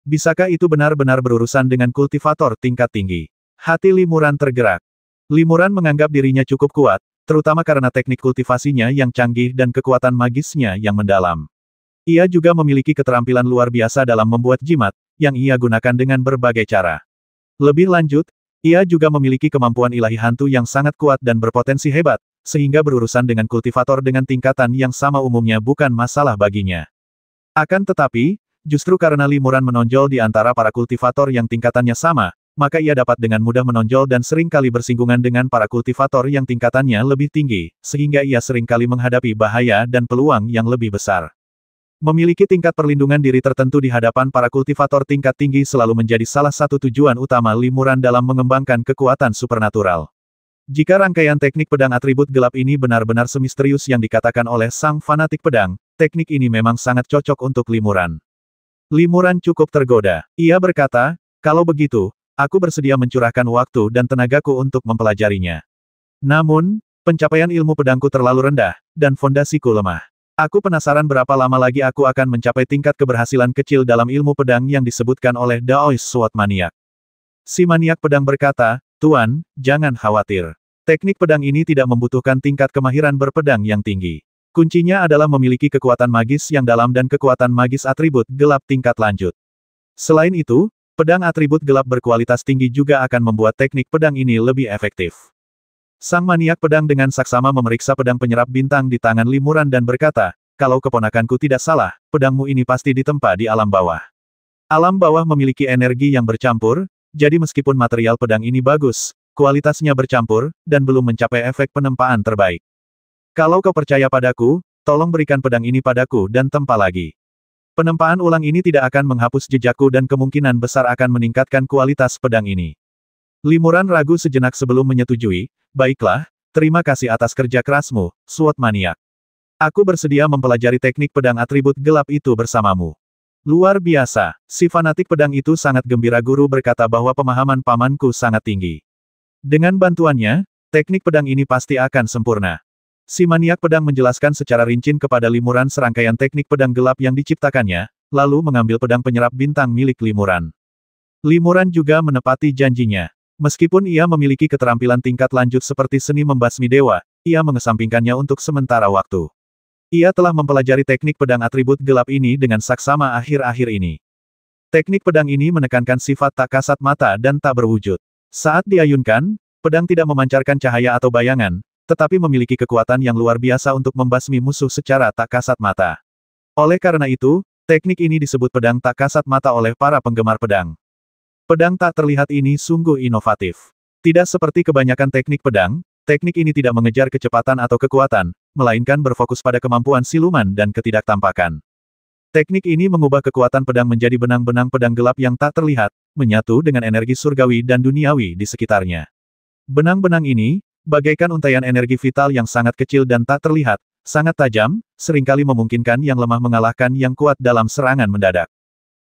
Bisakah itu benar-benar berurusan dengan kultivator tingkat tinggi? Hati Limuran tergerak. Limuran menganggap dirinya cukup kuat, terutama karena teknik kultivasinya yang canggih dan kekuatan magisnya yang mendalam. Ia juga memiliki keterampilan luar biasa dalam membuat jimat, yang ia gunakan dengan berbagai cara. Lebih lanjut, ia juga memiliki kemampuan ilahi hantu yang sangat kuat dan berpotensi hebat, sehingga berurusan dengan kultivator dengan tingkatan yang sama umumnya bukan masalah baginya. Akan tetapi, justru karena Limuran menonjol di antara para kultivator yang tingkatannya sama, maka ia dapat dengan mudah menonjol dan seringkali bersinggungan dengan para kultivator yang tingkatannya lebih tinggi, sehingga ia seringkali menghadapi bahaya dan peluang yang lebih besar. Memiliki tingkat perlindungan diri tertentu di hadapan para kultivator tingkat tinggi selalu menjadi salah satu tujuan utama Limuran dalam mengembangkan kekuatan supernatural. Jika rangkaian teknik pedang atribut gelap ini benar-benar semisterius yang dikatakan oleh sang fanatik pedang, teknik ini memang sangat cocok untuk Limuran. Limuran cukup tergoda. Ia berkata, kalau begitu, aku bersedia mencurahkan waktu dan tenagaku untuk mempelajarinya. Namun, pencapaian ilmu pedangku terlalu rendah, dan fondasiku lemah. Aku penasaran berapa lama lagi aku akan mencapai tingkat keberhasilan kecil dalam ilmu pedang yang disebutkan oleh Daoist Sword Maniac. Si maniak pedang berkata, Tuan, jangan khawatir. Teknik pedang ini tidak membutuhkan tingkat kemahiran berpedang yang tinggi. Kuncinya adalah memiliki kekuatan magis yang dalam dan kekuatan magis atribut gelap tingkat lanjut. Selain itu, pedang atribut gelap berkualitas tinggi juga akan membuat teknik pedang ini lebih efektif. Sang maniak pedang dengan saksama memeriksa pedang penyerap bintang di tangan Limuran dan berkata, kalau keponakanku tidak salah, pedangmu ini pasti ditempa di alam bawah. Alam bawah memiliki energi yang bercampur, jadi meskipun material pedang ini bagus, kualitasnya bercampur, dan belum mencapai efek penempaan terbaik. Kalau kau percaya padaku, tolong berikan pedang ini padaku dan tempa lagi. Penempaan ulang ini tidak akan menghapus jejakku dan kemungkinan besar akan meningkatkan kualitas pedang ini. Limuran ragu sejenak sebelum menyetujui, baiklah, terima kasih atas kerja kerasmu, Sword Maniac. Aku bersedia mempelajari teknik pedang atribut gelap itu bersamamu. Luar biasa, si fanatik pedang itu sangat gembira. Guru berkata bahwa pemahaman pamanku sangat tinggi. Dengan bantuannya, teknik pedang ini pasti akan sempurna. Si maniak pedang menjelaskan secara rinci kepada Limuran serangkaian teknik pedang gelap yang diciptakannya, lalu mengambil pedang penyerap bintang milik Limuran. Limuran juga menepati janjinya. Meskipun ia memiliki keterampilan tingkat lanjut seperti seni membasmi dewa, ia mengesampingkannya untuk sementara waktu. Ia telah mempelajari teknik pedang atribut gelap ini dengan saksama akhir-akhir ini. Teknik pedang ini menekankan sifat tak kasat mata dan tak berwujud. Saat diayunkan, pedang tidak memancarkan cahaya atau bayangan, tetapi memiliki kekuatan yang luar biasa untuk membasmi musuh secara tak kasat mata. Oleh karena itu, teknik ini disebut pedang tak kasat mata oleh para penggemar pedang. Pedang tak terlihat ini sungguh inovatif. Tidak seperti kebanyakan teknik pedang, teknik ini tidak mengejar kecepatan atau kekuatan, melainkan berfokus pada kemampuan siluman dan ketidaktampakan. Teknik ini mengubah kekuatan pedang menjadi benang-benang pedang gelap yang tak terlihat, menyatu dengan energi surgawi dan duniawi di sekitarnya. Benang-benang ini, bagaikan untaian energi vital yang sangat kecil dan tak terlihat, sangat tajam, seringkali memungkinkan yang lemah mengalahkan yang kuat dalam serangan mendadak.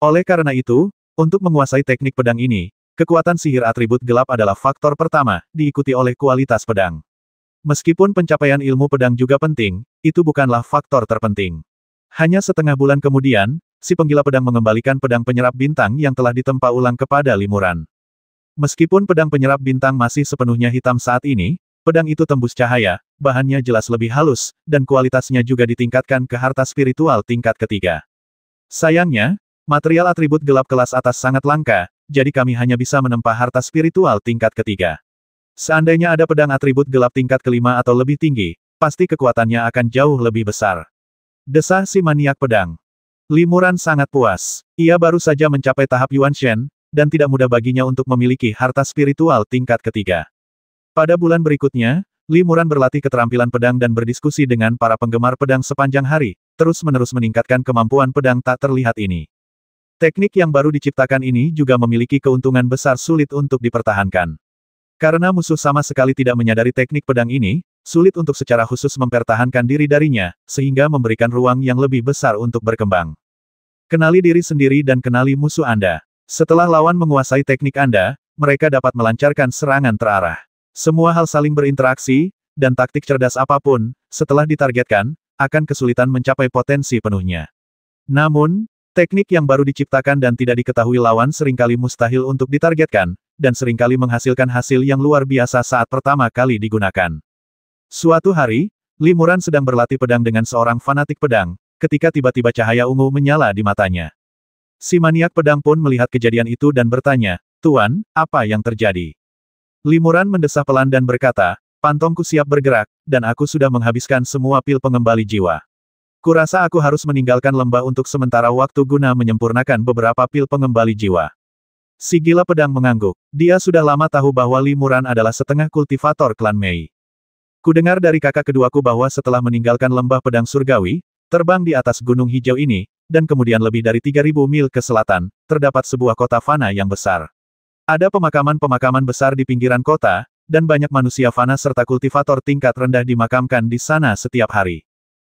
Oleh karena itu, untuk menguasai teknik pedang ini, kekuatan sihir atribut gelap adalah faktor pertama, diikuti oleh kualitas pedang. Meskipun pencapaian ilmu pedang juga penting, itu bukanlah faktor terpenting. Hanya setengah bulan kemudian, si penggila pedang mengembalikan pedang penyerap bintang yang telah ditempa ulang kepada Limuran. Meskipun pedang penyerap bintang masih sepenuhnya hitam saat ini, pedang itu tembus cahaya, bahannya jelas lebih halus, dan kualitasnya juga ditingkatkan ke harta spiritual tingkat ketiga. Sayangnya, material atribut gelap kelas atas sangat langka, jadi kami hanya bisa menempa harta spiritual tingkat ketiga. Seandainya ada pedang atribut gelap tingkat kelima atau lebih tinggi, pasti kekuatannya akan jauh lebih besar. Desah si maniak pedang. Limuran sangat puas. Ia baru saja mencapai tahap Yuan Shen, dan tidak mudah baginya untuk memiliki harta spiritual tingkat ketiga. Pada bulan berikutnya, Limuran berlatih keterampilan pedang dan berdiskusi dengan para penggemar pedang sepanjang hari, terus-menerus meningkatkan kemampuan pedang tak terlihat ini. Teknik yang baru diciptakan ini juga memiliki keuntungan besar sulit untuk dipertahankan. Karena musuh sama sekali tidak menyadari teknik pedang ini, sulit untuk secara khusus mempertahankan diri darinya, sehingga memberikan ruang yang lebih besar untuk berkembang. Kenali diri sendiri dan kenali musuh Anda. Setelah lawan menguasai teknik Anda, mereka dapat melancarkan serangan terarah. Semua hal saling berinteraksi, dan taktik cerdas apapun, setelah ditargetkan, akan kesulitan mencapai potensi penuhnya. Namun, Teknik yang baru diciptakan dan tidak diketahui lawan seringkali mustahil untuk ditargetkan, dan seringkali menghasilkan hasil yang luar biasa saat pertama kali digunakan. Suatu hari, Limuran sedang berlatih pedang dengan seorang fanatik pedang, ketika tiba-tiba cahaya ungu menyala di matanya. Si maniak pedang pun melihat kejadian itu dan bertanya, "Tuan, apa yang terjadi?" Limuran mendesah pelan dan berkata, "Pantongku siap bergerak, dan aku sudah menghabiskan semua pil pengembali jiwa. Kurasa aku harus meninggalkan lembah untuk sementara waktu guna menyempurnakan beberapa pil pengembali jiwa." Si gila pedang mengangguk. Dia sudah lama tahu bahwa Limuran adalah setengah kultivator klan Mei. Kudengar dari kakak keduaku bahwa setelah meninggalkan lembah pedang surgawi, terbang di atas gunung hijau ini, dan kemudian lebih dari 3.000 mil ke selatan, terdapat sebuah kota fana yang besar. Ada pemakaman-pemakaman besar di pinggiran kota, dan banyak manusia fana serta kultivator tingkat rendah dimakamkan di sana setiap hari.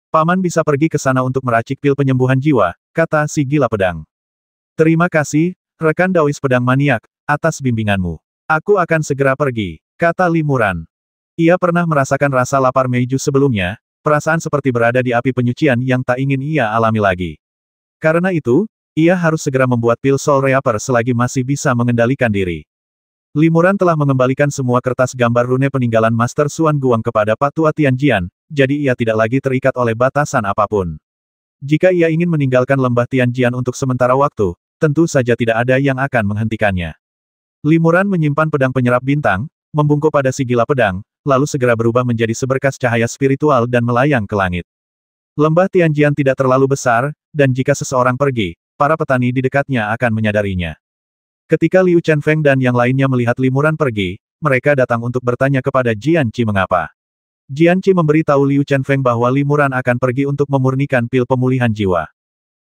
Paman bisa pergi ke sana untuk meracik pil penyembuhan jiwa, kata si gila pedang. Terima kasih, rekan Daois pedang maniak, atas bimbinganmu. Aku akan segera pergi, kata Limuran. Ia pernah merasakan rasa lapar Meiju sebelumnya, perasaan seperti berada di api penyucian yang tak ingin ia alami lagi. Karena itu, ia harus segera membuat pil Soul Reaper selagi masih bisa mengendalikan diri. Limuran telah mengembalikan semua kertas gambar rune peninggalan Master Xuan Guang kepada Patua Tianjian, jadi ia tidak lagi terikat oleh batasan apapun. Jika ia ingin meninggalkan lembah Tianjian untuk sementara waktu, tentu saja tidak ada yang akan menghentikannya. Limuran menyimpan pedang penyerap bintang, membungkuk pada si gila pedang, lalu segera berubah menjadi seberkas cahaya spiritual dan melayang ke langit. Lembah Tianjian tidak terlalu besar, dan jika seseorang pergi, para petani di dekatnya akan menyadarinya. Ketika Liu Chenfeng dan yang lainnya melihat Limuran pergi, mereka datang untuk bertanya kepada Jianqi mengapa. Jianqi memberitahu Liu Chenfeng bahwa Limuran akan pergi untuk memurnikan pil pemulihan jiwa.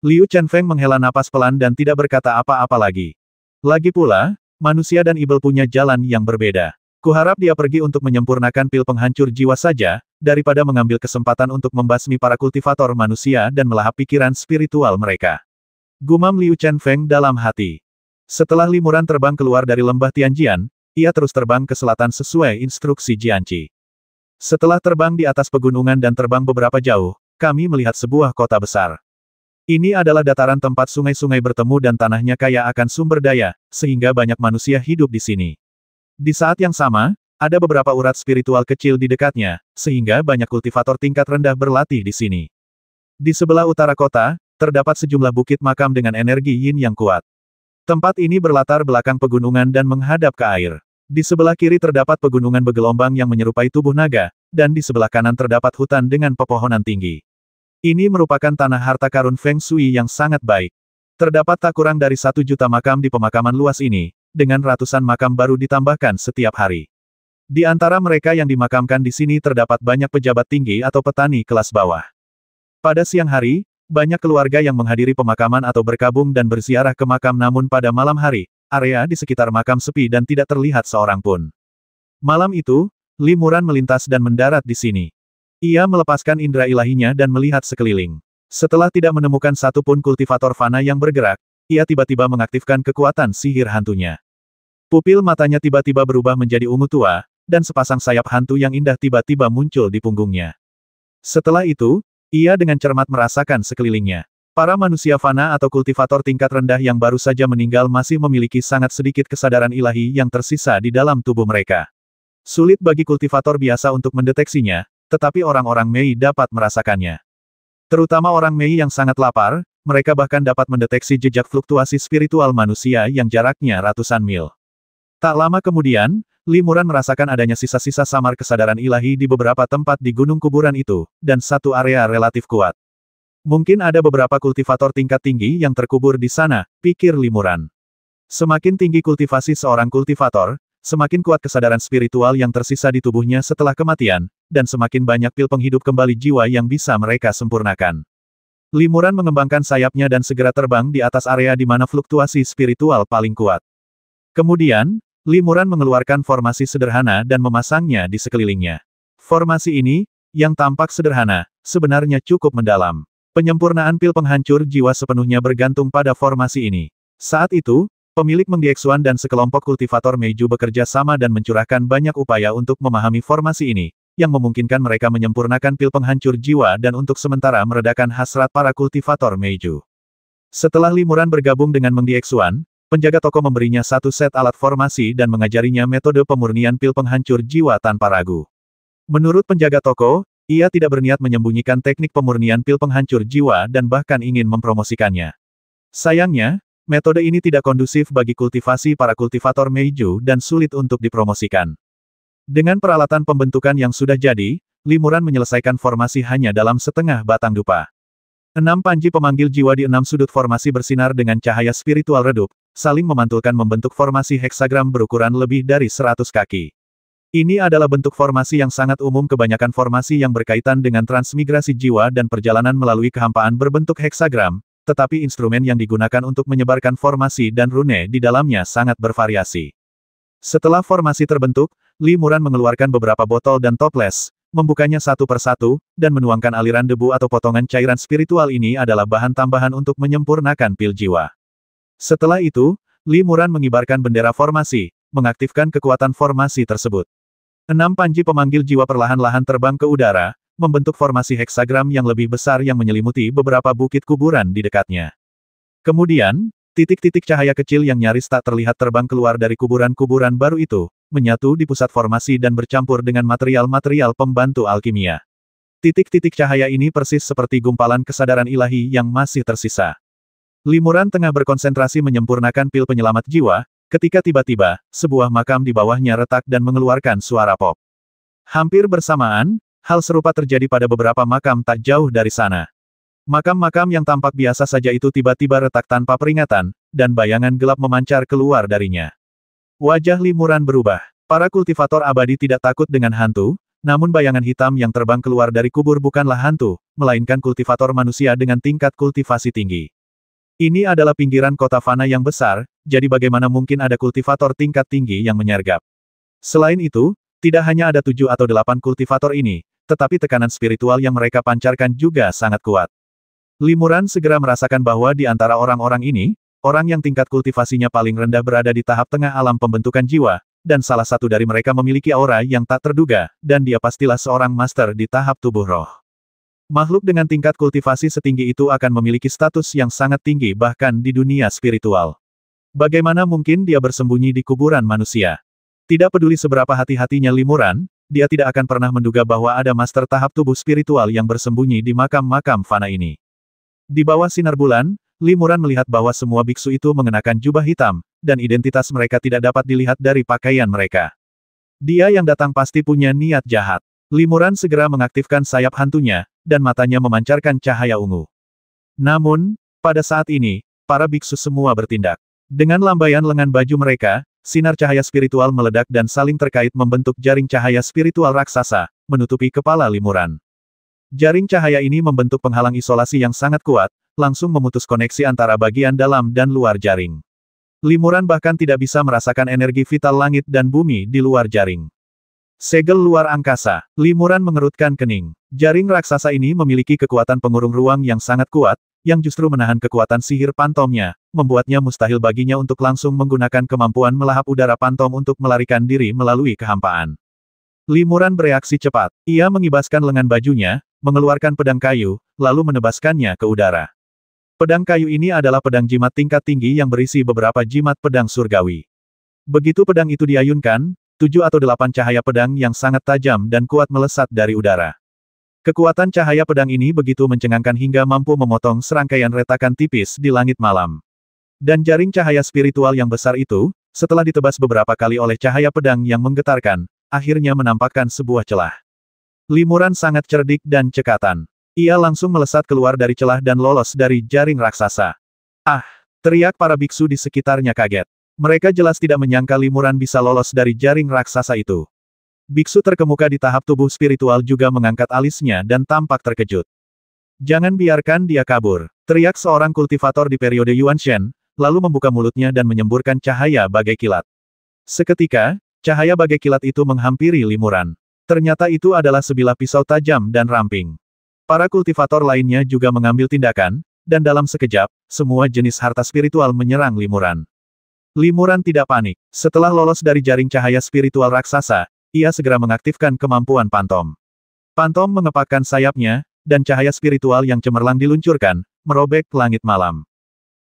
Liu Chenfeng menghela napas pelan dan tidak berkata apa-apa lagi. Lagi pula, manusia dan ibel punya jalan yang berbeda. Kuharap dia pergi untuk menyempurnakan pil penghancur jiwa saja, daripada mengambil kesempatan untuk membasmi para kultivator manusia dan melahap pikiran spiritual mereka. Gumam Liu Chenfeng dalam hati. Setelah Limuran terbang keluar dari lembah Tianjian, ia terus terbang ke selatan sesuai instruksi Jianqi. Setelah terbang di atas pegunungan dan terbang beberapa jauh, kami melihat sebuah kota besar. Ini adalah dataran tempat sungai-sungai bertemu dan tanahnya kaya akan sumber daya, sehingga banyak manusia hidup di sini. Di saat yang sama, ada beberapa urat spiritual kecil di dekatnya, sehingga banyak kultivator tingkat rendah berlatih di sini. Di sebelah utara kota, terdapat sejumlah bukit makam dengan energi yin yang kuat. Tempat ini berlatar belakang pegunungan dan menghadap ke air. Di sebelah kiri terdapat pegunungan bergelombang yang menyerupai tubuh naga, dan di sebelah kanan terdapat hutan dengan pepohonan tinggi. Ini merupakan tanah harta karun Feng Shui yang sangat baik. Terdapat tak kurang dari 1 juta makam di pemakaman luas ini, dengan ratusan makam baru ditambahkan setiap hari. Di antara mereka yang dimakamkan di sini terdapat banyak pejabat tinggi atau petani kelas bawah. Pada siang hari, banyak keluarga yang menghadiri pemakaman atau berkabung dan berziarah ke makam, namun pada malam hari, area di sekitar makam sepi dan tidak terlihat seorang pun. Malam itu, Limuran melintas dan mendarat di sini. Ia melepaskan indera ilahinya dan melihat sekeliling. Setelah tidak menemukan satupun kultivator fana yang bergerak, ia tiba-tiba mengaktifkan kekuatan sihir hantunya. Pupil matanya tiba-tiba berubah menjadi ungu tua, dan sepasang sayap hantu yang indah tiba-tiba muncul di punggungnya. Setelah itu, ia dengan cermat merasakan sekelilingnya. Para manusia fana atau kultivator tingkat rendah yang baru saja meninggal masih memiliki sangat sedikit kesadaran ilahi yang tersisa di dalam tubuh mereka. Sulit bagi kultivator biasa untuk mendeteksinya, tetapi orang-orang Mei dapat merasakannya. Terutama orang Mei yang sangat lapar, mereka bahkan dapat mendeteksi jejak fluktuasi spiritual manusia yang jaraknya ratusan mil. Tak lama kemudian, Limuran merasakan adanya sisa-sisa samar kesadaran ilahi di beberapa tempat di gunung kuburan itu, dan satu area relatif kuat. Mungkin ada beberapa kultivator tingkat tinggi yang terkubur di sana, pikir Limuran. Semakin tinggi kultivasi seorang kultivator, semakin kuat kesadaran spiritual yang tersisa di tubuhnya setelah kematian, dan semakin banyak pil penghidup kembali jiwa yang bisa mereka sempurnakan. Limuran mengembangkan sayapnya dan segera terbang di atas area di mana fluktuasi spiritual paling kuat. Kemudian, Limuran mengeluarkan formasi sederhana dan memasangnya di sekelilingnya. Formasi ini, yang tampak sederhana, sebenarnya cukup mendalam. Penyempurnaan pil penghancur jiwa sepenuhnya bergantung pada formasi ini. Saat itu, pemilik Mengdieksuan dan sekelompok kultivator Meiju bekerja sama dan mencurahkan banyak upaya untuk memahami formasi ini, yang memungkinkan mereka menyempurnakan pil penghancur jiwa dan untuk sementara meredakan hasrat para kultivator Meiju. Setelah Limuran bergabung dengan Meng Diexuan, penjaga toko memberinya satu set alat formasi dan mengajarinya metode pemurnian pil penghancur jiwa tanpa ragu. Menurut penjaga toko, ia tidak berniat menyembunyikan teknik pemurnian pil penghancur jiwa dan bahkan ingin mempromosikannya. Sayangnya, metode ini tidak kondusif bagi kultivasi para kultivator Meiju dan sulit untuk dipromosikan. Dengan peralatan pembentukan yang sudah jadi, Limuran menyelesaikan formasi hanya dalam setengah batang dupa. 6 panji pemanggil jiwa di 6 sudut formasi bersinar dengan cahaya spiritual redup, saling memantulkan membentuk formasi heksagram berukuran lebih dari 100 kaki. Ini adalah bentuk formasi yang sangat umum kebanyakan formasi yang berkaitan dengan transmigrasi jiwa dan perjalanan melalui kehampaan berbentuk heksagram, tetapi instrumen yang digunakan untuk menyebarkan formasi dan rune di dalamnya sangat bervariasi. Setelah formasi terbentuk, Limuran mengeluarkan beberapa botol dan toples, membukanya satu persatu, dan menuangkan aliran debu atau potongan cairan spiritual ini adalah bahan tambahan untuk menyempurnakan pil jiwa. Setelah itu, Limuran mengibarkan bendera formasi, mengaktifkan kekuatan formasi tersebut. 6 panji pemanggil jiwa perlahan-lahan terbang ke udara, membentuk formasi heksagram yang lebih besar yang menyelimuti beberapa bukit kuburan di dekatnya. Kemudian, titik-titik cahaya kecil yang nyaris tak terlihat terbang keluar dari kuburan-kuburan baru itu, menyatu di pusat formasi dan bercampur dengan material-material pembantu alkimia. Titik-titik cahaya ini persis seperti gumpalan kesadaran ilahi yang masih tersisa. Limuran tengah berkonsentrasi menyempurnakan pil penyelamat jiwa, ketika tiba-tiba, sebuah makam di bawahnya retak dan mengeluarkan suara pop. Hampir bersamaan, hal serupa terjadi pada beberapa makam tak jauh dari sana. Makam-makam yang tampak biasa saja itu tiba-tiba retak tanpa peringatan, dan bayangan gelap memancar keluar darinya. Wajah Limuran berubah. Para kultivator abadi tidak takut dengan hantu, namun bayangan hitam yang terbang keluar dari kubur bukanlah hantu, melainkan kultivator manusia dengan tingkat kultivasi tinggi. Ini adalah pinggiran kota fana yang besar, jadi bagaimana mungkin ada kultivator tingkat tinggi yang menyergap. Selain itu, tidak hanya ada 7 atau 8 kultivator ini, tetapi tekanan spiritual yang mereka pancarkan juga sangat kuat. Limuran segera merasakan bahwa di antara orang-orang ini, orang yang tingkat kultivasinya paling rendah berada di tahap tengah alam pembentukan jiwa, dan salah satu dari mereka memiliki aura yang tak terduga, dan dia pastilah seorang master di tahap tubuh roh. Makhluk dengan tingkat kultivasi setinggi itu akan memiliki status yang sangat tinggi bahkan di dunia spiritual. Bagaimana mungkin dia bersembunyi di kuburan manusia? Tidak peduli seberapa hati-hatinya Limuran, dia tidak akan pernah menduga bahwa ada master tahap tubuh spiritual yang bersembunyi di makam-makam fana ini. Di bawah sinar bulan, Limuran melihat bahwa semua biksu itu mengenakan jubah hitam, dan identitas mereka tidak dapat dilihat dari pakaian mereka. Dia yang datang pasti punya niat jahat. Limuran segera mengaktifkan sayap hantunya, dan matanya memancarkan cahaya ungu. Namun, pada saat ini, para biksu semua bertindak. Dengan lambaian lengan baju mereka, sinar cahaya spiritual meledak dan saling terkait membentuk jaring cahaya spiritual raksasa, menutupi kepala Limuran. Jaring cahaya ini membentuk penghalang isolasi yang sangat kuat, langsung memutus koneksi antara bagian dalam dan luar jaring. Limuran bahkan tidak bisa merasakan energi vital langit dan bumi di luar jaring. Segel luar angkasa. Limuran mengerutkan kening. Jaring raksasa ini memiliki kekuatan pengurung ruang yang sangat kuat, yang justru menahan kekuatan sihir pantomnya, membuatnya mustahil baginya untuk langsung menggunakan kemampuan melahap udara pantom untuk melarikan diri melalui kehampaan. Limuran bereaksi cepat. Ia mengibaskan lengan bajunya, mengeluarkan pedang kayu, lalu menebaskannya ke udara. Pedang kayu ini adalah pedang jimat tingkat tinggi yang berisi beberapa jimat pedang surgawi. Begitu pedang itu diayunkan, 7 atau 8 cahaya pedang yang sangat tajam dan kuat melesat dari udara. Kekuatan cahaya pedang ini begitu mencengangkan hingga mampu memotong serangkaian retakan tipis di langit malam. Dan jaring cahaya spiritual yang besar itu, setelah ditebas beberapa kali oleh cahaya pedang yang menggetarkan, akhirnya menampakkan sebuah celah. Limuran sangat cerdik dan cekatan. Ia langsung melesat keluar dari celah dan lolos dari jaring raksasa. Ah! Teriak para biksu di sekitarnya kaget. Mereka jelas tidak menyangka Limuran bisa lolos dari jaring raksasa itu. Biksu terkemuka di tahap tubuh spiritual juga mengangkat alisnya dan tampak terkejut. Jangan biarkan dia kabur, teriak seorang kultivator di periode Yuan Shen, lalu membuka mulutnya dan menyemburkan cahaya bagai kilat. Seketika, cahaya bagai kilat itu menghampiri Limuran. Ternyata itu adalah sebilah pisau tajam dan ramping. Para kultivator lainnya juga mengambil tindakan, dan dalam sekejap, semua jenis harta spiritual menyerang Limuran. Limuran tidak panik. Setelah lolos dari jaring cahaya spiritual raksasa, ia segera mengaktifkan kemampuan pantom. Pantom mengepakkan sayapnya, dan cahaya spiritual yang cemerlang diluncurkan, merobek langit malam.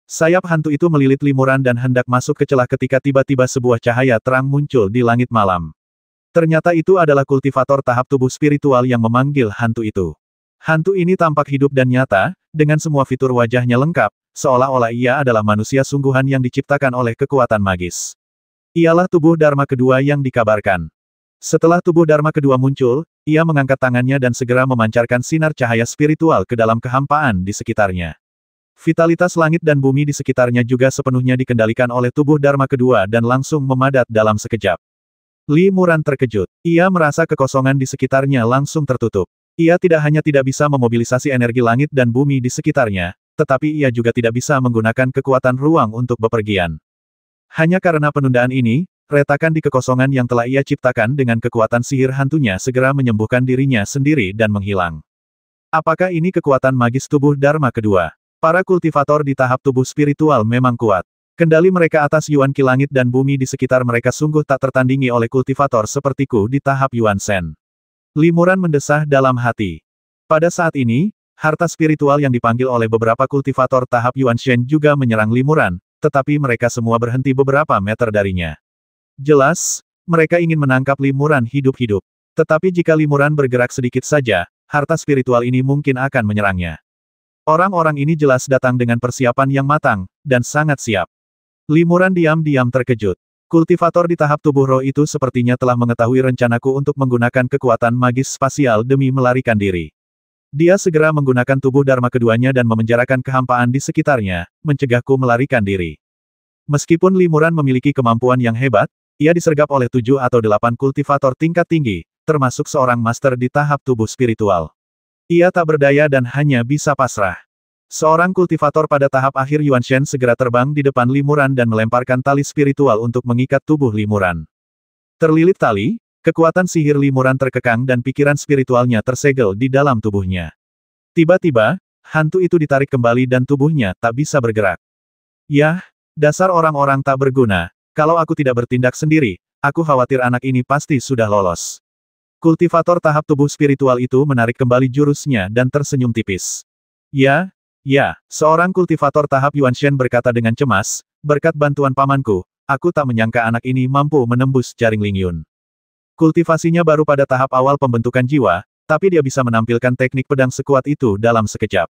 Sayap hantu itu melilit Limuran dan hendak masuk ke celah ketika tiba-tiba sebuah cahaya terang muncul di langit malam. Ternyata itu adalah kultivator tahap tubuh spiritual yang memanggil hantu itu. Hantu ini tampak hidup dan nyata, dengan semua fitur wajahnya lengkap, seolah-olah ia adalah manusia sungguhan yang diciptakan oleh kekuatan magis. Ialah tubuh Dharma kedua yang dikabarkan. Setelah tubuh Dharma kedua muncul, ia mengangkat tangannya dan segera memancarkan sinar cahaya spiritual ke dalam kehampaan di sekitarnya. Vitalitas langit dan bumi di sekitarnya juga sepenuhnya dikendalikan oleh tubuh Dharma kedua dan langsung memadat dalam sekejap. Limuran terkejut. Ia merasa kekosongan di sekitarnya langsung tertutup. Ia tidak hanya tidak bisa memobilisasi energi langit dan bumi di sekitarnya, tetapi ia juga tidak bisa menggunakan kekuatan ruang untuk bepergian. Hanya karena penundaan ini, retakan di kekosongan yang telah ia ciptakan dengan kekuatan sihir hantunya segera menyembuhkan dirinya sendiri dan menghilang. Apakah ini kekuatan magis tubuh Dharma kedua? Para kultivator di tahap tubuh spiritual memang kuat. Kendali mereka atas Yuan Qi langit dan bumi di sekitar mereka sungguh tak tertandingi oleh kultivator sepertiku di tahap Yuan Shen. Limuran mendesah dalam hati. Pada saat ini, harta spiritual yang dipanggil oleh beberapa kultivator tahap Yuan Shen juga menyerang Limuran, tetapi mereka semua berhenti beberapa meter darinya. Jelas, mereka ingin menangkap Limuran hidup-hidup. Tetapi jika Limuran bergerak sedikit saja, harta spiritual ini mungkin akan menyerangnya. Orang-orang ini jelas datang dengan persiapan yang matang, dan sangat siap. Limuran diam-diam terkejut. Kultivator di tahap tubuh roh itu sepertinya telah mengetahui rencanaku untuk menggunakan kekuatan magis spasial demi melarikan diri. Dia segera menggunakan tubuh Dharma keduanya dan memenjarakan kehampaan di sekitarnya, mencegahku melarikan diri. Meskipun Limuran memiliki kemampuan yang hebat, ia disergap oleh 7 atau 8 kultivator tingkat tinggi, termasuk seorang master di tahap tubuh spiritual. Ia tak berdaya dan hanya bisa pasrah. Seorang kultivator pada tahap akhir Yuan Shen segera terbang di depan Limuran dan melemparkan tali spiritual untuk mengikat tubuh Limuran. Terlilit tali, kekuatan sihir Limuran terkekang dan pikiran spiritualnya tersegel di dalam tubuhnya. Tiba-tiba, hantu itu ditarik kembali dan tubuhnya tak bisa bergerak. Yah, dasar orang-orang tak berguna, kalau aku tidak bertindak sendiri, aku khawatir anak ini pasti sudah lolos. Kultivator tahap tubuh spiritual itu menarik kembali jurusnya dan tersenyum tipis. Ya, seorang kultivator tahap Yuan Shen berkata dengan cemas, berkat bantuan pamanku, aku tak menyangka anak ini mampu menembus jaring Lingyun. Kultivasinya baru pada tahap awal pembentukan jiwa, tapi dia bisa menampilkan teknik pedang sekuat itu dalam sekejap.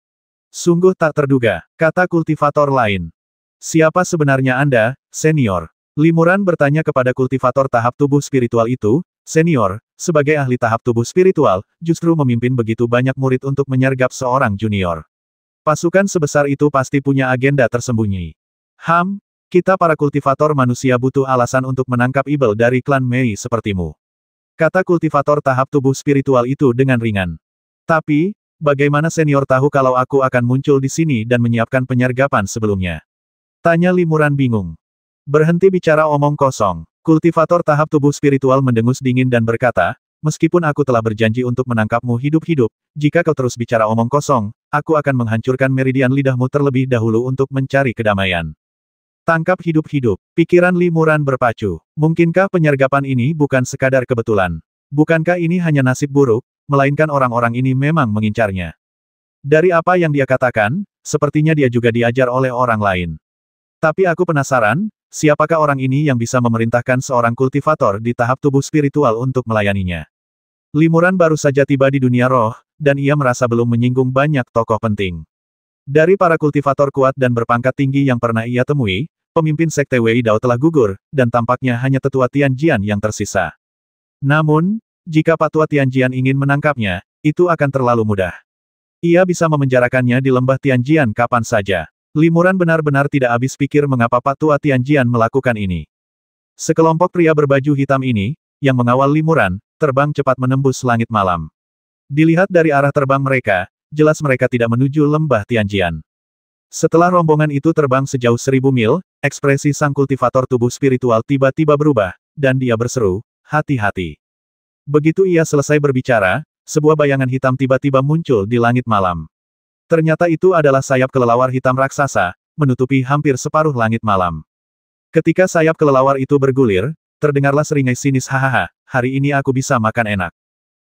Sungguh tak terduga, kata kultivator lain. Siapa sebenarnya Anda, senior? Limuran bertanya kepada kultivator tahap tubuh spiritual itu. Senior, sebagai ahli tahap tubuh spiritual, justru memimpin begitu banyak murid untuk menyergap seorang junior. Pasukan sebesar itu pasti punya agenda tersembunyi. Kita para kultivator manusia butuh alasan untuk menangkap ibel dari klan Mei sepertimu. Kata kultivator tahap tubuh spiritual itu dengan ringan. Tapi, bagaimana senior tahu kalau aku akan muncul di sini dan menyiapkan penyergapan sebelumnya? Tanya Limuran bingung. Berhenti bicara omong kosong. Kultivator tahap tubuh spiritual mendengus dingin dan berkata, meskipun aku telah berjanji untuk menangkapmu hidup-hidup, jika kau terus bicara omong kosong, aku akan menghancurkan meridian lidahmu terlebih dahulu untuk mencari kedamaian. Tangkap hidup-hidup. Pikiran Limuran berpacu. Mungkinkah penyergapan ini bukan sekadar kebetulan? Bukankah ini hanya nasib buruk, melainkan orang-orang ini memang mengincarnya? Dari apa yang dia katakan, sepertinya dia juga diajar oleh orang lain. Tapi aku penasaran, siapakah orang ini yang bisa memerintahkan seorang kultivator di tahap tubuh spiritual untuk melayaninya? Limuran baru saja tiba di dunia roh, dan ia merasa belum menyinggung banyak tokoh penting. Dari para kultivator kuat dan berpangkat tinggi yang pernah ia temui, pemimpin sekte Wei Dao telah gugur, dan tampaknya hanya tetua Tianjian yang tersisa. Namun, jika Patua Tianjian ingin menangkapnya, itu akan terlalu mudah. Ia bisa memenjarakannya di lembah Tianjian kapan saja. Limuran benar-benar tidak habis pikir mengapa Patua Tianjian melakukan ini. Sekelompok pria berbaju hitam ini, yang mengawal Limuran, terbang cepat menembus langit malam. Dilihat dari arah terbang mereka, jelas mereka tidak menuju lembah Tianjian. Setelah rombongan itu terbang sejauh 1000 mil, ekspresi sang kultivator tubuh spiritual tiba-tiba berubah, dan dia berseru, hati-hati. Begitu ia selesai berbicara, sebuah bayangan hitam tiba-tiba muncul di langit malam. Ternyata itu adalah sayap kelelawar hitam raksasa, menutupi hampir separuh langit malam. Ketika sayap kelelawar itu bergulir, terdengarlah seringai sinis hahaha, hari ini aku bisa makan enak.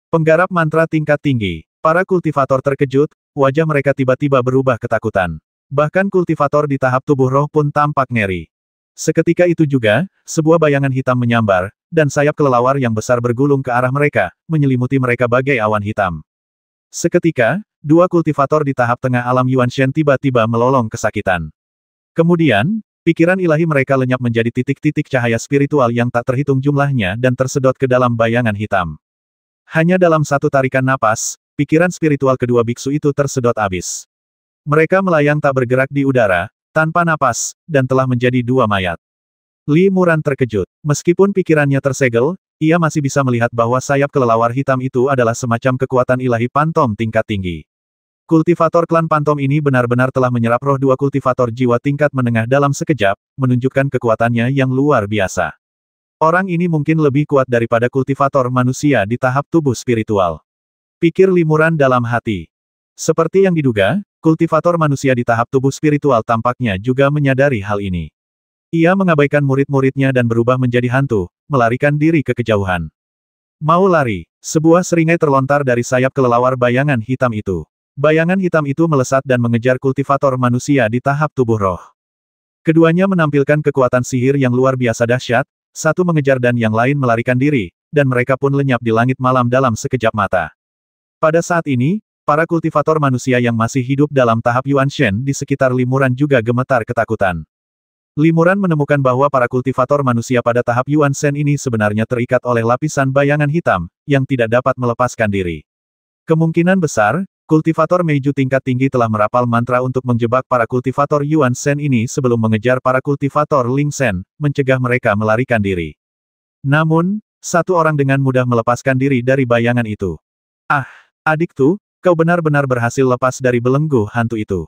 Penggarap mantra tingkat tinggi. Para kultivator terkejut, wajah mereka tiba-tiba berubah ketakutan. Bahkan kultivator di tahap tubuh roh pun tampak ngeri. Seketika itu juga, sebuah bayangan hitam menyambar, dan sayap kelelawar yang besar bergulung ke arah mereka, menyelimuti mereka bagai awan hitam. Seketika, dua kultivator di tahap tengah alam Yuanshen tiba-tiba melolong kesakitan. Kemudian, pikiran ilahi mereka lenyap menjadi titik-titik cahaya spiritual yang tak terhitung jumlahnya dan tersedot ke dalam bayangan hitam. Hanya dalam satu tarikan napas, pikiran spiritual kedua biksu itu tersedot habis. Mereka melayang tak bergerak di udara, tanpa napas, dan telah menjadi dua mayat. Li Muran terkejut. Meskipun pikirannya tersegel, ia masih bisa melihat bahwa sayap kelelawar hitam itu adalah semacam kekuatan ilahi pantom tingkat tinggi. Kultivator klan Pantom ini benar-benar telah menyerap roh dua kultivator jiwa tingkat menengah dalam sekejap, menunjukkan kekuatannya yang luar biasa. Orang ini mungkin lebih kuat daripada kultivator manusia di tahap tubuh spiritual. Pikir Limuran dalam hati. Seperti yang diduga, kultivator manusia di tahap tubuh spiritual tampaknya juga menyadari hal ini. Ia mengabaikan murid-muridnya dan berubah menjadi hantu, melarikan diri ke kejauhan. Mau lari, sebuah seringai terlontar dari sayap kelelawar bayangan hitam itu. Bayangan hitam itu melesat dan mengejar kultivator manusia di tahap tubuh roh. Keduanya menampilkan kekuatan sihir yang luar biasa dahsyat, satu mengejar dan yang lain melarikan diri, dan mereka pun lenyap di langit malam dalam sekejap mata. Pada saat ini, para kultivator manusia yang masih hidup dalam tahap Yuanshen di sekitar Limuran juga gemetar ketakutan. Limuran menemukan bahwa para kultivator manusia pada tahap Yuanshen ini sebenarnya terikat oleh lapisan bayangan hitam, yang tidak dapat melepaskan diri. Kemungkinan besar, kultivator Meiju tingkat tinggi telah merapal mantra untuk menjebak para kultivator Yuanshen ini sebelum mengejar para kultivator Lingsen, mencegah mereka melarikan diri. Namun, satu orang dengan mudah melepaskan diri dari bayangan itu. Ah, adikku, kau benar-benar berhasil lepas dari belenggu hantu itu.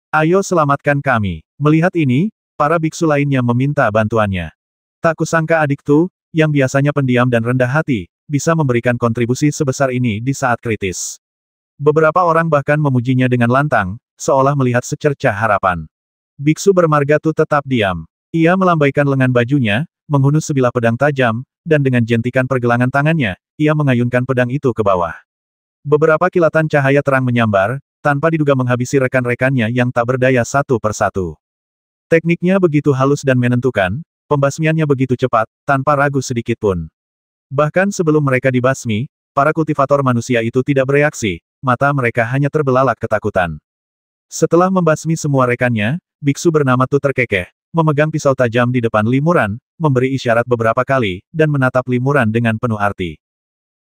Ayo selamatkan kami. Melihat ini, para biksu lainnya meminta bantuannya. Tak kusangka adikku, yang biasanya pendiam dan rendah hati, bisa memberikan kontribusi sebesar ini di saat kritis. Beberapa orang bahkan memujinya dengan lantang, seolah melihat secercah harapan. Biksu bermarga Tu tetap diam. Ia melambaikan lengan bajunya, menghunus sebilah pedang tajam, dan dengan jentikan pergelangan tangannya, ia mengayunkan pedang itu ke bawah. Beberapa kilatan cahaya terang menyambar, tanpa diduga menghabisi rekan-rekannya yang tak berdaya satu persatu. Tekniknya begitu halus dan menentukan, pembasmiannya begitu cepat, tanpa ragu sedikitpun. Bahkan sebelum mereka dibasmi, para kultivator manusia itu tidak bereaksi, mata mereka hanya terbelalak ketakutan. Setelah membasmi semua rekannya, biksu bernama Tu terkekeh, memegang pisau tajam di depan Limuran, memberi isyarat beberapa kali, dan menatap Limuran dengan penuh arti.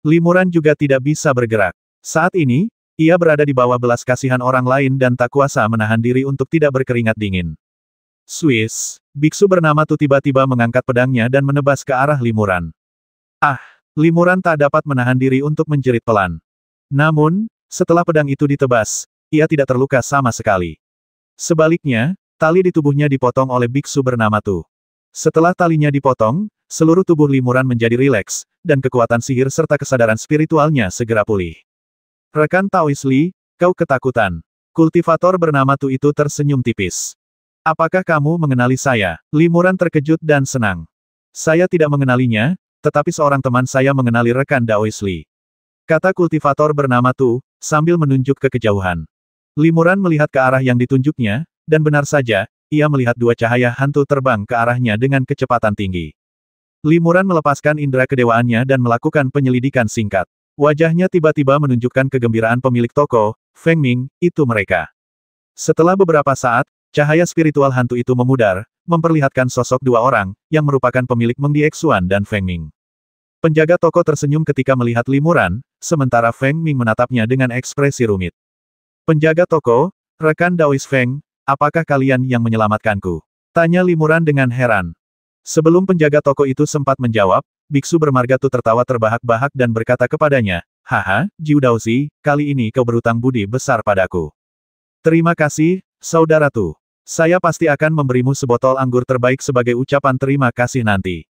Limuran juga tidak bisa bergerak. Saat ini, ia berada di bawah belas kasihan orang lain dan tak kuasa menahan diri untuk tidak berkeringat dingin. Swiss, biksu bernama Tu tiba-tiba mengangkat pedangnya dan menebas ke arah Limuran. Ah, Limuran tak dapat menahan diri untuk menjerit pelan. Namun, setelah pedang itu ditebas, ia tidak terluka sama sekali. Sebaliknya, tali di tubuhnya dipotong oleh biksu bernama Tu. Setelah talinya dipotong, seluruh tubuh Limuran menjadi rileks, dan kekuatan sihir serta kesadaran spiritualnya segera pulih. Rekan Taois Li, kau ketakutan. Kultivator bernama Tu itu tersenyum tipis. Apakah kamu mengenali saya? Limuran terkejut dan senang. Saya tidak mengenalinya, tetapi seorang teman saya mengenali rekan Daois Li. Kata kultivator bernama Tu, sambil menunjuk ke kejauhan. Limuran melihat ke arah yang ditunjuknya, dan benar saja, ia melihat dua cahaya hantu terbang ke arahnya dengan kecepatan tinggi. Limuran melepaskan indera kedewaannya dan melakukan penyelidikan singkat. Wajahnya tiba-tiba menunjukkan kegembiraan pemilik toko, Feng Ming, itu mereka. Setelah beberapa saat, cahaya spiritual hantu itu memudar, memperlihatkan sosok dua orang, yang merupakan pemilik Meng Diexuan dan Feng Ming. Penjaga toko tersenyum ketika melihat Limuran, sementara Feng Ming menatapnya dengan ekspresi rumit. Penjaga toko, rekan Daois Feng, apakah kalian yang menyelamatkanku? Tanya Limuran dengan heran. Sebelum penjaga toko itu sempat menjawab, biksu bermarga Tu tertawa terbahak-bahak dan berkata kepadanya, haha, Jiu Daozi, kali ini kau berutang budi besar padaku. Terima kasih, saudara Tu. Saya pasti akan memberimu sebotol anggur terbaik sebagai ucapan terima kasih nanti.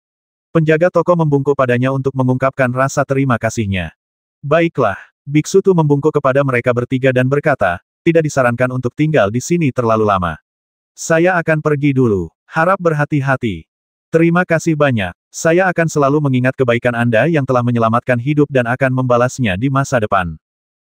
Penjaga toko membungkuk padanya untuk mengungkapkan rasa terima kasihnya. Baiklah, biksu Tu membungkuk kepada mereka bertiga dan berkata, tidak disarankan untuk tinggal di sini terlalu lama. Saya akan pergi dulu. Harap berhati-hati. Terima kasih banyak. Saya akan selalu mengingat kebaikan Anda yang telah menyelamatkan hidup dan akan membalasnya di masa depan.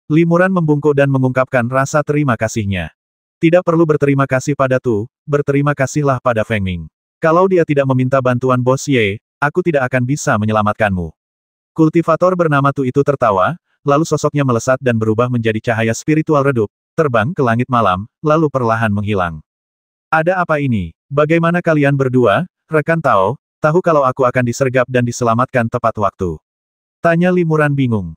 Limuran membungkuk dan mengungkapkan rasa terima kasihnya. Tidak perlu berterima kasih pada Tu, berterima kasihlah pada Feng Ming. Kalau dia tidak meminta bantuan Bos Ye, aku tidak akan bisa menyelamatkanmu. Kultivator bernama Tu itu tertawa, lalu sosoknya melesat dan berubah menjadi cahaya spiritual redup, terbang ke langit malam, lalu perlahan menghilang. Ada apa ini? Bagaimana kalian berdua, rekan Tao, tahu kalau aku akan disergap dan diselamatkan tepat waktu? Tanya Limuran bingung.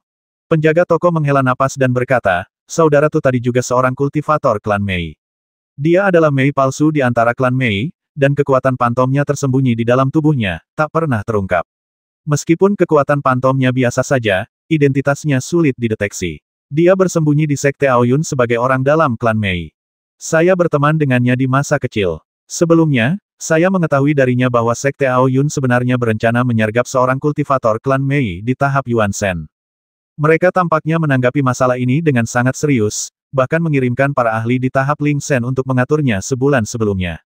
Penjaga toko menghela napas dan berkata, saudara Tu tadi juga seorang kultivator klan Mei. Dia adalah Mei palsu di antara klan Mei, dan kekuatan pantomnya tersembunyi di dalam tubuhnya, tak pernah terungkap. Meskipun kekuatan pantomnya biasa saja, identitasnya sulit dideteksi. Dia bersembunyi di Sekte Aoyun sebagai orang dalam klan Mei. Saya berteman dengannya di masa kecil. Sebelumnya, saya mengetahui darinya bahwa Sekte Aoyun sebenarnya berencana menyergap seorang kultivator klan Mei di tahap Yuan Shen. Mereka tampaknya menanggapi masalah ini dengan sangat serius, bahkan mengirimkan para ahli di tahap Ling Shen untuk mengaturnya sebulan sebelumnya.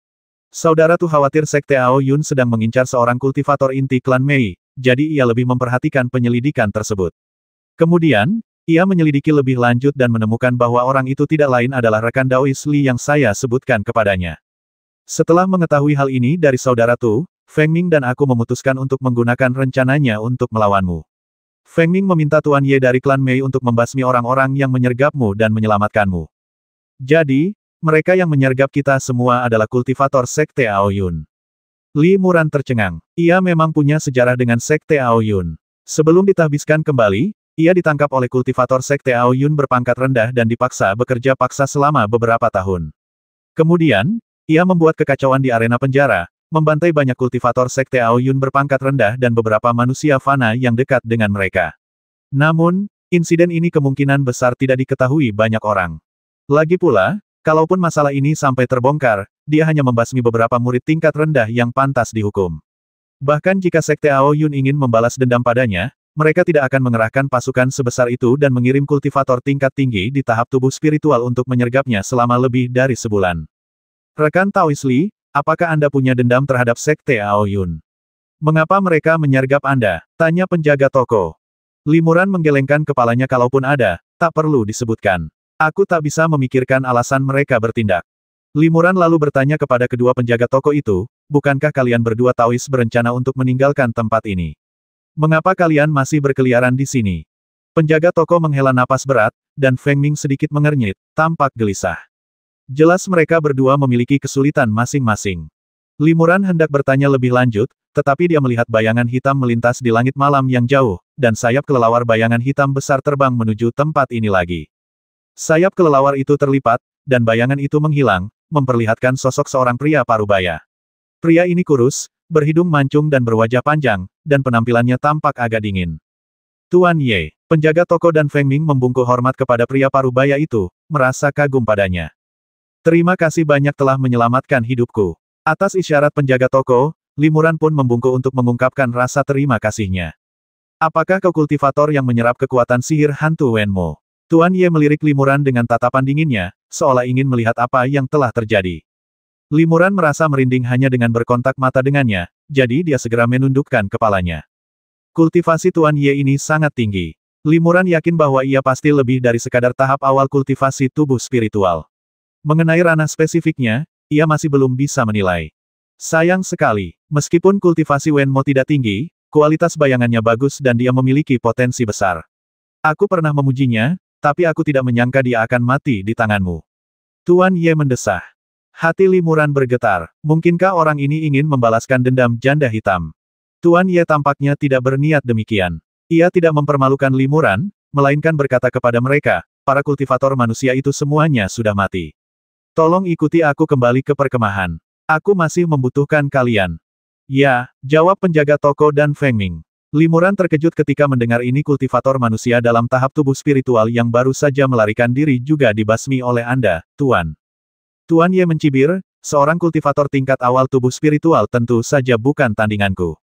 Saudara Tu khawatir Sekte Aoyun sedang mengincar seorang kultivator inti klan Mei, jadi ia lebih memperhatikan penyelidikan tersebut. Kemudian, ia menyelidiki lebih lanjut dan menemukan bahwa orang itu tidak lain adalah rekan Daois Li yang saya sebutkan kepadanya. Setelah mengetahui hal ini dari saudara Tu, Feng Ming dan aku memutuskan untuk menggunakan rencananya untuk melawanmu. Feng Ming meminta Tuan Ye dari klan Mei untuk membasmi orang-orang yang menyergapmu dan menyelamatkanmu. Jadi, mereka yang menyergap kita semua adalah kultivator Sekte Aoyun. Li Muran tercengang. Ia memang punya sejarah dengan Sekte Aoyun. Sebelum ditahbiskan kembali, ia ditangkap oleh kultivator Sekte Aoyun berpangkat rendah dan dipaksa bekerja paksa selama beberapa tahun. Kemudian, ia membuat kekacauan di arena penjara, membantai banyak kultivator Sekte Aoyun berpangkat rendah dan beberapa manusia fana yang dekat dengan mereka. Namun, insiden ini kemungkinan besar tidak diketahui banyak orang. Lagi pula, kalaupun masalah ini sampai terbongkar, dia hanya membasmi beberapa murid tingkat rendah yang pantas dihukum. Bahkan jika Sekte Aoyun ingin membalas dendam padanya, mereka tidak akan mengerahkan pasukan sebesar itu dan mengirim kultivator tingkat tinggi di tahap tubuh spiritual untuk menyergapnya selama lebih dari sebulan. Rekan Taois Li, apakah Anda punya dendam terhadap Sekte Aoyun? Mengapa mereka menyergap Anda? Tanya penjaga toko. Limuran menggelengkan kepalanya kalaupun ada, tak perlu disebutkan. Aku tak bisa memikirkan alasan mereka bertindak. Limuran lalu bertanya kepada kedua penjaga toko itu, bukankah kalian berdua Taois berencana untuk meninggalkan tempat ini? Mengapa kalian masih berkeliaran di sini? Penjaga toko menghela napas berat, dan Feng Ming sedikit mengernyit, tampak gelisah. Jelas mereka berdua memiliki kesulitan masing-masing. Limuran hendak bertanya lebih lanjut, tetapi dia melihat bayangan hitam melintas di langit malam yang jauh, dan sayap kelelawar bayangan hitam besar terbang menuju tempat ini lagi. Sayap kelelawar itu terlipat, dan bayangan itu menghilang, memperlihatkan sosok seorang pria parubaya. Pria ini kurus, berhidung mancung dan berwajah panjang, dan penampilannya tampak agak dingin. Tuan Ye, penjaga toko dan Feng Ming membungkuk hormat kepada pria parubaya itu, merasa kagum padanya. Terima kasih banyak telah menyelamatkan hidupku. Atas isyarat penjaga toko, Limuran pun membungkuk untuk mengungkapkan rasa terima kasihnya. Apakah kau kultivator yang menyerap kekuatan sihir hantu Wenmo? Tuan Ye melirik Limuran dengan tatapan dinginnya, seolah ingin melihat apa yang telah terjadi. Limuran merasa merinding hanya dengan berkontak mata dengannya, jadi dia segera menundukkan kepalanya. Kultivasi Tuan Ye ini sangat tinggi. Limuran yakin bahwa ia pasti lebih dari sekadar tahap awal kultivasi tubuh spiritual. Mengenai ranah spesifiknya, ia masih belum bisa menilai. Sayang sekali, meskipun kultivasi Wenmo tidak tinggi, kualitas bayangannya bagus dan dia memiliki potensi besar. Aku pernah memujinya, tapi aku tidak menyangka dia akan mati di tanganmu. Tuan Ye mendesah. Hati Limuran bergetar, mungkinkah orang ini ingin membalaskan dendam janda hitam? Tuan Ye tampaknya tidak berniat demikian. Ia tidak mempermalukan Limuran, melainkan berkata kepada mereka, para kultivator manusia itu semuanya sudah mati. Tolong ikuti aku kembali ke perkemahan. Aku masih membutuhkan kalian. Ya, jawab penjaga toko dan Feng Ming. Limuran terkejut ketika mendengar ini kultivator manusia dalam tahap tubuh spiritual yang baru saja melarikan diri juga dibasmi oleh Anda, Tuan. Tuan Ye mencibir, seorang kultivator tingkat awal tubuh spiritual tentu saja bukan tandinganku.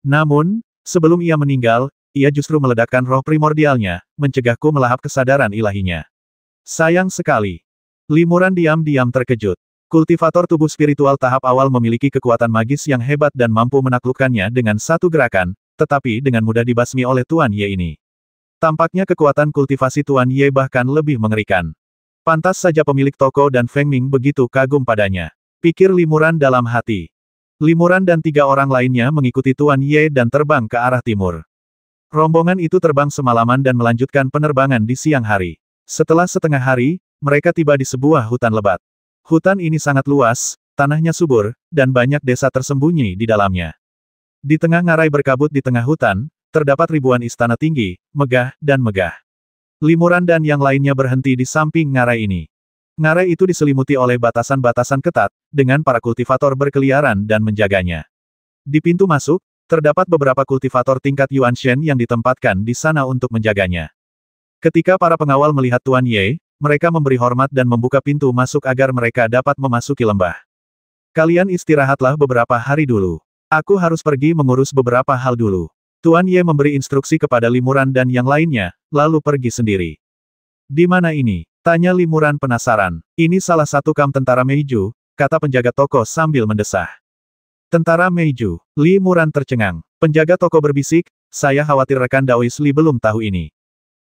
Namun, sebelum ia meninggal, ia justru meledakkan roh primordialnya, mencegahku melahap kesadaran ilahinya. Sayang sekali. Limuran diam-diam terkejut. Kultivator tubuh spiritual tahap awal memiliki kekuatan magis yang hebat dan mampu menaklukkannya dengan satu gerakan, tetapi dengan mudah dibasmi oleh Tuan Ye ini. Tampaknya kekuatan kultivasi Tuan Ye bahkan lebih mengerikan. Pantas saja pemilik toko dan Feng Ming begitu kagum padanya. Pikir Limuran dalam hati. Limuran dan 3 orang lainnya mengikuti Tuan Ye dan terbang ke arah timur. Rombongan itu terbang semalaman dan melanjutkan penerbangan di siang hari. Setelah setengah hari, mereka tiba di sebuah hutan lebat. Hutan ini sangat luas, tanahnya subur, dan banyak desa tersembunyi di dalamnya. Di tengah ngarai berkabut di tengah hutan, terdapat ribuan istana tinggi, megah, dan megah. Limuran dan yang lainnya berhenti di samping ngarai ini. Ngarai itu diselimuti oleh batasan-batasan ketat, dengan para kultivator berkeliaran dan menjaganya. Di pintu masuk, terdapat beberapa kultivator tingkat Yuan Shen yang ditempatkan di sana untuk menjaganya. Ketika para pengawal melihat Tuan Ye, mereka memberi hormat dan membuka pintu masuk agar mereka dapat memasuki lembah. Kalian istirahatlah beberapa hari dulu. Aku harus pergi mengurus beberapa hal dulu. Tuan Ye memberi instruksi kepada Limuran dan yang lainnya, lalu pergi sendiri. Di mana ini? Tanya Limuran penasaran. Ini salah satu kamp tentara Meiju, kata penjaga toko sambil mendesah. Tentara Meiju. Limuran tercengang. Penjaga toko berbisik, saya khawatir rekan Daois Li belum tahu ini.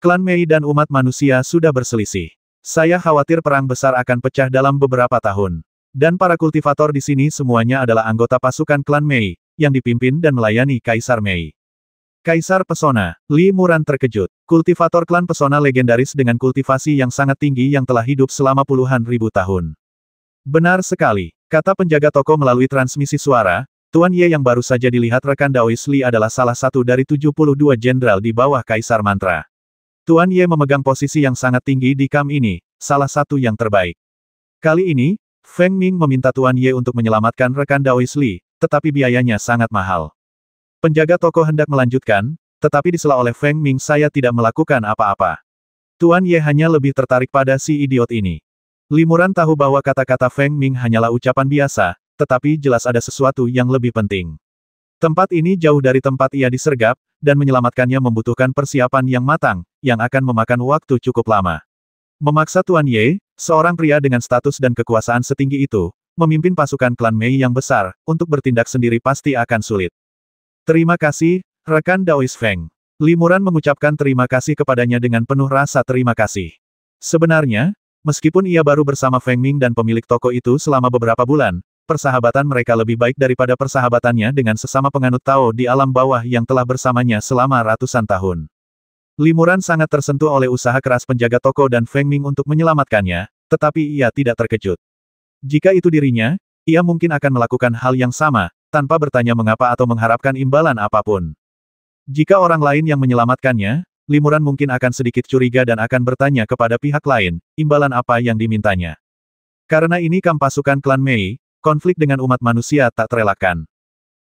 Klan Mei dan umat manusia sudah berselisih. Saya khawatir perang besar akan pecah dalam beberapa tahun. Dan para kultivator di sini semuanya adalah anggota pasukan klan Mei, yang dipimpin dan melayani Kaisar Mei. Kaisar Pesona. Limuran terkejut. Kultivator klan Pesona legendaris dengan kultivasi yang sangat tinggi yang telah hidup selama puluhan ribu tahun. Benar sekali, kata penjaga toko melalui transmisi suara, Tuan Ye yang baru saja dilihat rekan Daois Li adalah salah satu dari 72 jenderal di bawah Kaisar Mantra. Tuan Ye memegang posisi yang sangat tinggi di kamp ini, salah satu yang terbaik. Kali ini, Feng Ming meminta Tuan Ye untuk menyelamatkan rekan Daois Li, tetapi biayanya sangat mahal. Penjaga toko hendak melanjutkan, tetapi disela oleh Feng Ming saya tidak melakukan apa-apa. Tuan Ye hanya lebih tertarik pada si idiot ini. Limuran tahu bahwa kata-kata Feng Ming hanyalah ucapan biasa, tetapi jelas ada sesuatu yang lebih penting. Tempat ini jauh dari tempat ia disergap, dan menyelamatkannya membutuhkan persiapan yang matang, yang akan memakan waktu cukup lama. Memaksa Tuan Ye, seorang pria dengan status dan kekuasaan setinggi itu, memimpin pasukan klan Mei yang besar, untuk bertindak sendiri pasti akan sulit. Terima kasih, rekan Daois Feng. Limuran mengucapkan terima kasih kepadanya dengan penuh rasa terima kasih. Sebenarnya, meskipun ia baru bersama Feng Ming dan pemilik toko itu selama beberapa bulan, persahabatan mereka lebih baik daripada persahabatannya dengan sesama penganut Tao di alam bawah yang telah bersamanya selama ratusan tahun. Limuran sangat tersentuh oleh usaha keras penjaga toko dan Feng Ming untuk menyelamatkannya, tetapi ia tidak terkejut. Jika itu dirinya, ia mungkin akan melakukan hal yang sama, tanpa bertanya mengapa atau mengharapkan imbalan apapun. Jika orang lain yang menyelamatkannya, Limuran mungkin akan sedikit curiga dan akan bertanya kepada pihak lain, imbalan apa yang dimintanya. Karena ini kamp pasukan klan Mei, konflik dengan umat manusia tak terelakkan.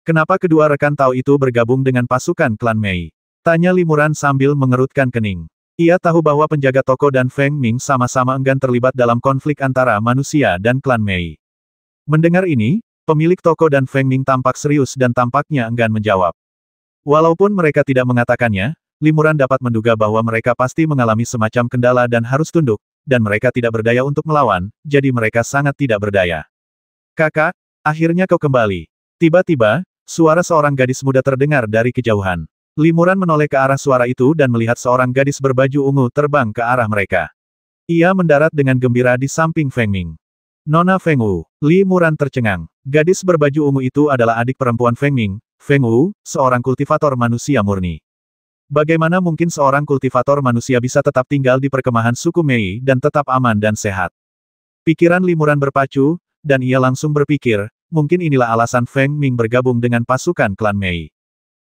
Kenapa kedua rekan Tao itu bergabung dengan pasukan klan Mei? Tanya Limuran sambil mengerutkan kening. Ia tahu bahwa penjaga toko dan Feng Ming sama-sama enggan terlibat dalam konflik antara manusia dan klan Mei. Mendengar ini, pemilik toko dan Feng Ming tampak serius dan tampaknya enggan menjawab. Walaupun mereka tidak mengatakannya, Limuran dapat menduga bahwa mereka pasti mengalami semacam kendala dan harus tunduk, dan mereka tidak berdaya untuk melawan, jadi mereka sangat tidak berdaya. Kakak, akhirnya kau kembali. Tiba-tiba, suara seorang gadis muda terdengar dari kejauhan. Limuran menoleh ke arah suara itu dan melihat seorang gadis berbaju ungu terbang ke arah mereka. Ia mendarat dengan gembira di samping Feng Ming. Nona Feng Wu. Limuran tercengang. Gadis berbaju ungu itu adalah adik perempuan Feng Ming, Feng Wu, seorang kultivator manusia murni. Bagaimana mungkin seorang kultivator manusia bisa tetap tinggal di perkemahan suku Mei dan tetap aman dan sehat? Pikiran Limuran berpacu, dan ia langsung berpikir, mungkin inilah alasan Feng Ming bergabung dengan pasukan klan Mei.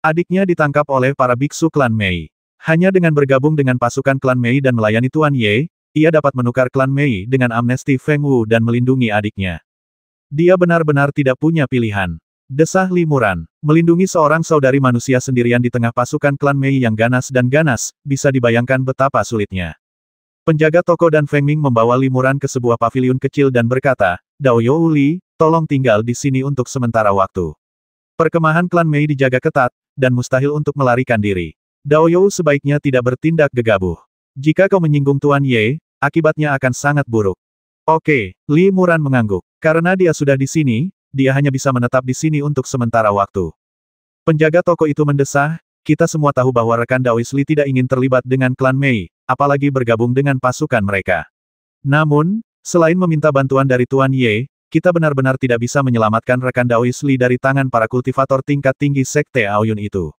Adiknya ditangkap oleh para biksu klan Mei. Hanya dengan bergabung dengan pasukan klan Mei dan melayani Tuan Ye, ia dapat menukar klan Mei dengan amnesti Feng Wu dan melindungi adiknya. Dia benar-benar tidak punya pilihan. Desah Limuran. Melindungi seorang saudari manusia sendirian di tengah pasukan klan Mei yang ganas dan ganas, bisa dibayangkan betapa sulitnya. Penjaga toko dan Feng Ming membawa Limuran ke sebuah paviliun kecil dan berkata, Dao You Li, tolong tinggal di sini untuk sementara waktu. Perkemahan klan Mei dijaga ketat, dan mustahil untuk melarikan diri. Dao You sebaiknya tidak bertindak gegabah. Jika kau menyinggung Tuan Ye, akibatnya akan sangat buruk. Oke, Limuran mengangguk. Karena dia sudah di sini, dia hanya bisa menetap di sini untuk sementara waktu. Penjaga toko itu mendesah, kita semua tahu bahwa rekan Daois Li tidak ingin terlibat dengan klan Mei, apalagi bergabung dengan pasukan mereka. Namun, selain meminta bantuan dari Tuan Ye, kita benar-benar tidak bisa menyelamatkan rekan Daois Li dari tangan para kultivator tingkat tinggi Sekte Aoyun itu.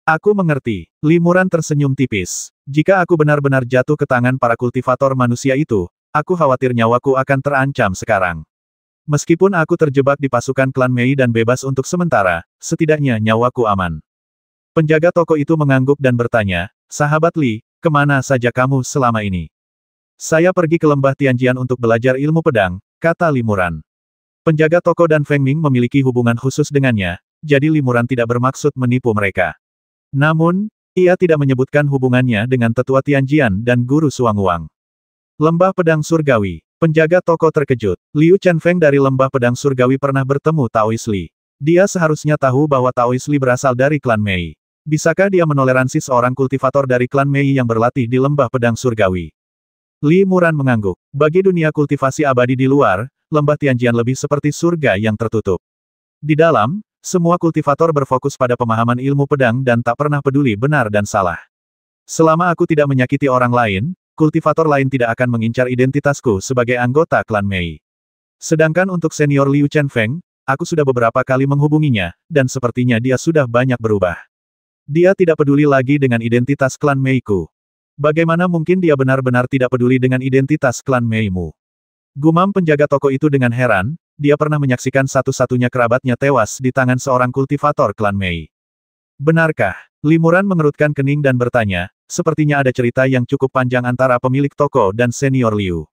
Aku mengerti. Li Muran tersenyum tipis. Jika aku benar-benar jatuh ke tangan para kultivator manusia itu, aku khawatir nyawaku akan terancam sekarang. Meskipun aku terjebak di pasukan klan Mei dan bebas untuk sementara, setidaknya nyawaku aman. Penjaga toko itu mengangguk dan bertanya, "Sahabat Li, kemana saja kamu selama ini?" "Saya pergi ke lembah Tianjian untuk belajar ilmu pedang," kata Li Muran. Penjaga toko dan Feng Ming memiliki hubungan khusus dengannya, jadi Li Muran tidak bermaksud menipu mereka. Namun, ia tidak menyebutkan hubungannya dengan tetua Tianjian dan guru Suanguang. Lembah Pedang Surgawi. Penjaga toko terkejut. Liu Chenfeng dari Lembah Pedang Surgawi pernah bertemu Taois Li. Dia seharusnya tahu bahwa Taois Li berasal dari klan Mei. Bisakah dia menoleransi seorang kultivator dari klan Mei yang berlatih di Lembah Pedang Surgawi? Li Muran mengangguk. Bagi dunia kultivasi abadi di luar, lembah Tianjian lebih seperti surga yang tertutup. Di dalam, semua kultivator berfokus pada pemahaman ilmu pedang dan tak pernah peduli benar dan salah. Selama aku tidak menyakiti orang lain, kultivator lain tidak akan mengincar identitasku sebagai anggota klan Mei. Sedangkan untuk senior Liu Chenfeng, aku sudah beberapa kali menghubunginya, dan sepertinya dia sudah banyak berubah. Dia tidak peduli lagi dengan identitas klan Mei-ku. Bagaimana mungkin dia benar-benar tidak peduli dengan identitas klan Mei-mu? Gumam penjaga toko itu dengan heran, dia pernah menyaksikan satu-satunya kerabatnya tewas di tangan seorang kultivator klan Mei. Benarkah? Li Muran mengerutkan kening dan bertanya, sepertinya ada cerita yang cukup panjang antara pemilik toko dan senior Liu.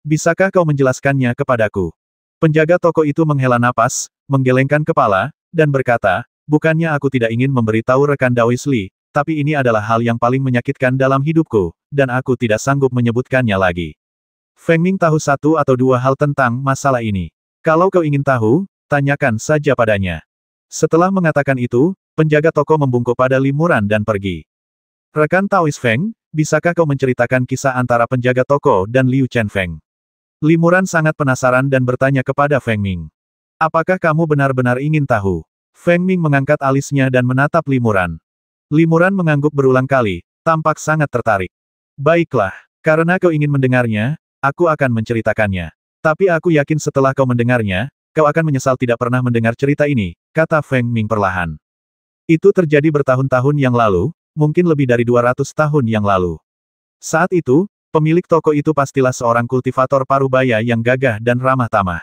Bisakah kau menjelaskannya kepadaku? Penjaga toko itu menghela napas, menggelengkan kepala, dan berkata, bukannya aku tidak ingin memberitahu rekan Daois Li, tapi ini adalah hal yang paling menyakitkan dalam hidupku, dan aku tidak sanggup menyebutkannya lagi. Feng Ming tahu satu atau dua hal tentang masalah ini. Kalau kau ingin tahu, tanyakan saja padanya. Setelah mengatakan itu, penjaga toko membungkuk pada Li Muran dan pergi. Rekan Taois Feng, bisakah kau menceritakan kisah antara penjaga toko dan Liu Chenfeng? Li Muran sangat penasaran dan bertanya kepada Feng Ming. Apakah kamu benar-benar ingin tahu? Feng Ming mengangkat alisnya dan menatap Li Muran. Li Muran mengangguk berulang kali, tampak sangat tertarik. Baiklah, karena kau ingin mendengarnya, aku akan menceritakannya. Tapi aku yakin setelah kau mendengarnya, kau akan menyesal tidak pernah mendengar cerita ini, kata Feng Ming perlahan. Itu terjadi bertahun-tahun yang lalu, mungkin lebih dari 200 tahun yang lalu. Saat itu, pemilik toko itu pastilah seorang kultivator parubaya yang gagah dan ramah tamah.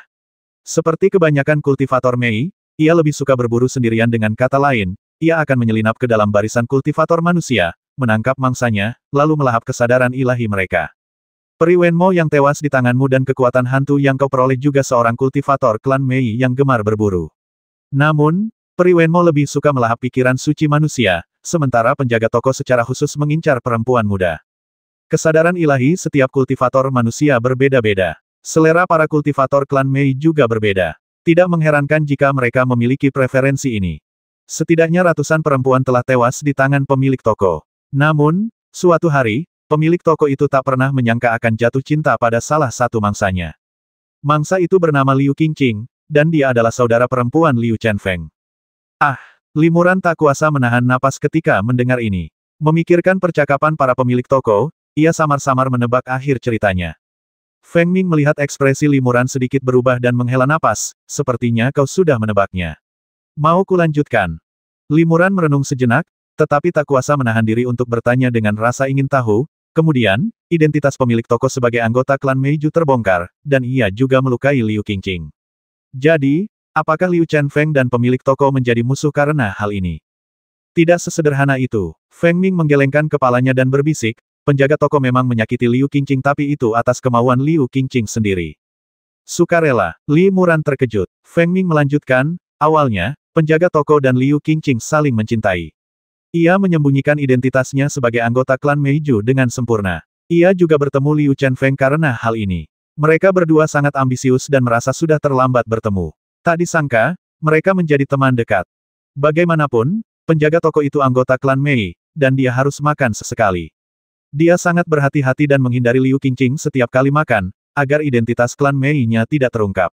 Seperti kebanyakan kultivator Mei, ia lebih suka berburu sendirian, dengan kata lain, ia akan menyelinap ke dalam barisan kultivator manusia, menangkap mangsanya, lalu melahap kesadaran ilahi mereka. Peri Wenmo yang tewas di tanganmu dan kekuatan hantu yang kau peroleh juga seorang kultivator klan Mei yang gemar berburu. Namun, Peri Wenmo lebih suka melahap pikiran suci manusia, sementara penjaga toko secara khusus mengincar perempuan muda. Kesadaran ilahi setiap kultivator manusia berbeda-beda. Selera para kultivator klan Mei juga berbeda. Tidak mengherankan jika mereka memiliki preferensi ini. Setidaknya ratusan perempuan telah tewas di tangan pemilik toko. Namun, suatu hari, pemilik toko itu tak pernah menyangka akan jatuh cinta pada salah satu mangsanya. Mangsa itu bernama Liu Qingqing, dan dia adalah saudara perempuan Liu Chenfeng. Ah, Li Muran tak kuasa menahan napas ketika mendengar ini. Memikirkan percakapan para pemilik toko, ia samar-samar menebak akhir ceritanya. Feng Ming melihat ekspresi Li Muran sedikit berubah dan menghela napas, sepertinya kau sudah menebaknya. Mau kulanjutkan? Li Muran merenung sejenak, tetapi tak kuasa menahan diri untuk bertanya dengan rasa ingin tahu. Kemudian, identitas pemilik toko sebagai anggota klan Meiju terbongkar, dan ia juga melukai Liu Qingqing. Jadi, apakah Liu Chenfeng dan pemilik toko menjadi musuh karena hal ini? Tidak sesederhana itu. Feng Ming menggelengkan kepalanya dan berbisik, penjaga toko memang menyakiti Liu Qingqing, tapi itu atas kemauan Liu Qingqing sendiri. Sukarela, Li Muran terkejut. Feng Ming melanjutkan, awalnya, penjaga toko dan Liu Qingqing saling mencintai. Ia menyembunyikan identitasnya sebagai anggota klan Meiju dengan sempurna. Ia juga bertemu Liu Chenfeng karena hal ini. Mereka berdua sangat ambisius dan merasa sudah terlambat bertemu. Tak disangka, mereka menjadi teman dekat. Bagaimanapun, penjaga toko itu anggota klan Mei, dan dia harus makan sesekali. Dia sangat berhati-hati dan menghindari Liu Qingqing setiap kali makan, agar identitas klan Mei-nya tidak terungkap.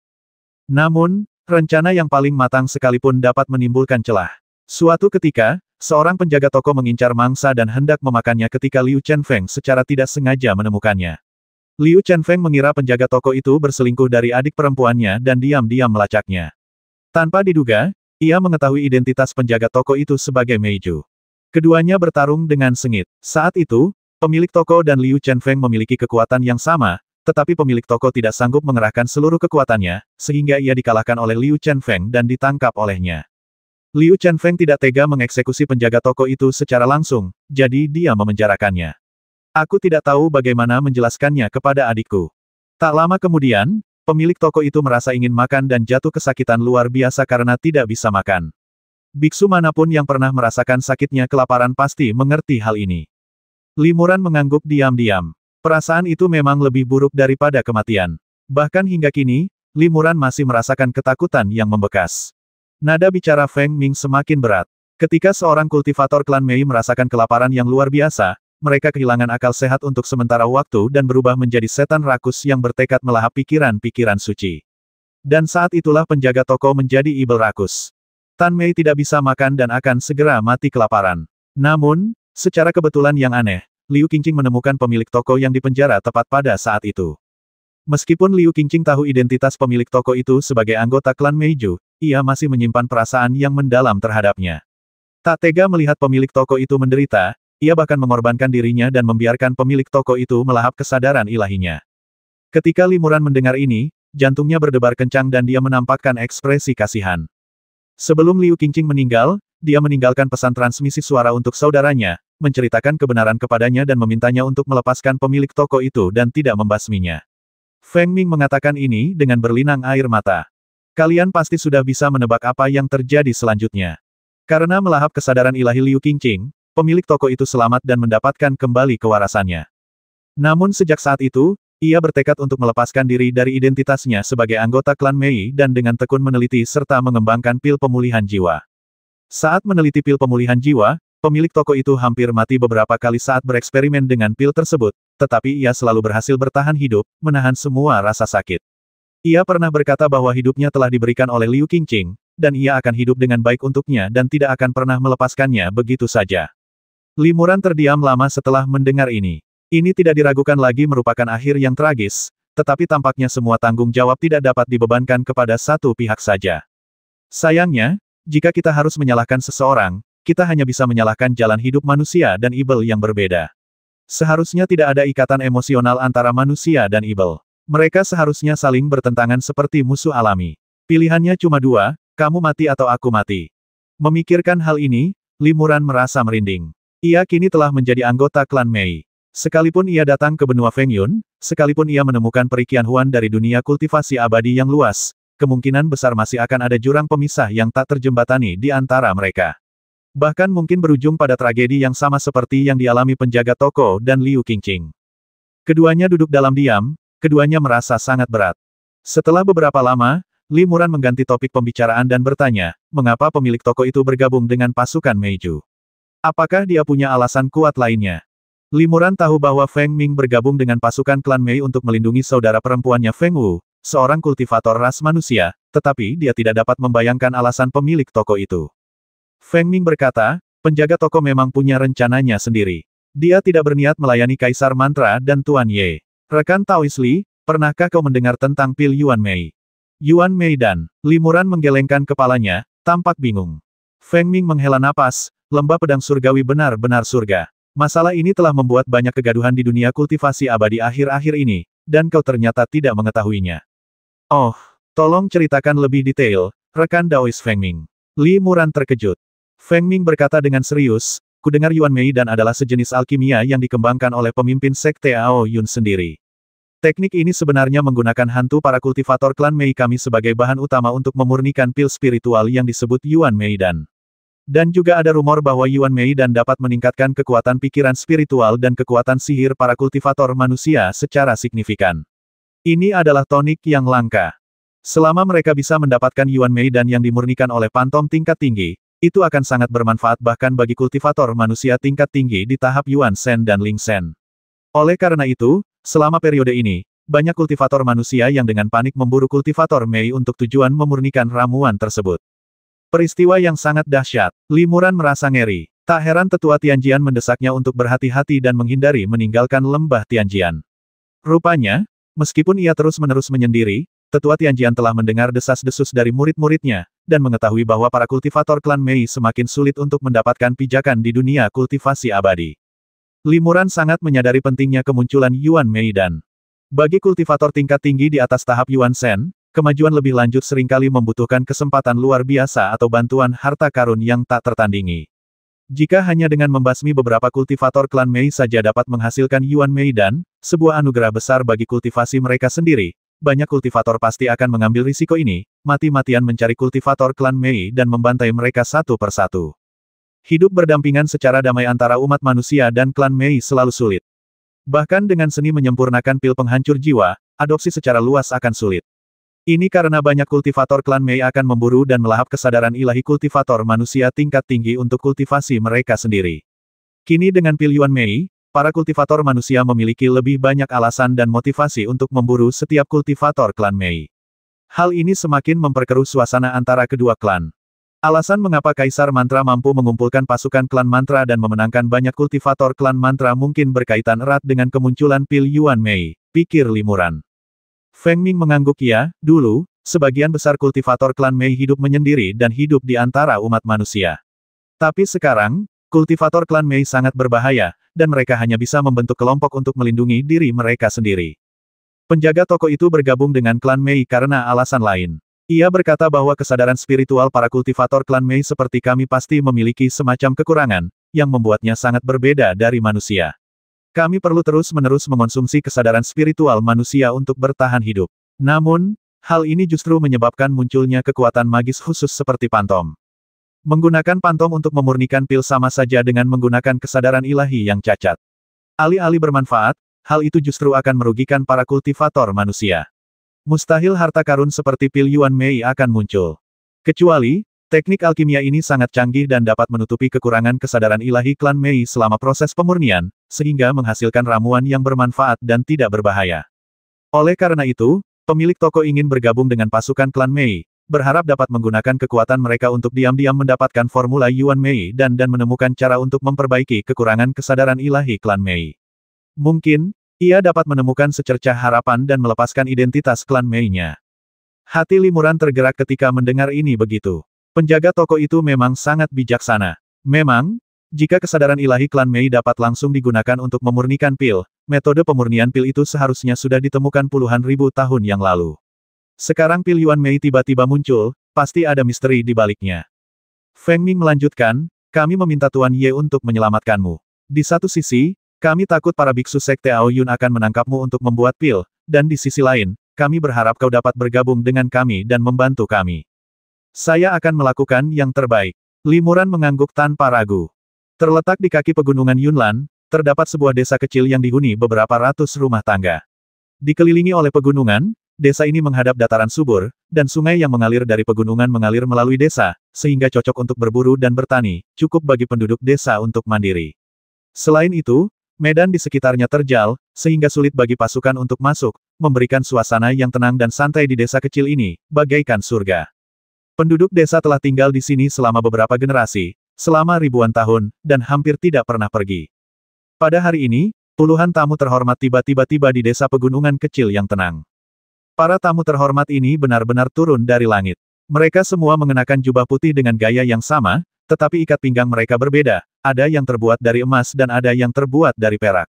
Namun, rencana yang paling matang sekalipun dapat menimbulkan celah. Suatu ketika, seorang penjaga toko mengincar mangsa dan hendak memakannya ketika Liu Chenfeng secara tidak sengaja menemukannya. Liu Chenfeng mengira penjaga toko itu berselingkuh dari adik perempuannya dan diam-diam melacaknya. Tanpa diduga, ia mengetahui identitas penjaga toko itu sebagai Meiju. Keduanya bertarung dengan sengit. Saat itu, pemilik toko dan Liu Chenfeng memiliki kekuatan yang sama, tetapi pemilik toko tidak sanggup mengerahkan seluruh kekuatannya, sehingga ia dikalahkan oleh Liu Chenfeng dan ditangkap olehnya. Liu Chenfeng tidak tega mengeksekusi penjaga toko itu secara langsung, jadi dia memenjarakannya. Aku tidak tahu bagaimana menjelaskannya kepada adikku. Tak lama kemudian, pemilik toko itu merasa ingin makan dan jatuh kesakitan luar biasa karena tidak bisa makan. Biksu manapun yang pernah merasakan sakitnya kelaparan pasti mengerti hal ini. Limuran mengangguk diam-diam. Perasaan itu memang lebih buruk daripada kematian. Bahkan hingga kini, Limuran masih merasakan ketakutan yang membekas. Nada bicara Feng Ming semakin berat. Ketika seorang kultivator klan Mei merasakan kelaparan yang luar biasa, mereka kehilangan akal sehat untuk sementara waktu dan berubah menjadi setan rakus yang bertekad melahap pikiran-pikiran suci. Dan saat itulah penjaga toko menjadi ibel rakus. Tan Mei tidak bisa makan dan akan segera mati kelaparan. Namun, secara kebetulan yang aneh, Liu Qingqing menemukan pemilik toko yang dipenjara tepat pada saat itu. Meskipun Liu Qingqing tahu identitas pemilik toko itu sebagai anggota klan Meiju, ia masih menyimpan perasaan yang mendalam terhadapnya. Tak tega melihat pemilik toko itu menderita, ia bahkan mengorbankan dirinya dan membiarkan pemilik toko itu melahap kesadaran ilahinya. Ketika Limuran mendengar ini, jantungnya berdebar kencang dan dia menampakkan ekspresi kasihan. Sebelum Liu Qingqing meninggal, dia meninggalkan pesan transmisi suara untuk saudaranya, menceritakan kebenaran kepadanya dan memintanya untuk melepaskan pemilik toko itu dan tidak membasminya. Feng Ming mengatakan ini dengan berlinang air mata. Kalian pasti sudah bisa menebak apa yang terjadi selanjutnya. Karena melahap kesadaran ilahi Liu Qingqing, pemilik toko itu selamat dan mendapatkan kembali kewarasannya. Namun sejak saat itu, ia bertekad untuk melepaskan diri dari identitasnya sebagai anggota klan Mei dan dengan tekun meneliti serta mengembangkan pil pemulihan jiwa. Saat meneliti pil pemulihan jiwa, pemilik toko itu hampir mati beberapa kali saat bereksperimen dengan pil tersebut, tetapi ia selalu berhasil bertahan hidup, menahan semua rasa sakit. Ia pernah berkata bahwa hidupnya telah diberikan oleh Liu Qingqing, dan ia akan hidup dengan baik untuknya dan tidak akan pernah melepaskannya begitu saja. Limuran terdiam lama setelah mendengar ini. Ini tidak diragukan lagi merupakan akhir yang tragis, tetapi tampaknya semua tanggung jawab tidak dapat dibebankan kepada satu pihak saja. Sayangnya, jika kita harus menyalahkan seseorang, kita hanya bisa menyalahkan jalan hidup manusia dan ibel yang berbeda. Seharusnya tidak ada ikatan emosional antara manusia dan ibel. Mereka seharusnya saling bertentangan seperti musuh alami. Pilihannya cuma dua, kamu mati atau aku mati. Memikirkan hal ini, Limuran merasa merinding. Ia kini telah menjadi anggota klan Mei. Sekalipun ia datang ke benua Fengyun, sekalipun ia menemukan perikian Huan dari dunia kultivasi abadi yang luas, kemungkinan besar masih akan ada jurang pemisah yang tak terjembatani di antara mereka. Bahkan mungkin berujung pada tragedi yang sama seperti yang dialami penjaga toko dan Liu Qingqing. Keduanya duduk dalam diam, keduanya merasa sangat berat. Setelah beberapa lama, Limuran mengganti topik pembicaraan dan bertanya, mengapa pemilik toko itu bergabung dengan pasukan Meiju? Apakah dia punya alasan kuat lainnya? Limuran tahu bahwa Feng Ming bergabung dengan pasukan klan Mei untuk melindungi saudara perempuannya Feng Wu, seorang kultivator ras manusia, tetapi dia tidak dapat membayangkan alasan pemilik toko itu. Feng Ming berkata, penjaga toko memang punya rencananya sendiri. Dia tidak berniat melayani Kaisar Mantra dan Tuan Ye. Rekan Taois Li, pernahkah kau mendengar tentang pil Yuan Mei? Yuan Mei dan Limuran menggelengkan kepalanya, tampak bingung. Feng Ming menghela napas, lembah pedang surgawi benar-benar surga. Masalah ini telah membuat banyak kegaduhan di dunia kultivasi abadi akhir-akhir ini, dan kau ternyata tidak mengetahuinya. Oh, tolong ceritakan lebih detail, rekan Daois Feng Ming. Limuran terkejut. Feng Ming berkata dengan serius, kudengar Yuan Mei dan adalah sejenis alkimia yang dikembangkan oleh pemimpin sekte Ao Yun sendiri. Teknik ini sebenarnya menggunakan hantu para kultivator klan Mei kami sebagai bahan utama untuk memurnikan pil spiritual yang disebut Yuan Mei dan juga ada rumor bahwa Yuan Mei dapat meningkatkan kekuatan pikiran spiritual dan kekuatan sihir para kultivator manusia secara signifikan. Ini adalah tonik yang langka. Selama mereka bisa mendapatkan Yuan Mei yang dimurnikan oleh pantom tingkat tinggi, itu akan sangat bermanfaat bahkan bagi kultivator manusia tingkat tinggi di tahap Yuan Shen dan Ling Shen. Oleh karena itu, selama periode ini, banyak kultivator manusia yang dengan panik memburu kultivator Mei untuk tujuan memurnikan ramuan tersebut. Peristiwa yang sangat dahsyat. Limuran merasa ngeri. Tak heran tetua Tianjian mendesaknya untuk berhati-hati dan menghindari meninggalkan lembah Tianjian. Rupanya, meskipun ia terus-menerus menyendiri, Tetua Tianjian telah mendengar desas-desus dari murid-muridnya, dan mengetahui bahwa para kultivator klan Mei semakin sulit untuk mendapatkan pijakan di dunia kultivasi abadi. Limuran sangat menyadari pentingnya kemunculan Yuan Mei dan bagi kultivator tingkat tinggi di atas tahap Yuan Shen, kemajuan lebih lanjut seringkali membutuhkan kesempatan luar biasa atau bantuan harta karun yang tak tertandingi. Jika hanya dengan membasmi beberapa kultivator klan Mei saja dapat menghasilkan Yuan Mei dan sebuah anugerah besar bagi kultivasi mereka sendiri, banyak kultivator pasti akan mengambil risiko ini, mati-matian mencari kultivator klan Mei dan membantai mereka satu persatu. Hidup berdampingan secara damai antara umat manusia dan klan Mei selalu sulit. Bahkan dengan seni menyempurnakan pil penghancur jiwa, adopsi secara luas akan sulit. Ini karena banyak kultivator klan Mei akan memburu dan melahap kesadaran ilahi kultivator manusia tingkat tinggi untuk kultivasi mereka sendiri. Kini dengan pil Yuan Mei, para kultivator manusia memiliki lebih banyak alasan dan motivasi untuk memburu setiap kultivator klan Mei. Hal ini semakin memperkeruh suasana antara kedua klan. Alasan mengapa Kaisar Mantra mampu mengumpulkan pasukan klan Mantra dan memenangkan banyak kultivator klan Mantra mungkin berkaitan erat dengan kemunculan pil Yuan Mei, pikir Limuran. Feng Ming mengangguk ya, dulu, sebagian besar kultivator klan Mei hidup menyendiri dan hidup di antara umat manusia. Tapi sekarang, kultivator klan Mei sangat berbahaya, dan mereka hanya bisa membentuk kelompok untuk melindungi diri mereka sendiri. Penjaga toko itu bergabung dengan klan Mei karena alasan lain. Ia berkata bahwa kesadaran spiritual para kultivator klan Mei seperti kami pasti memiliki semacam kekurangan, yang membuatnya sangat berbeda dari manusia. Kami perlu terus-menerus mengonsumsi kesadaran spiritual manusia untuk bertahan hidup. Namun, hal ini justru menyebabkan munculnya kekuatan magis khusus seperti pantom. Menggunakan pantom untuk memurnikan pil sama saja dengan menggunakan kesadaran ilahi yang cacat. Alih-alih bermanfaat, hal itu justru akan merugikan para kultivator manusia. Mustahil harta karun seperti pil Yuan Mei akan muncul. Kecuali, teknik alkimia ini sangat canggih dan dapat menutupi kekurangan kesadaran ilahi klan Mei selama proses pemurnian, sehingga menghasilkan ramuan yang bermanfaat dan tidak berbahaya. Oleh karena itu, pemilik toko ingin bergabung dengan pasukan klan Mei, berharap dapat menggunakan kekuatan mereka untuk diam-diam mendapatkan formula Yuan Mei dan menemukan cara untuk memperbaiki kekurangan kesadaran ilahi klan Mei. Mungkin, ia dapat menemukan secercah harapan dan melepaskan identitas klan Mei-nya. Hati Limuran tergerak ketika mendengar ini begitu. Penjaga toko itu memang sangat bijaksana. Memang, jika kesadaran ilahi klan Mei dapat langsung digunakan untuk memurnikan pil, metode pemurnian pil itu seharusnya sudah ditemukan puluhan ribu tahun yang lalu. Sekarang pil Yuan Mei tiba-tiba muncul, pasti ada misteri di baliknya. Feng Ming melanjutkan, kami meminta Tuan Ye untuk menyelamatkanmu. Di satu sisi, kami takut para biksu sekte Aoyun akan menangkapmu untuk membuat pil, dan di sisi lain, kami berharap kau dapat bergabung dengan kami dan membantu kami. Saya akan melakukan yang terbaik. Limuran mengangguk tanpa ragu. Terletak di kaki pegunungan Yunlan, terdapat sebuah desa kecil yang dihuni beberapa ratus rumah tangga. Dikelilingi oleh pegunungan, desa ini menghadap dataran subur, dan sungai yang mengalir dari pegunungan mengalir melalui desa, sehingga cocok untuk berburu dan bertani, cukup bagi penduduk desa untuk mandiri. Selain itu, medan di sekitarnya terjal, sehingga sulit bagi pasukan untuk masuk, memberikan suasana yang tenang dan santai di desa kecil ini, bagaikan surga. Penduduk desa telah tinggal di sini selama beberapa generasi, selama ribuan tahun, dan hampir tidak pernah pergi. Pada hari ini, puluhan tamu terhormat tiba-tiba tiba di desa pegunungan kecil yang tenang. Para tamu terhormat ini benar-benar turun dari langit. Mereka semua mengenakan jubah putih dengan gaya yang sama, tetapi ikat pinggang mereka berbeda, ada yang terbuat dari emas dan ada yang terbuat dari perak.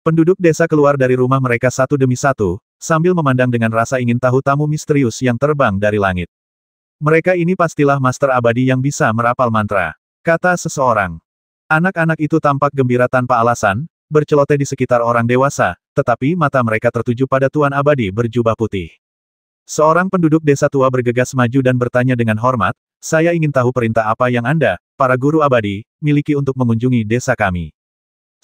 Penduduk desa keluar dari rumah mereka satu demi satu, sambil memandang dengan rasa ingin tahu tamu misterius yang terbang dari langit. Mereka ini pastilah master abadi yang bisa merapal mantra, kata seseorang. Anak-anak itu tampak gembira tanpa alasan, berceloteh di sekitar orang dewasa, tetapi mata mereka tertuju pada Tuan Abadi berjubah putih. Seorang penduduk desa tua bergegas maju dan bertanya dengan hormat, saya ingin tahu perintah apa yang Anda, para guru abadi, miliki untuk mengunjungi desa kami.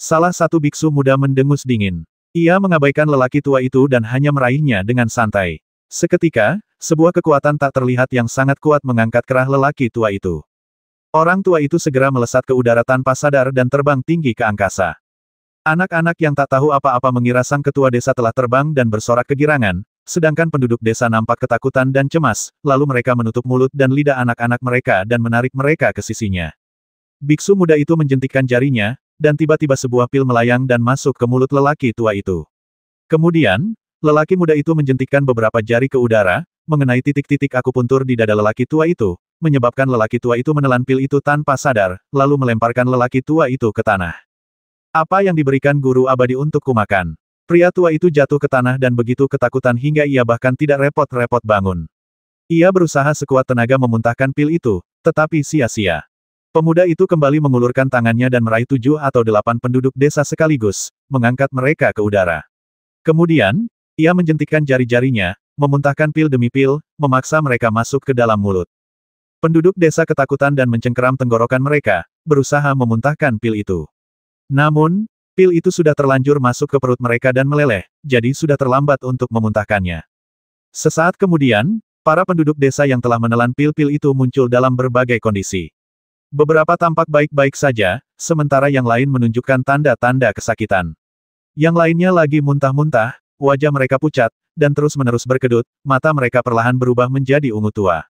Salah satu biksu muda mendengus dingin. Ia mengabaikan lelaki tua itu dan hanya meraihnya dengan santai. Seketika, sebuah kekuatan tak terlihat yang sangat kuat mengangkat kerah lelaki tua itu. Orang tua itu segera melesat ke udara tanpa sadar dan terbang tinggi ke angkasa. Anak-anak yang tak tahu apa-apa mengira sang ketua desa telah terbang dan bersorak kegirangan, sedangkan penduduk desa nampak ketakutan dan cemas, lalu mereka menutup mulut dan lidah anak-anak mereka dan menarik mereka ke sisinya. Biksu muda itu menjentikkan jarinya, dan tiba-tiba sebuah pil melayang dan masuk ke mulut lelaki tua itu. Kemudian, lelaki muda itu menjentikkan beberapa jari ke udara, mengenai titik-titik akupuntur di dada lelaki tua itu, menyebabkan lelaki tua itu menelan pil itu tanpa sadar, lalu melemparkan lelaki tua itu ke tanah. Apa yang diberikan guru abadi untuk kumakan? Pria tua itu jatuh ke tanah dan begitu ketakutan hingga ia bahkan tidak repot-repot bangun. Ia berusaha sekuat tenaga memuntahkan pil itu, tetapi sia-sia. Pemuda itu kembali mengulurkan tangannya dan meraih 7 atau 8 penduduk desa sekaligus, mengangkat mereka ke udara. Kemudian, ia menjentikkan jari-jarinya, memuntahkan pil demi pil, memaksa mereka masuk ke dalam mulut. Penduduk desa ketakutan dan mencengkeram tenggorokan mereka, berusaha memuntahkan pil itu. Namun, pil itu sudah terlanjur masuk ke perut mereka dan meleleh, jadi sudah terlambat untuk memuntahkannya. Sesaat kemudian, para penduduk desa yang telah menelan pil-pil itu muncul dalam berbagai kondisi. Beberapa tampak baik-baik saja, sementara yang lain menunjukkan tanda-tanda kesakitan. Yang lainnya lagi muntah-muntah, wajah mereka pucat, dan terus-menerus berkedut, mata mereka perlahan berubah menjadi ungu tua.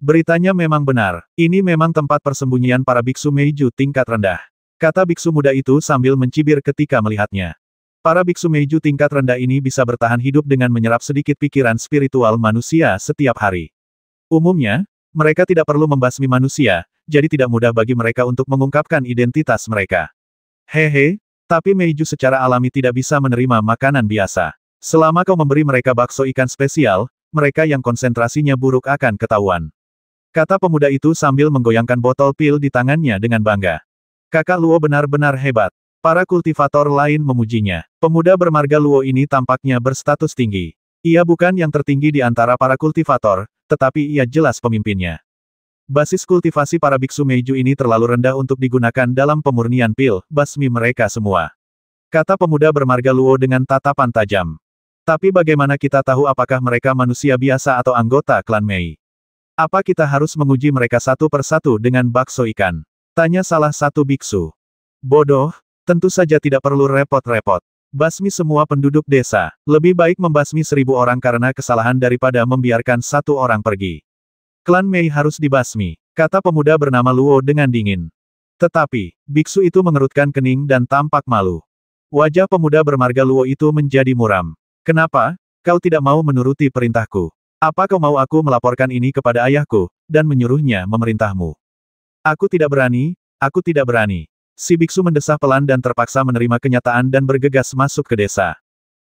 Beritanya memang benar, ini memang tempat persembunyian para biksu Meiju tingkat rendah. Kata biksu muda itu sambil mencibir ketika melihatnya. Para biksu Meiju tingkat rendah ini bisa bertahan hidup dengan menyerap sedikit pikiran spiritual manusia setiap hari. Umumnya, mereka tidak perlu membasmi manusia, jadi tidak mudah bagi mereka untuk mengungkapkan identitas mereka. Hehe, tapi Meiju secara alami tidak bisa menerima makanan biasa. Selama kau memberi mereka bakso ikan spesial, mereka yang konsentrasinya buruk akan ketahuan. Kata pemuda itu sambil menggoyangkan botol pil di tangannya dengan bangga. Kakak Luo benar-benar hebat. Para kultivator lain memujinya. Pemuda bermarga Luo ini tampaknya berstatus tinggi. Ia bukan yang tertinggi di antara para kultivator, tetapi ia jelas pemimpinnya. Basis kultivasi para biksu Meiju ini terlalu rendah untuk digunakan dalam pemurnian pil, basmi mereka semua. Kata pemuda bermarga Luo dengan tatapan tajam. Tapi bagaimana kita tahu apakah mereka manusia biasa atau anggota klan Mei? Apa kita harus menguji mereka satu persatu dengan bakso ikan? Tanya salah satu biksu. Bodoh, tentu saja tidak perlu repot-repot. Basmi semua penduduk desa. Lebih baik membasmi 1000 orang karena kesalahan daripada membiarkan 1 orang pergi. Klan Mei harus dibasmi, kata pemuda bernama Luo dengan dingin. Tetapi, biksu itu mengerutkan kening dan tampak malu. Wajah pemuda bermarga Luo itu menjadi muram. Kenapa? Kau tidak mau menuruti perintahku? Apa kau mau aku melaporkan ini kepada ayahku, dan menyuruhnya memerintahmu? Aku tidak berani, aku tidak berani. Si biksu mendesah pelan dan terpaksa menerima kenyataan dan bergegas masuk ke desa.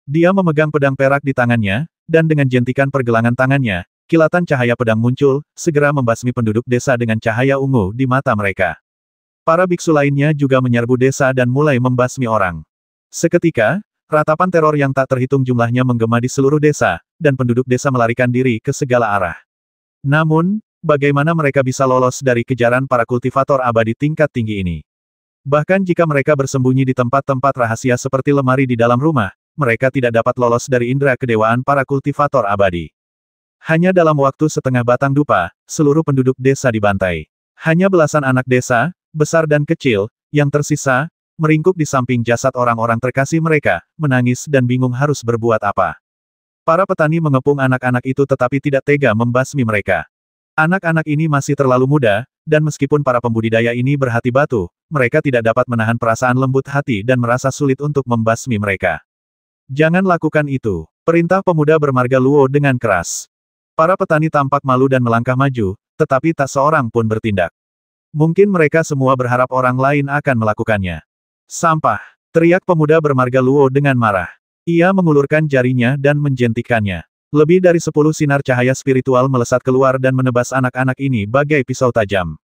Dia memegang pedang perak di tangannya, dan dengan jentikan pergelangan tangannya, kilatan cahaya pedang muncul, segera membasmi penduduk desa dengan cahaya ungu di mata mereka. Para biksu lainnya juga menyerbu desa dan mulai membasmi orang. Seketika, ratapan teror yang tak terhitung jumlahnya menggema di seluruh desa, dan penduduk desa melarikan diri ke segala arah. Namun, bagaimana mereka bisa lolos dari kejaran para kultivator abadi tingkat tinggi ini? Bahkan jika mereka bersembunyi di tempat-tempat rahasia seperti lemari di dalam rumah, mereka tidak dapat lolos dari indera kedewaan para kultivator abadi. Hanya dalam waktu setengah batang dupa, seluruh penduduk desa dibantai. Hanya belasan anak desa, besar dan kecil, yang tersisa, meringkuk di samping jasad orang-orang terkasih mereka, menangis dan bingung harus berbuat apa. Para petani mengepung anak-anak itu tetapi tidak tega membasmi mereka. Anak-anak ini masih terlalu muda, dan meskipun para pembudidaya ini berhati batu, mereka tidak dapat menahan perasaan lembut hati dan merasa sulit untuk membasmi mereka. Jangan lakukan itu, perintah pemuda bermarga Luo dengan keras. Para petani tampak malu dan melangkah maju, tetapi tak seorang pun bertindak. Mungkin mereka semua berharap orang lain akan melakukannya. Sampah, teriak pemuda bermarga Luo dengan marah. Ia mengulurkan jarinya dan menjentikannya. Lebih dari 10 sinar cahaya spiritual melesat keluar dan menebas anak-anak ini bagai pisau tajam.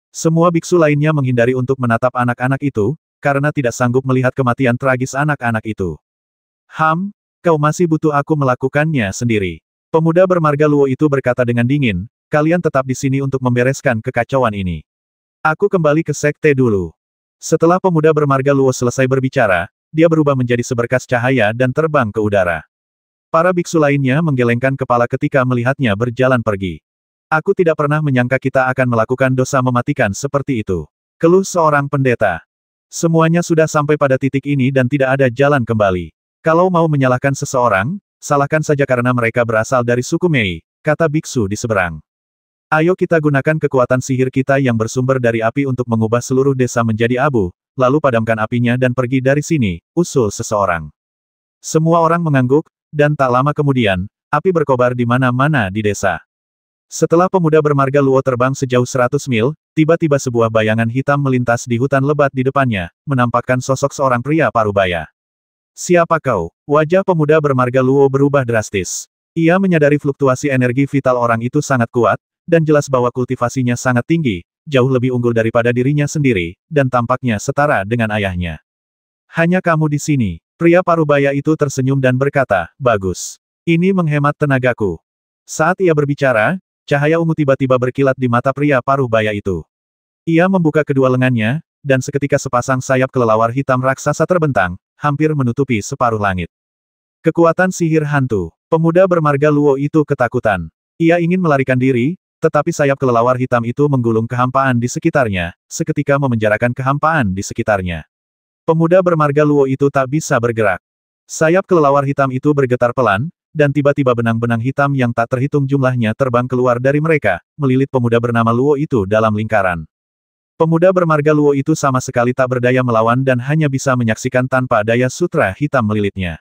Semua biksu lainnya menghindari untuk menatap anak-anak itu, karena tidak sanggup melihat kematian tragis anak-anak itu. Kau masih butuh aku melakukannya sendiri. Pemuda bermarga Luo itu berkata dengan dingin, kalian tetap di sini untuk membereskan kekacauan ini. Aku kembali ke sekte dulu. Setelah pemuda bermarga Luo selesai berbicara, dia berubah menjadi seberkas cahaya dan terbang ke udara. Para biksu lainnya menggelengkan kepala ketika melihatnya berjalan pergi. Aku tidak pernah menyangka kita akan melakukan dosa mematikan seperti itu. Keluh seorang pendeta. Semuanya sudah sampai pada titik ini dan tidak ada jalan kembali. Kalau mau menyalahkan seseorang, salahkan saja karena mereka berasal dari suku Mei, kata biksu di seberang. Ayo kita gunakan kekuatan sihir kita yang bersumber dari api untuk mengubah seluruh desa menjadi abu, lalu padamkan apinya dan pergi dari sini, usul seseorang. Semua orang mengangguk, dan tak lama kemudian, api berkobar di mana-mana di desa. Setelah pemuda bermarga Luo terbang sejauh 100 mil, tiba-tiba sebuah bayangan hitam melintas di hutan lebat di depannya, menampakkan sosok seorang pria parubaya. Siapa kau? Wajah pemuda bermarga Luo berubah drastis. Ia menyadari fluktuasi energi vital orang itu sangat kuat, dan jelas bahwa kultivasinya sangat tinggi, jauh lebih unggul daripada dirinya sendiri, dan tampaknya setara dengan ayahnya. Hanya kamu di sini. Pria parubaya itu tersenyum dan berkata, bagus. Ini menghemat tenagaku. Saat ia berbicara, cahaya ungu tiba-tiba berkilat di mata pria parubaya itu. Ia membuka kedua lengannya, dan seketika sepasang sayap kelelawar hitam raksasa terbentang, hampir menutupi separuh langit. Kekuatan sihir hantu. Pemuda bermarga Luo itu ketakutan. Ia ingin melarikan diri, tetapi sayap kelelawar hitam itu menggulung kehampaan di sekitarnya, seketika memenjarakan kehampaan di sekitarnya. Pemuda bermarga Luo itu tak bisa bergerak. Sayap kelelawar hitam itu bergetar pelan, dan tiba-tiba benang-benang hitam yang tak terhitung jumlahnya terbang keluar dari mereka, melilit pemuda bernama Luo itu dalam lingkaran. Pemuda bermarga Luo itu sama sekali tak berdaya melawan dan hanya bisa menyaksikan tanpa daya sutra hitam melilitnya.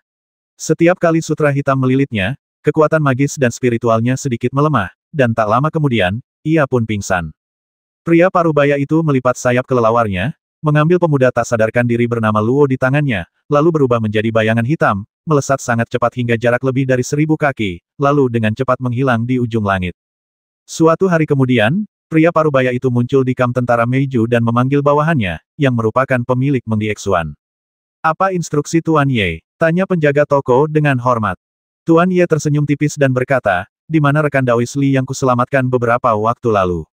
Setiap kali sutra hitam melilitnya, kekuatan magis dan spiritualnya sedikit melemah, dan tak lama kemudian, ia pun pingsan. Pria parubaya itu melipat sayap kelelawarnya, mengambil pemuda tak sadarkan diri bernama Luo di tangannya, lalu berubah menjadi bayangan hitam, melesat sangat cepat hingga jarak lebih dari 1000 kaki, lalu dengan cepat menghilang di ujung langit. Suatu hari kemudian, pria parubaya itu muncul di kamp tentara Meiju dan memanggil bawahannya, yang merupakan pemilik Meng Diexuan. Apa instruksi Tuan Ye? Tanya penjaga toko dengan hormat. Tuan Ye tersenyum tipis dan berkata, di mana rekan Daois Li yang kuselamatkan beberapa waktu lalu?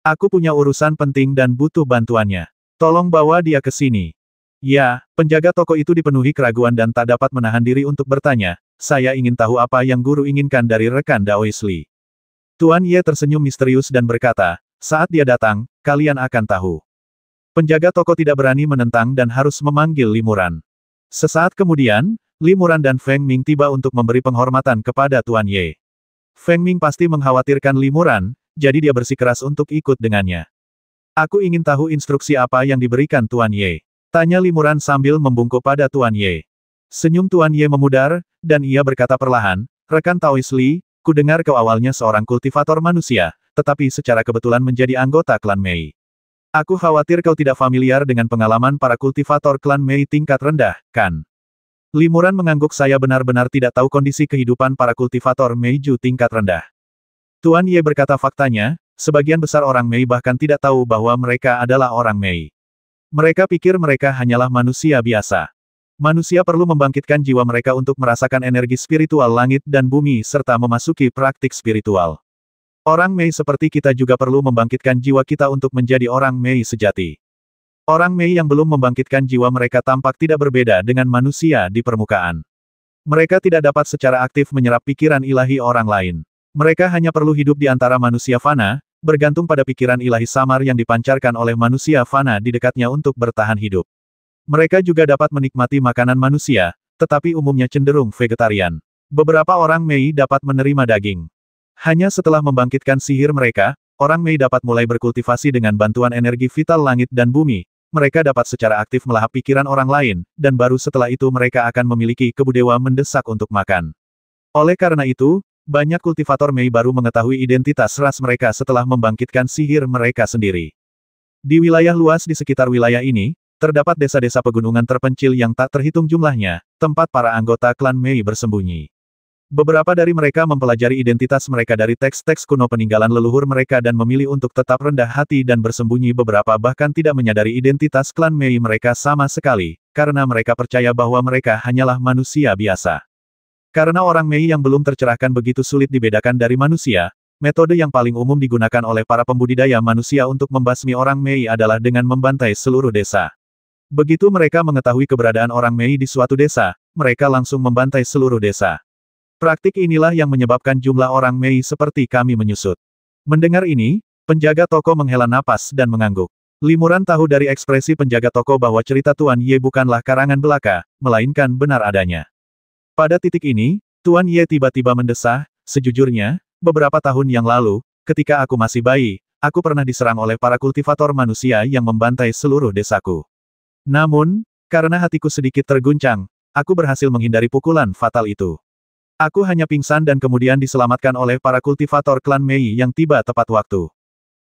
Aku punya urusan penting dan butuh bantuannya. Tolong bawa dia ke sini. Ya, penjaga toko itu dipenuhi keraguan dan tak dapat menahan diri untuk bertanya, saya ingin tahu apa yang guru inginkan dari rekan Daois Li. Tuan Ye tersenyum misterius dan berkata, saat dia datang, kalian akan tahu. Penjaga toko tidak berani menentang dan harus memanggil Limuran. Sesaat kemudian, Limuran dan Feng Ming tiba untuk memberi penghormatan kepada Tuan Ye. Feng Ming pasti mengkhawatirkan Limuran, jadi dia bersikeras untuk ikut dengannya. Aku ingin tahu instruksi apa yang diberikan Tuan Ye. Tanya Limuran sambil membungkuk pada Tuan Ye. Senyum Tuan Ye memudar, dan ia berkata perlahan, rekan Daois Li, ku dengar kau awalnya seorang kultivator manusia, tetapi secara kebetulan menjadi anggota klan Mei. Aku khawatir kau tidak familiar dengan pengalaman para kultivator klan Mei tingkat rendah, kan? Limuran mengangguk, saya benar-benar tidak tahu kondisi kehidupan para kultivator Meiju tingkat rendah. Tuan Ye berkata faktanya, sebagian besar orang Mei bahkan tidak tahu bahwa mereka adalah orang Mei. Mereka pikir mereka hanyalah manusia biasa. Manusia perlu membangkitkan jiwa mereka untuk merasakan energi spiritual langit dan bumi serta memasuki praktik spiritual. Orang Mei seperti kita juga perlu membangkitkan jiwa kita untuk menjadi orang Mei sejati. Orang Mei yang belum membangkitkan jiwa mereka tampak tidak berbeda dengan manusia di permukaan. Mereka tidak dapat secara aktif menyerap pikiran ilahi orang lain. Mereka hanya perlu hidup di antara manusia fana, bergantung pada pikiran ilahi samar yang dipancarkan oleh manusia fana di dekatnya untuk bertahan hidup. Mereka juga dapat menikmati makanan manusia, tetapi umumnya cenderung vegetarian. Beberapa orang Mei dapat menerima daging. Hanya setelah membangkitkan sihir mereka, orang Mei dapat mulai berkultivasi dengan bantuan energi vital langit dan bumi. Mereka dapat secara aktif melahap pikiran orang lain, dan baru setelah itu mereka akan memiliki kebudewa mendesak untuk makan. Oleh karena itu, banyak kultivator Mei baru mengetahui identitas ras mereka setelah membangkitkan sihir mereka sendiri. Di wilayah luas di sekitar wilayah ini, terdapat desa-desa pegunungan terpencil yang tak terhitung jumlahnya, tempat para anggota klan Mei bersembunyi. Beberapa dari mereka mempelajari identitas mereka dari teks-teks kuno peninggalan leluhur mereka dan memilih untuk tetap rendah hati dan bersembunyi. Beberapa bahkan tidak menyadari identitas klan Mei mereka sama sekali, karena mereka percaya bahwa mereka hanyalah manusia biasa. Karena orang Mei yang belum tercerahkan begitu sulit dibedakan dari manusia, metode yang paling umum digunakan oleh para pembudidaya manusia untuk membasmi orang Mei adalah dengan membantai seluruh desa. Begitu mereka mengetahui keberadaan orang Mei di suatu desa, mereka langsung membantai seluruh desa. Praktik inilah yang menyebabkan jumlah orang Mei seperti kami menyusut. Mendengar ini, penjaga toko menghela napas dan mengangguk. Limuran tahu dari ekspresi penjaga toko bahwa cerita Tuan Ye bukanlah karangan belaka, melainkan benar adanya. Pada titik ini, Tuan Ye tiba-tiba mendesah, sejujurnya, beberapa tahun yang lalu, ketika aku masih bayi, aku pernah diserang oleh para kultivator manusia yang membantai seluruh desaku. Namun, karena hatiku sedikit terguncang, aku berhasil menghindari pukulan fatal itu. Aku hanya pingsan dan kemudian diselamatkan oleh para kultivator klan Mei yang tiba tepat waktu.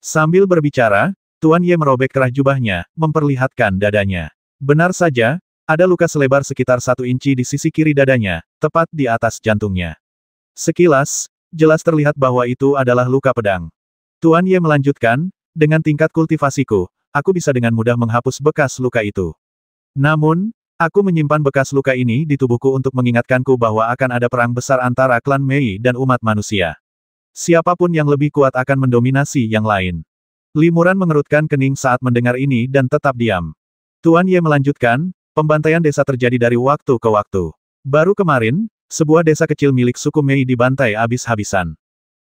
Sambil berbicara, Tuan Ye merobek kerah jubahnya, memperlihatkan dadanya. Benar saja, ada luka selebar sekitar 1 inci di sisi kiri dadanya, tepat di atas jantungnya. Sekilas, jelas terlihat bahwa itu adalah luka pedang. Tuan Ye melanjutkan, dengan tingkat kultivasiku, aku bisa dengan mudah menghapus bekas luka itu. Namun, aku menyimpan bekas luka ini di tubuhku untuk mengingatkanku bahwa akan ada perang besar antara klan Mei dan umat manusia. Siapapun yang lebih kuat akan mendominasi yang lain. Limuran mengerutkan kening saat mendengar ini dan tetap diam. Tuan Ye melanjutkan, pembantaian desa terjadi dari waktu ke waktu. Baru kemarin, sebuah desa kecil milik suku Mei dibantai habis-habisan.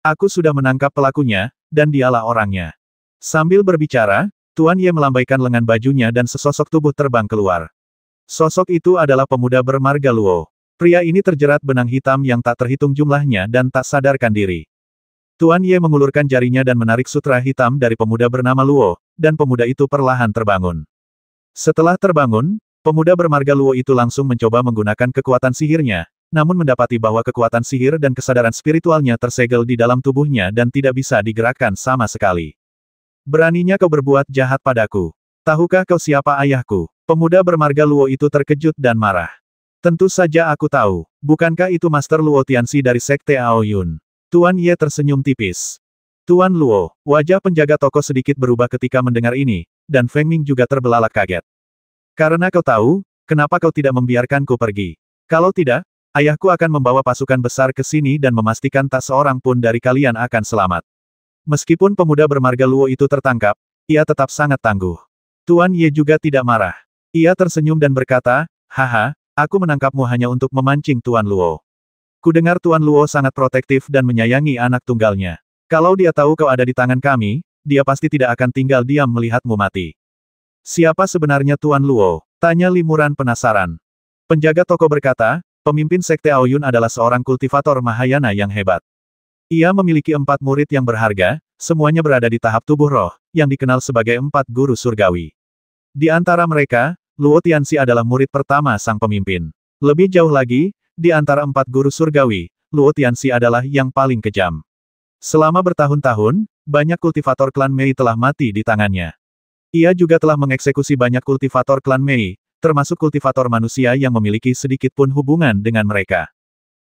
Aku sudah menangkap pelakunya, dan dialah orangnya. Sambil berbicara, Tuan Ye melambaikan lengan bajunya dan sesosok tubuh terbang keluar. Sosok itu adalah pemuda bermarga Luo. Pria ini terjerat benang hitam yang tak terhitung jumlahnya dan tak sadarkan diri. Tuan Ye mengulurkan jarinya dan menarik sutra hitam dari pemuda bernama Luo, dan pemuda itu perlahan terbangun. Setelah terbangun, pemuda bermarga Luo itu langsung mencoba menggunakan kekuatan sihirnya, namun mendapati bahwa kekuatan sihir dan kesadaran spiritualnya tersegel di dalam tubuhnya dan tidak bisa digerakkan sama sekali. Beraninya kau berbuat jahat padaku. Tahukah kau siapa ayahku? Pemuda bermarga Luo itu terkejut dan marah. Tentu saja aku tahu. Bukankah itu Master Luo Tianxi dari Sekte Aoyun? Tuan Ye tersenyum tipis. Tuan Luo, wajah penjaga toko sedikit berubah ketika mendengar ini, dan Feng Ming juga terbelalak kaget. Karena kau tahu, kenapa kau tidak membiarkanku pergi? Kalau tidak, ayahku akan membawa pasukan besar ke sini dan memastikan tak seorang pun dari kalian akan selamat. Meskipun pemuda bermarga Luo itu tertangkap, ia tetap sangat tangguh. Tuan Ye juga tidak marah. Ia tersenyum dan berkata, haha, aku menangkapmu hanya untuk memancing Tuan Luo. Kudengar Tuan Luo sangat protektif dan menyayangi anak tunggalnya. Kalau dia tahu kau ada di tangan kami, dia pasti tidak akan tinggal diam melihatmu mati. Siapa sebenarnya Tuan Luo? Tanya Limuran penasaran. Penjaga toko berkata, pemimpin Sekte Aoyun adalah seorang kultivator Mahayana yang hebat. Ia memiliki 4 murid yang berharga, semuanya berada di tahap tubuh roh, yang dikenal sebagai 4 guru surgawi. Di antara mereka, Luo Tianxi adalah murid pertama sang pemimpin. Lebih jauh lagi, di antara 4 guru surgawi, Luo Tianxi adalah yang paling kejam. Selama bertahun-tahun, banyak kultivator klan Mei telah mati di tangannya. Ia juga telah mengeksekusi banyak kultivator klan Mei, termasuk kultivator manusia yang memiliki sedikit pun hubungan dengan mereka.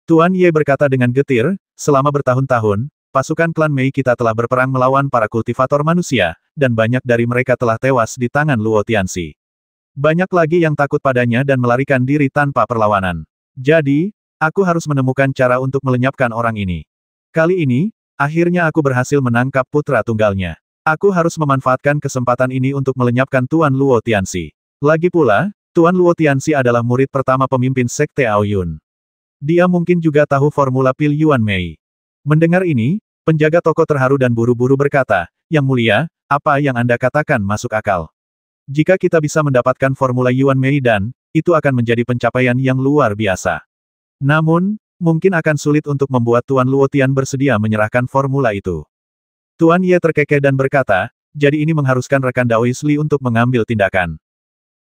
Tuan Ye berkata dengan getir, selama bertahun-tahun, pasukan klan Mei kita telah berperang melawan para kultivator manusia, dan banyak dari mereka telah tewas di tangan Luo Tianxi. Banyak lagi yang takut padanya dan melarikan diri tanpa perlawanan. Jadi, aku harus menemukan cara untuk melenyapkan orang ini. Kali ini, akhirnya aku berhasil menangkap putra tunggalnya. Aku harus memanfaatkan kesempatan ini untuk melenyapkan Tuan Luo Tianxi. Lagi pula, Tuan Luo Tianxi adalah murid pertama pemimpin Sekte Aoyun. Dia mungkin juga tahu formula pil Yuan Mei. Mendengar ini, penjaga toko terharu dan buru-buru berkata, Yang mulia, apa yang Anda katakan masuk akal. Jika kita bisa mendapatkan formula Yuan Mei dan, itu akan menjadi pencapaian yang luar biasa. Namun, mungkin akan sulit untuk membuat Tuan Luo Tian bersedia menyerahkan formula itu. Tuan Ye terkekeh dan berkata, jadi ini mengharuskan rekan Daois Li untuk mengambil tindakan.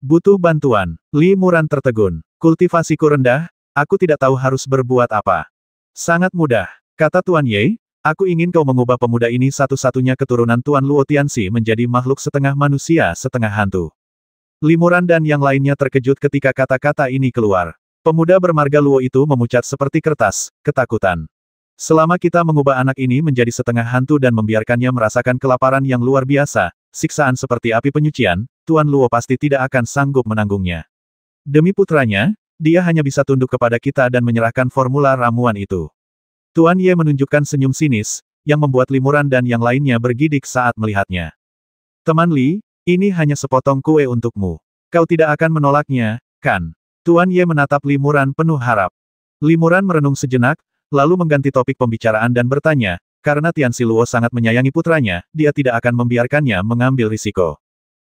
Butuh bantuan. Li Muran tertegun. Kultivasiku rendah, aku tidak tahu harus berbuat apa. Sangat mudah, kata Tuan Ye, aku ingin kau mengubah pemuda ini satu-satunya keturunan Tuan Luo Tianxi menjadi makhluk setengah manusia setengah hantu. Limuran dan yang lainnya terkejut ketika kata-kata ini keluar. Pemuda bermarga Luo itu memucat seperti kertas, ketakutan. Selama kita mengubah anak ini menjadi setengah hantu dan membiarkannya merasakan kelaparan yang luar biasa, siksaan seperti api penyucian, Tuan Luo pasti tidak akan sanggup menanggungnya. Demi putranya, dia hanya bisa tunduk kepada kita dan menyerahkan formula ramuan itu. Tuan Ye menunjukkan senyum sinis, yang membuat Limuran dan yang lainnya bergidik saat melihatnya. Teman Li, ini hanya sepotong kue untukmu. Kau tidak akan menolaknya, kan? Tuan Ye menatap Limuran penuh harap. Limuran merenung sejenak, lalu mengganti topik pembicaraan dan bertanya, karena Tianxi Luo sangat menyayangi putranya, dia tidak akan membiarkannya mengambil risiko.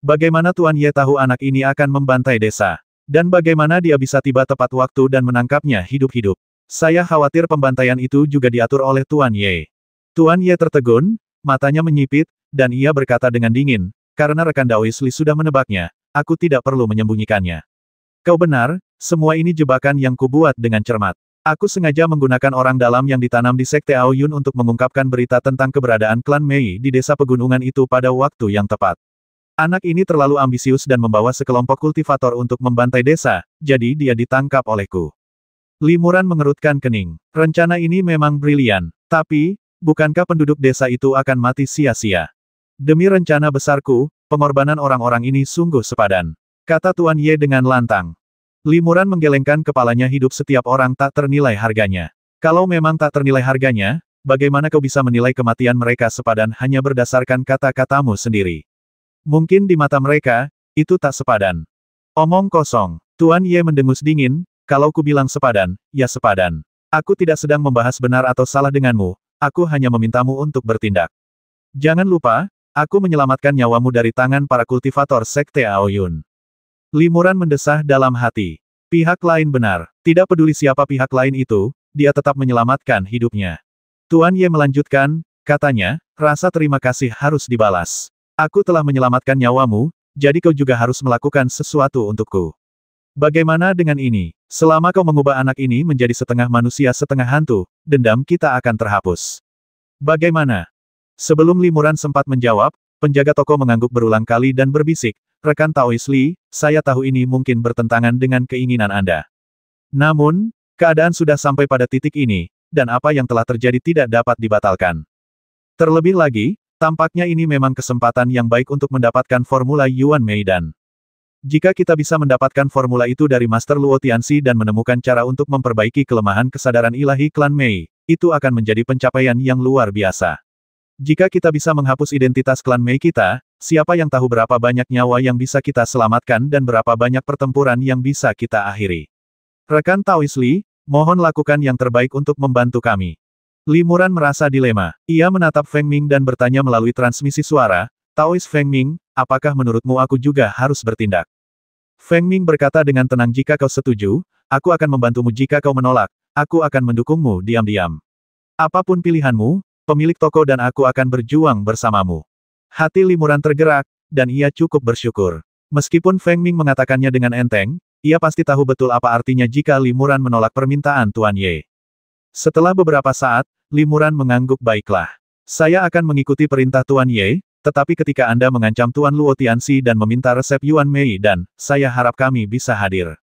Bagaimana Tuan Ye tahu anak ini akan membantai desa? Dan bagaimana dia bisa tiba tepat waktu dan menangkapnya hidup-hidup? Saya khawatir pembantaian itu juga diatur oleh Tuan Ye. Tuan Ye tertegun, matanya menyipit, dan ia berkata dengan dingin, karena rekan Daois Li sudah menebaknya, aku tidak perlu menyembunyikannya. Kau benar, Semua ini jebakan yang kubuat dengan cermat. Aku sengaja menggunakan orang dalam yang ditanam di Sekte Aoyun untuk mengungkapkan berita tentang keberadaan klan Mei di desa pegunungan itu pada waktu yang tepat. Anak ini terlalu ambisius dan membawa sekelompok kultivator untuk membantai desa, jadi dia ditangkap olehku. Limuran mengerutkan kening. Rencana ini memang brilian. Tapi, bukankah penduduk desa itu akan mati sia-sia? Demi rencana besarku, pengorbanan orang-orang ini sungguh sepadan, kata Tuan Ye dengan lantang. Limuran menggelengkan kepalanya. Hidup setiap orang tak ternilai harganya. Kalau memang tak ternilai harganya, bagaimana kau bisa menilai kematian mereka sepadan hanya berdasarkan kata-katamu sendiri? Mungkin di mata mereka, itu tak sepadan. Omong kosong. Tuan Ye mendengus dingin, kalau ku bilang sepadan, ya sepadan. Aku tidak sedang membahas benar atau salah denganmu, aku hanya memintamu untuk bertindak. Jangan lupa, aku menyelamatkan nyawamu dari tangan para kultivator Sekte Aoyun. Limuran mendesah dalam hati. Pihak lain benar. Tidak peduli siapa pihak lain itu, dia tetap menyelamatkan hidupnya. Tuan Ye melanjutkan, katanya, rasa terima kasih harus dibalas. Aku telah menyelamatkan nyawamu, jadi kau juga harus melakukan sesuatu untukku. Bagaimana dengan ini? Selama kau mengubah anak ini menjadi setengah manusia setengah hantu, dendam kita akan terhapus. Bagaimana? Sebelum Limuran sempat menjawab, penjaga toko mengangguk berulang kali dan berbisik, rekan Taois Li, saya tahu ini mungkin bertentangan dengan keinginan Anda. Namun, keadaan sudah sampai pada titik ini, dan apa yang telah terjadi tidak dapat dibatalkan. Terlebih lagi, tampaknya ini memang kesempatan yang baik untuk mendapatkan formula Yuan Meidan. Jika kita bisa mendapatkan formula itu dari Master Luo Tianxi dan menemukan cara untuk memperbaiki kelemahan kesadaran ilahi klan Mei, itu akan menjadi pencapaian yang luar biasa. Jika kita bisa menghapus identitas klan Mei kita, siapa yang tahu berapa banyak nyawa yang bisa kita selamatkan dan berapa banyak pertempuran yang bisa kita akhiri. Rekan Taois Li, mohon lakukan yang terbaik untuk membantu kami. Limuran merasa dilema. Ia menatap Feng Ming dan bertanya melalui transmisi suara, Taois Feng Ming, apakah menurutmu aku juga harus bertindak? Feng Ming berkata dengan tenang, jika kau setuju, aku akan membantumu. Jika kau menolak, aku akan mendukungmu diam-diam. Apapun pilihanmu, pemilik toko dan aku akan berjuang bersamamu. Hati Limuran tergerak, dan ia cukup bersyukur. Meskipun Feng Ming mengatakannya dengan enteng, ia pasti tahu betul apa artinya jika Limuran menolak permintaan Tuan Ye. Setelah beberapa saat, Limuran mengangguk, baiklah. Saya akan mengikuti perintah Tuan Ye, tetapi ketika Anda mengancam Tuan Luo Tianxi dan meminta resep Yuan Mei dan, saya harap kami bisa hadir.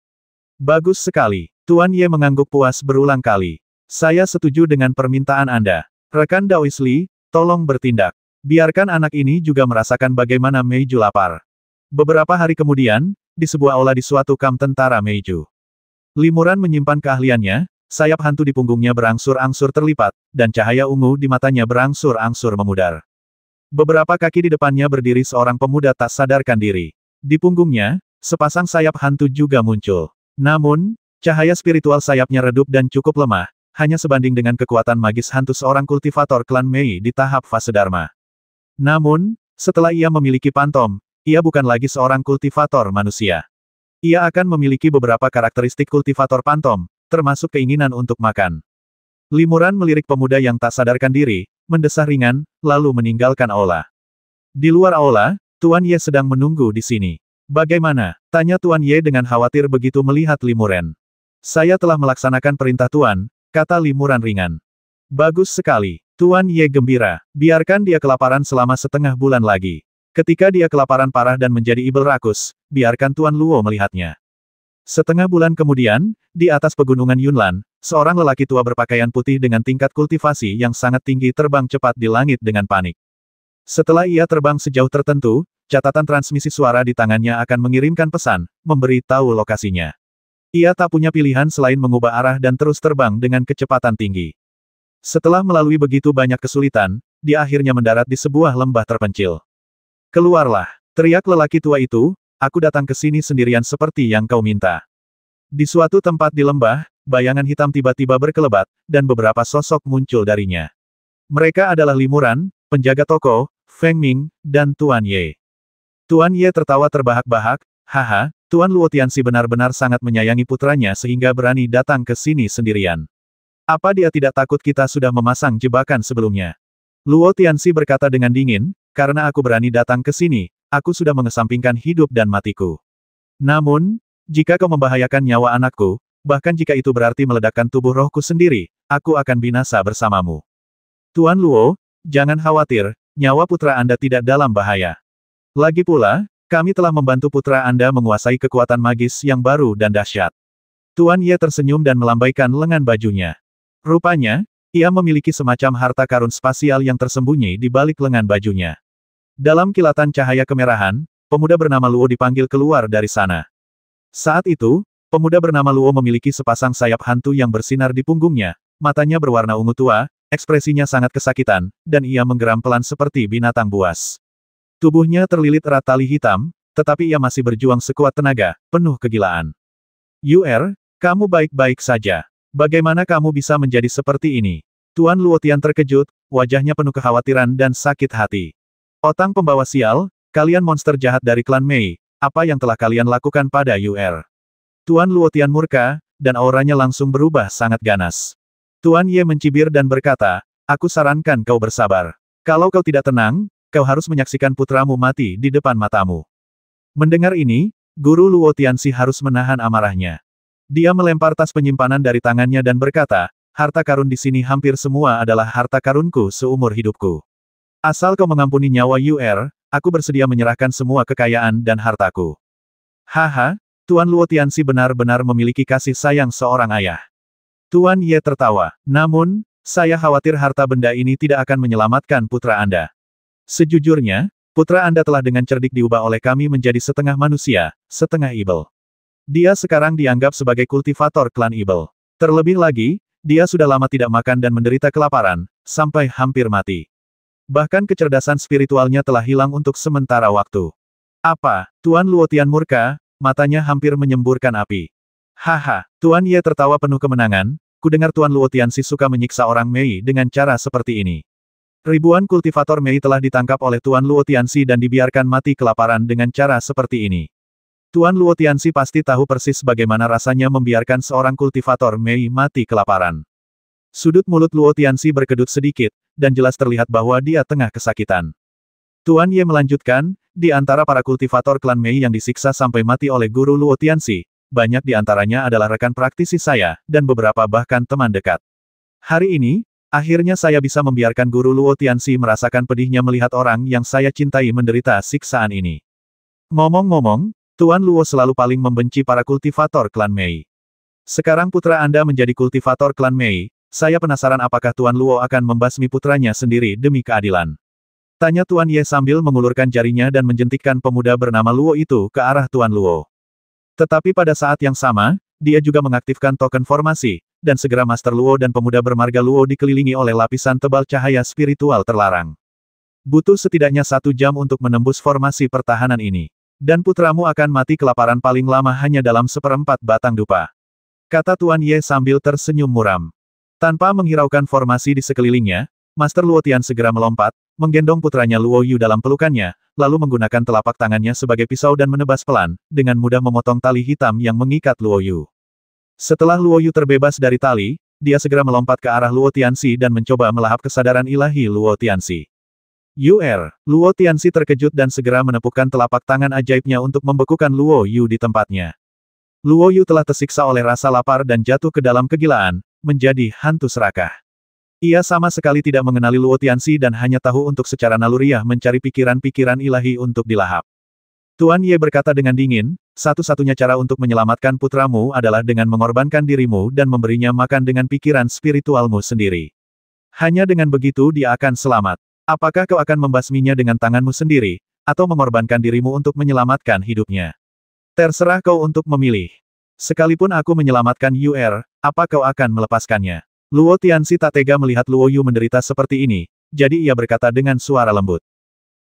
Bagus sekali. Tuan Ye mengangguk puas berulang kali. Saya setuju dengan permintaan Anda. Rekan Taois Li, tolong bertindak. Biarkan anak ini juga merasakan bagaimana Meiju lapar. Beberapa hari kemudian, di sebuah aula di suatu kamp tentara Meiju. Limuran menyimpan keahliannya, sayap hantu di punggungnya berangsur-angsur terlipat, dan cahaya ungu di matanya berangsur-angsur memudar. Beberapa kaki di depannya berdiri seorang pemuda tak sadarkan diri. Di punggungnya, sepasang sayap hantu juga muncul. Namun, cahaya spiritual sayapnya redup dan cukup lemah, hanya sebanding dengan kekuatan magis hantu seorang kultivator klan Mei di tahap fase Dharma. Namun, setelah ia memiliki pantom, ia bukan lagi seorang kultivator manusia. Ia akan memiliki beberapa karakteristik kultivator pantom, termasuk keinginan untuk makan. Limuran melirik pemuda yang tak sadarkan diri, mendesah ringan, lalu meninggalkan aula. Di luar aula, Tuan Ye sedang menunggu di sini. Bagaimana? Tanya Tuan Ye dengan khawatir begitu melihat Limuran. Saya telah melaksanakan perintah Tuan, kata Limuran ringan. Bagus sekali. Tuan Ye gembira. Biarkan dia kelaparan selama setengah bulan lagi. Ketika dia kelaparan parah dan menjadi ibel rakus, biarkan Tuan Luo melihatnya. Setengah bulan kemudian, di atas pegunungan Yunlan, seorang lelaki tua berpakaian putih dengan tingkat kultivasi yang sangat tinggi terbang cepat di langit dengan panik. Setelah ia terbang sejauh tertentu, catatan transmisi suara di tangannya akan mengirimkan pesan, memberi tahu lokasinya. Ia tak punya pilihan selain mengubah arah dan terus terbang dengan kecepatan tinggi. Setelah melalui begitu banyak kesulitan, dia akhirnya mendarat di sebuah lembah terpencil. Keluarlah, teriak lelaki tua itu, aku datang ke sini sendirian seperti yang kau minta. Di suatu tempat di lembah, bayangan hitam tiba-tiba berkelebat, dan beberapa sosok muncul darinya. Mereka adalah Limuran, penjaga toko, Feng Ming, dan Tuan Ye. Tuan Ye tertawa terbahak-bahak, haha, Tuan Luo Tianxi benar-benar sangat menyayangi putranya sehingga berani datang ke sini sendirian. Apa dia tidak takut kita sudah memasang jebakan sebelumnya? Luo Tianxi berkata dengan dingin, karena aku berani datang ke sini, aku sudah mengesampingkan hidup dan matiku. Namun, Jika kau membahayakan nyawa anakku, bahkan jika itu berarti meledakkan tubuh rohku sendiri, aku akan binasa bersamamu. Tuan Luo, jangan khawatir, nyawa putra Anda tidak dalam bahaya. Lagi pula, kami telah membantu putra Anda menguasai kekuatan magis yang baru dan dahsyat. Tuan Ye tersenyum dan melambaikan lengan bajunya. Rupanya, ia memiliki semacam harta karun spasial yang tersembunyi di balik lengan bajunya. Dalam kilatan cahaya kemerahan, pemuda bernama Luo dipanggil keluar dari sana. Saat itu, pemuda bernama Luo memiliki sepasang sayap hantu yang bersinar di punggungnya, matanya berwarna ungu tua, ekspresinya sangat kesakitan, dan ia menggeram pelan seperti binatang buas. Tubuhnya terlilit erat tali hitam, tetapi ia masih berjuang sekuat tenaga, penuh kegilaan. Yuer, kamu baik-baik saja. Bagaimana kamu bisa menjadi seperti ini? Tuan Luotian terkejut, wajahnya penuh kekhawatiran dan sakit hati. Otang pembawa sial, kalian monster jahat dari klan Mei, apa yang telah kalian lakukan pada Yuer? Tuan Luotian murka, dan auranya langsung berubah sangat ganas. Tuan Ye mencibir dan berkata, aku sarankan kau bersabar. Kalau kau tidak tenang, kau harus menyaksikan putramu mati di depan matamu. Mendengar ini, Guru Luo Tianxi harus menahan amarahnya. Dia melempar tas penyimpanan dari tangannya dan berkata, harta karun di sini hampir semua adalah harta karunku seumur hidupku. Asal kau mengampuni nyawa Yuer, aku bersedia menyerahkan semua kekayaan dan hartaku. Haha, Tuan Luo Tianxi benar-benar memiliki kasih sayang seorang ayah. Tuan Ye tertawa, namun, saya khawatir harta benda ini tidak akan menyelamatkan putra Anda. Sejujurnya, putra Anda telah dengan cerdik diubah oleh kami menjadi setengah manusia, setengah ibel. Dia sekarang dianggap sebagai kultivator klan ibel. Terlebih lagi, dia sudah lama tidak makan dan menderita kelaparan, sampai hampir mati. Bahkan kecerdasan spiritualnya telah hilang untuk sementara waktu. Apa? Tuan Luotian murka, matanya hampir menyemburkan api. Haha, Tuan Ye tertawa penuh kemenangan, kudengar Tuan Luotian si suka menyiksa orang Mei dengan cara seperti ini. Ribuan kultivator Mei telah ditangkap oleh Tuan Luotian si dan dibiarkan mati kelaparan dengan cara seperti ini. Tuan Luotian si pasti tahu persis bagaimana rasanya membiarkan seorang kultivator Mei mati kelaparan. Sudut mulut Luo Tianxi berkedut sedikit, dan jelas terlihat bahwa dia tengah kesakitan. Tuan Ye melanjutkan, di antara para kultivator klan Mei yang disiksa sampai mati oleh Guru Luo Tianxi, banyak di antaranya adalah rekan praktisi saya, dan beberapa bahkan teman dekat. Hari ini, akhirnya saya bisa membiarkan Guru Luo Tianxi merasakan pedihnya melihat orang yang saya cintai menderita siksaan ini. Ngomong-ngomong, Tuan Luo selalu paling membenci para kultivator klan Mei. Sekarang putra Anda menjadi kultivator klan Mei. Saya penasaran apakah Tuan Luo akan membasmi putranya sendiri demi keadilan. Tanya Tuan Ye sambil mengulurkan jarinya dan menjentikkan pemuda bernama Luo itu ke arah Tuan Luo. Tetapi pada saat yang sama, dia juga mengaktifkan token formasi, dan segera Master Luo dan pemuda bermarga Luo dikelilingi oleh lapisan tebal cahaya spiritual terlarang. Butuh setidaknya 1 jam untuk menembus formasi pertahanan ini. Dan putramu akan mati kelaparan paling lama hanya dalam 1/4 batang dupa. Kata Tuan Ye sambil tersenyum muram. Tanpa menghiraukan formasi di sekelilingnya, Master Luo Tian segera melompat, menggendong putranya Luo Yu dalam pelukannya, lalu menggunakan telapak tangannya sebagai pisau dan menebas pelan, dengan mudah memotong tali hitam yang mengikat Luo Yu. Setelah Luo Yu terbebas dari tali, dia segera melompat ke arah Luo Tianxi dan mencoba melahap kesadaran ilahi Luo Tianxi. Yuer, Luo Tianxi terkejut dan segera menepukkan telapak tangan ajaibnya untuk membekukan Luo Yu di tempatnya. Luo Yu telah tersiksa oleh rasa lapar dan jatuh ke dalam kegilaan, menjadi hantu serakah. Ia sama sekali tidak mengenali Luo Tianxi dan hanya tahu untuk secara naluriah mencari pikiran-pikiran ilahi untuk dilahap. Tuan Ye berkata dengan dingin, satu-satunya cara untuk menyelamatkan putramu adalah dengan mengorbankan dirimu dan memberinya makan dengan pikiran spiritualmu sendiri. Hanya dengan begitu dia akan selamat. Apakah kau akan membasminya dengan tanganmu sendiri, atau mengorbankan dirimu untuk menyelamatkan hidupnya? Terserah kau untuk memilih. Sekalipun aku menyelamatkan Yuer, apa kau akan melepaskannya? Luo Tianxi tak tega melihat Luo Yu menderita seperti ini, jadi ia berkata dengan suara lembut.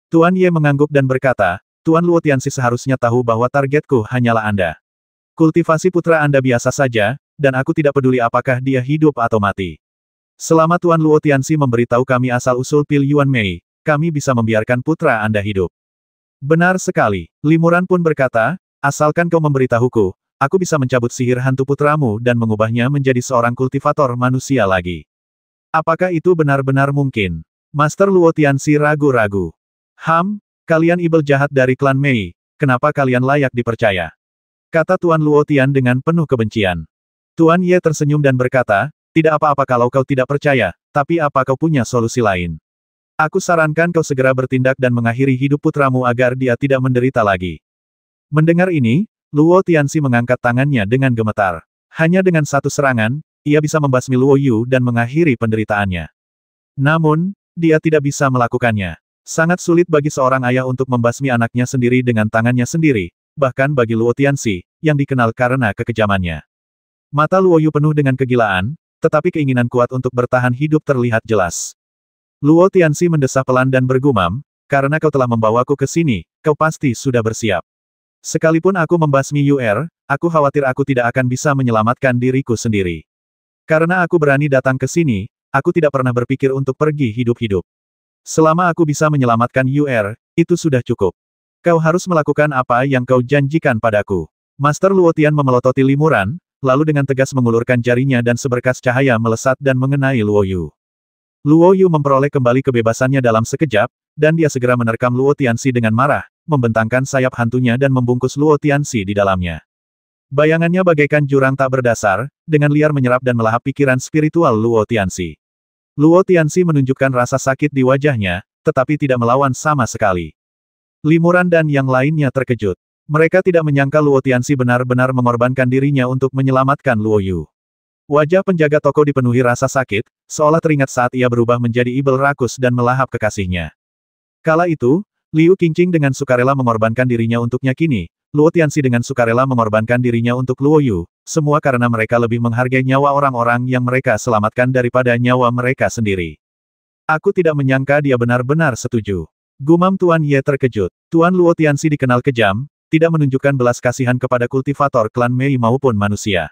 Tuan Ye mengangguk dan berkata, Tuan Luo Tianxi seharusnya tahu bahwa targetku hanyalah Anda. Kultivasi putra Anda biasa saja, dan aku tidak peduli apakah dia hidup atau mati. Selama Tuan Luo Tianxi memberitahu kami asal-usul pil Yuan Mei, kami bisa membiarkan putra Anda hidup. Benar sekali, Limuran pun berkata, asalkan kau memberitahuku, aku bisa mencabut sihir hantu putramu dan mengubahnya menjadi seorang kultivator manusia lagi. Apakah itu benar-benar mungkin? Master Luo Tianxi ragu-ragu. Kalian ibel jahat dari klan Mei, kenapa kalian layak dipercaya? Kata Tuan Luo Tian dengan penuh kebencian. Tuan Ye tersenyum dan berkata, tidak apa-apa kalau kau tidak percaya, tapi apa kau punya solusi lain? Aku sarankan kau segera bertindak dan mengakhiri hidup putramu agar dia tidak menderita lagi. Mendengar ini, Luo Tianxi mengangkat tangannya dengan gemetar. Hanya dengan satu serangan, ia bisa membasmi Luo Yu dan mengakhiri penderitaannya. Namun, dia tidak bisa melakukannya. Sangat sulit bagi seorang ayah untuk membasmi anaknya sendiri dengan tangannya sendiri, bahkan bagi Luo Tianxi, yang dikenal karena kekejamannya. Mata Luo Yu penuh dengan kegilaan, tetapi keinginan kuat untuk bertahan hidup terlihat jelas. Luo Tianxi mendesah pelan dan bergumam, karena kau telah membawaku ke sini, kau pasti sudah bersiap. Sekalipun aku membasmi Yuer, aku khawatir aku tidak akan bisa menyelamatkan diriku sendiri. Karena aku berani datang ke sini, aku tidak pernah berpikir untuk pergi hidup-hidup. Selama aku bisa menyelamatkan Yuer, itu sudah cukup. Kau harus melakukan apa yang kau janjikan padaku. Master Luo Tian memelototi Limuran, lalu dengan tegas mengulurkan jarinya dan seberkas cahaya melesat dan mengenai Luo Yu. Luo Yu memperoleh kembali kebebasannya dalam sekejap, dan dia segera menerkam Luo Tianxi dengan marah, membentangkan sayap hantunya dan membungkus Luo Tianxi di dalamnya. Bayangannya bagaikan jurang tak berdasar, dengan liar menyerap dan melahap pikiran spiritual Luo Tianxi. Luo Tianxi menunjukkan rasa sakit di wajahnya, tetapi tidak melawan sama sekali. Limuran dan yang lainnya terkejut. Mereka tidak menyangka Luo Tianxi benar-benar mengorbankan dirinya untuk menyelamatkan Luo Yu. Wajah penjaga toko dipenuhi rasa sakit, seolah teringat saat ia berubah menjadi ibel rakus dan melahap kekasihnya. Kala itu, Liu Qingqing dengan sukarela mengorbankan dirinya untuknya kini, Luo Tianxi dengan sukarela mengorbankan dirinya untuk Luo Yu, semua karena mereka lebih menghargai nyawa orang-orang yang mereka selamatkan daripada nyawa mereka sendiri. Aku tidak menyangka dia benar-benar setuju. Gumam Tuan Ye terkejut. Tuan Luo Tianxi dikenal kejam, tidak menunjukkan belas kasihan kepada kultivator klan Mei maupun manusia.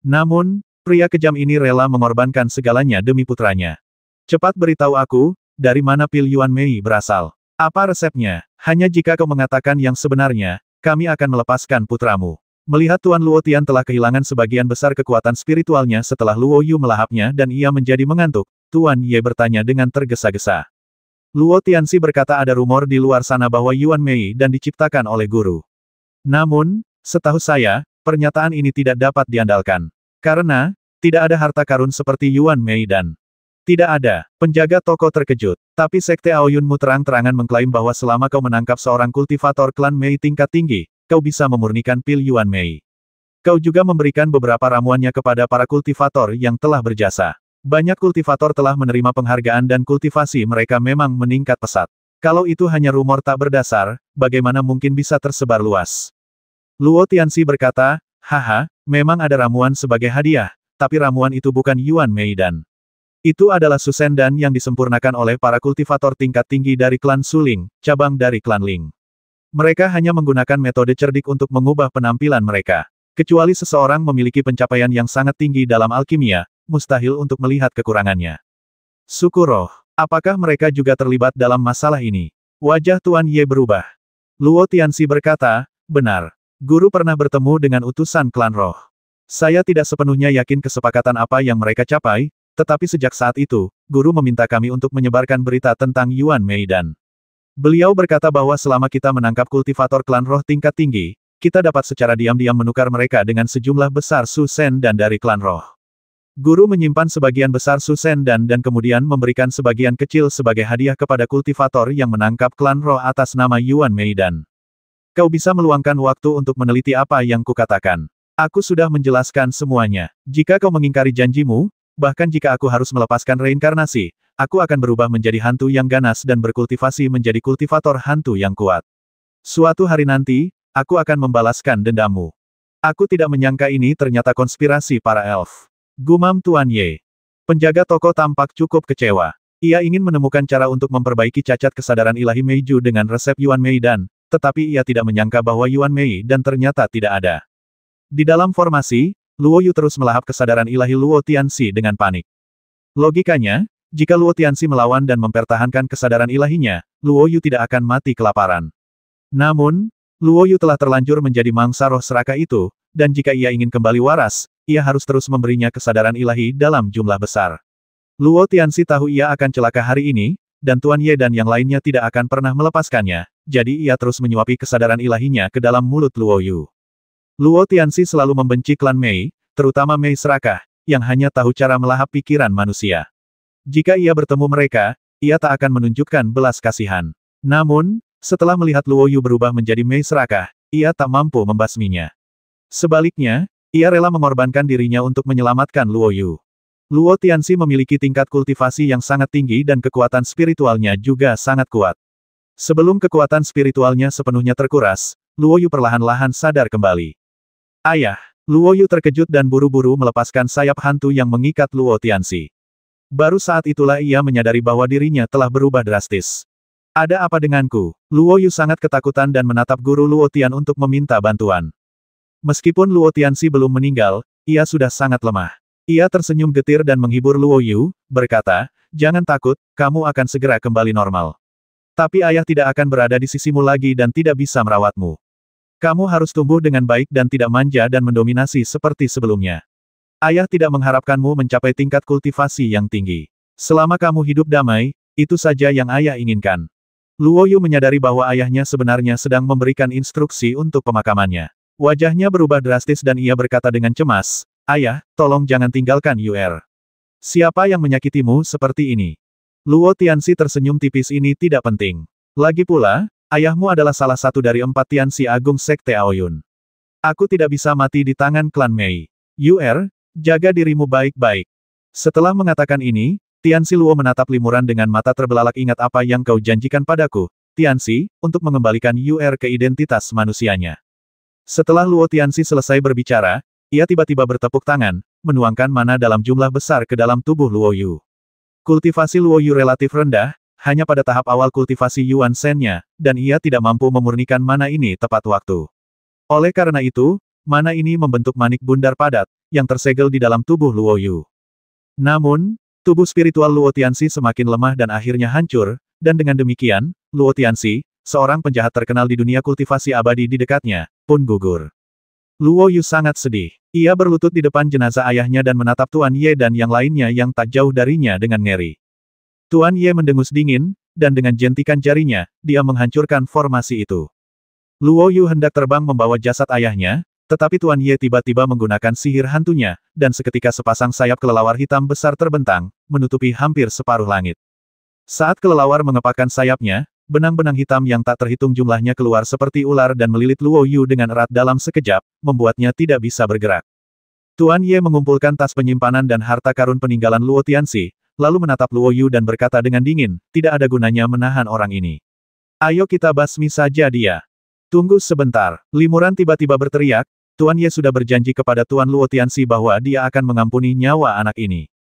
Namun, pria kejam ini rela mengorbankan segalanya demi putranya. Cepat beritahu aku, dari mana pil Yuan Mei berasal? Apa resepnya? Hanya jika kau mengatakan yang sebenarnya, kami akan melepaskan putramu. Melihat Tuan Luo Tian telah kehilangan sebagian besar kekuatan spiritualnya setelah Luo Yu melahapnya dan ia menjadi mengantuk, Tuan Ye bertanya dengan tergesa-gesa. Luo Tianxi berkata ada rumor di luar sana bahwa Yuan Mei dan diciptakan oleh guru. Namun, setahu saya, pernyataan ini tidak dapat diandalkan. Karena, tidak ada harta karun seperti Yuan Mei dan... Tidak ada. Penjaga toko terkejut. Tapi Sekte Aoyunmu terang-terangan mengklaim bahwa selama kau menangkap seorang kultivator klan Mei tingkat tinggi, kau bisa memurnikan pil Yuan Mei. Kau juga memberikan beberapa ramuannya kepada para kultivator yang telah berjasa. Banyak kultivator telah menerima penghargaan dan kultivasi mereka memang meningkat pesat. Kalau itu hanya rumor tak berdasar, bagaimana mungkin bisa tersebar luas? Luo Tianxi berkata, haha, memang ada ramuan sebagai hadiah, tapi ramuan itu bukan Yuan Mei dan... Itu adalah Susendan yang disempurnakan oleh para kultivator tingkat tinggi dari klan Suling, cabang dari klan Ling. Mereka hanya menggunakan metode cerdik untuk mengubah penampilan mereka. Kecuali seseorang memiliki pencapaian yang sangat tinggi dalam alkimia, mustahil untuk melihat kekurangannya. Suku roh, apakah mereka juga terlibat dalam masalah ini? Wajah Tuan Ye berubah. Luo Tianxi berkata, benar. Guru pernah bertemu dengan utusan klan roh. Saya tidak sepenuhnya yakin kesepakatan apa yang mereka capai, tetapi sejak saat itu, guru meminta kami untuk menyebarkan berita tentang Yuan Mei dan... Beliau berkata bahwa selama kita menangkap kultivator klan roh tingkat tinggi, kita dapat secara diam-diam menukar mereka dengan sejumlah besar Susen dan dari klan roh. Guru menyimpan sebagian besar Susen dan kemudian memberikan sebagian kecil sebagai hadiah kepada kultivator yang menangkap klan roh atas nama Yuan Mei dan... Kau bisa meluangkan waktu untuk meneliti apa yang kukatakan. Aku sudah menjelaskan semuanya. Jika kau mengingkari janjimu, bahkan jika aku harus melepaskan reinkarnasi, aku akan berubah menjadi hantu yang ganas dan berkultivasi menjadi kultivator hantu yang kuat. Suatu hari nanti, aku akan membalaskan dendammu. Aku tidak menyangka ini ternyata konspirasi para elf. Gumam Tuan Ye. Penjaga toko tampak cukup kecewa. Ia ingin menemukan cara untuk memperbaiki cacat kesadaran ilahi Meiju dengan resep Yuan Mei dan, tetapi ia tidak menyangka bahwa Yuan Mei dan ternyata tidak ada. Di dalam formasi, Luo Yu terus melahap kesadaran ilahi Luo Tianxi dengan panik. Logikanya, jika Luo Tianxi melawan dan mempertahankan kesadaran ilahinya, Luo Yu tidak akan mati kelaparan. Namun, Luo Yu telah terlanjur menjadi mangsa roh serakah itu, dan jika ia ingin kembali waras, ia harus terus memberinya kesadaran ilahi dalam jumlah besar. Luo Tianxi tahu ia akan celaka hari ini, dan Tuan Ye dan yang lainnya tidak akan pernah melepaskannya, jadi ia terus menyuapi kesadaran ilahinya ke dalam mulut Luo Yu. Luo Tianxi selalu membenci klan Mei, terutama Mei Serakah, yang hanya tahu cara melahap pikiran manusia. Jika ia bertemu mereka, ia tak akan menunjukkan belas kasihan. Namun, setelah melihat Luo Yu berubah menjadi Mei Serakah, ia tak mampu membasminya. Sebaliknya, ia rela mengorbankan dirinya untuk menyelamatkan Luo Yu. Luo Tianxi memiliki tingkat kultivasi yang sangat tinggi dan kekuatan spiritualnya juga sangat kuat. Sebelum kekuatan spiritualnya sepenuhnya terkuras, Luo Yu perlahan-lahan sadar kembali. Ayah, Luo Yu terkejut dan buru-buru melepaskan sayap hantu yang mengikat Luo Tianxi. Baru saat itulah ia menyadari bahwa dirinya telah berubah drastis. Ada apa denganku? Luo Yu sangat ketakutan dan menatap guru Luo Tian untuk meminta bantuan. Meskipun Luo Tianxi belum meninggal, ia sudah sangat lemah. Ia tersenyum getir dan menghibur Luo Yu, berkata, "Jangan takut, kamu akan segera kembali normal. Tapi ayah tidak akan berada di sisimu lagi dan tidak bisa merawatmu. Kamu harus tumbuh dengan baik dan tidak manja dan mendominasi seperti sebelumnya. Ayah tidak mengharapkanmu mencapai tingkat kultivasi yang tinggi. Selama kamu hidup damai, itu saja yang ayah inginkan." Luo Yu menyadari bahwa ayahnya sebenarnya sedang memberikan instruksi untuk pemakamannya. Wajahnya berubah drastis dan ia berkata dengan cemas, "Ayah, tolong jangan tinggalkan Yuer. Siapa yang menyakitimu seperti ini?" Luo Tianxi tersenyum tipis. "Ini tidak penting. Lagi pula, ayahmu adalah salah satu dari 4 Tianxi Agung Sekte Aoyun. Aku tidak bisa mati di tangan klan Mei. Yuer, jaga dirimu baik-baik." Setelah mengatakan ini, Tianxi Luo menatap Limuran dengan mata terbelalak. "Ingat apa yang kau janjikan padaku, Tianxi, untuk mengembalikan Yuer ke identitas manusianya." Setelah Luo Tianxi selesai berbicara, ia tiba-tiba bertepuk tangan, menuangkan mana dalam jumlah besar ke dalam tubuh Luo Yu. Kultivasi Luo Yu relatif rendah, hanya pada tahap awal kultivasi Yuan Shen-nya, dan ia tidak mampu memurnikan mana ini tepat waktu. Oleh karena itu, mana ini membentuk manik bundar padat, yang tersegel di dalam tubuh Luo Yu. Namun, tubuh spiritual Luo Tianxi semakin lemah dan akhirnya hancur, dan dengan demikian, Luo Tianxi, seorang penjahat terkenal di dunia kultivasi abadi di dekatnya, pun gugur. Luo Yu sangat sedih. Ia berlutut di depan jenazah ayahnya dan menatap Tuan Ye dan yang lainnya yang tak jauh darinya dengan ngeri. Tuan Ye mendengus dingin, dan dengan jentikan jarinya, dia menghancurkan formasi itu. Luo Yu hendak terbang membawa jasad ayahnya, tetapi Tuan Ye tiba-tiba menggunakan sihir hantunya, dan seketika sepasang sayap kelelawar hitam besar terbentang, menutupi hampir separuh langit. Saat kelelawar mengepakkan sayapnya, benang-benang hitam yang tak terhitung jumlahnya keluar seperti ular dan melilit Luo Yu dengan erat dalam sekejap, membuatnya tidak bisa bergerak. Tuan Ye mengumpulkan tas penyimpanan dan harta karun peninggalan Luo Tianxi, lalu menatap Luo Yu dan berkata dengan dingin, "Tidak ada gunanya menahan orang ini. Ayo kita basmi saja dia." "Tunggu sebentar." Limuran tiba-tiba berteriak, Tuan Ye sudah berjanji kepada Tuan Luo Tianxi bahwa dia akan mengampuni nyawa anak ini.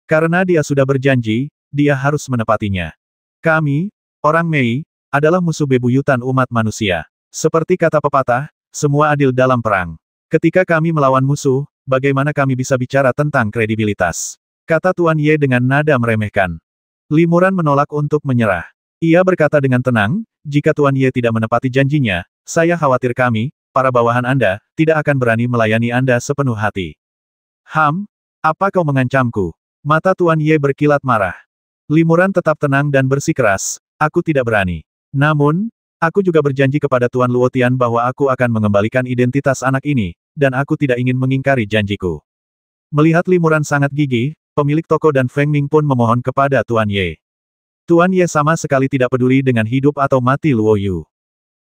Karena dia sudah berjanji, dia harus menepatinya. "Kami, orang Mei, adalah musuh bebuyutan umat manusia. Seperti kata pepatah, semua adil dalam perang. Ketika kami melawan musuh, bagaimana kami bisa bicara tentang kredibilitas?" kata Tuan Ye dengan nada meremehkan. Limuran menolak untuk menyerah. Ia berkata dengan tenang, "Jika Tuan Ye tidak menepati janjinya, saya khawatir kami, para bawahan Anda, tidak akan berani melayani Anda sepenuh hati." Apa kau mengancamku?" Mata Tuan Ye berkilat marah. Limuran tetap tenang dan bersikeras, "Aku tidak berani. Namun, aku juga berjanji kepada Tuan Luo Tian bahwa aku akan mengembalikan identitas anak ini, dan aku tidak ingin mengingkari janjiku." Melihat Limuran sangat gigih, pemilik toko dan Feng Ming pun memohon kepada Tuan Ye. Tuan Ye sama sekali tidak peduli dengan hidup atau mati Luo Yu.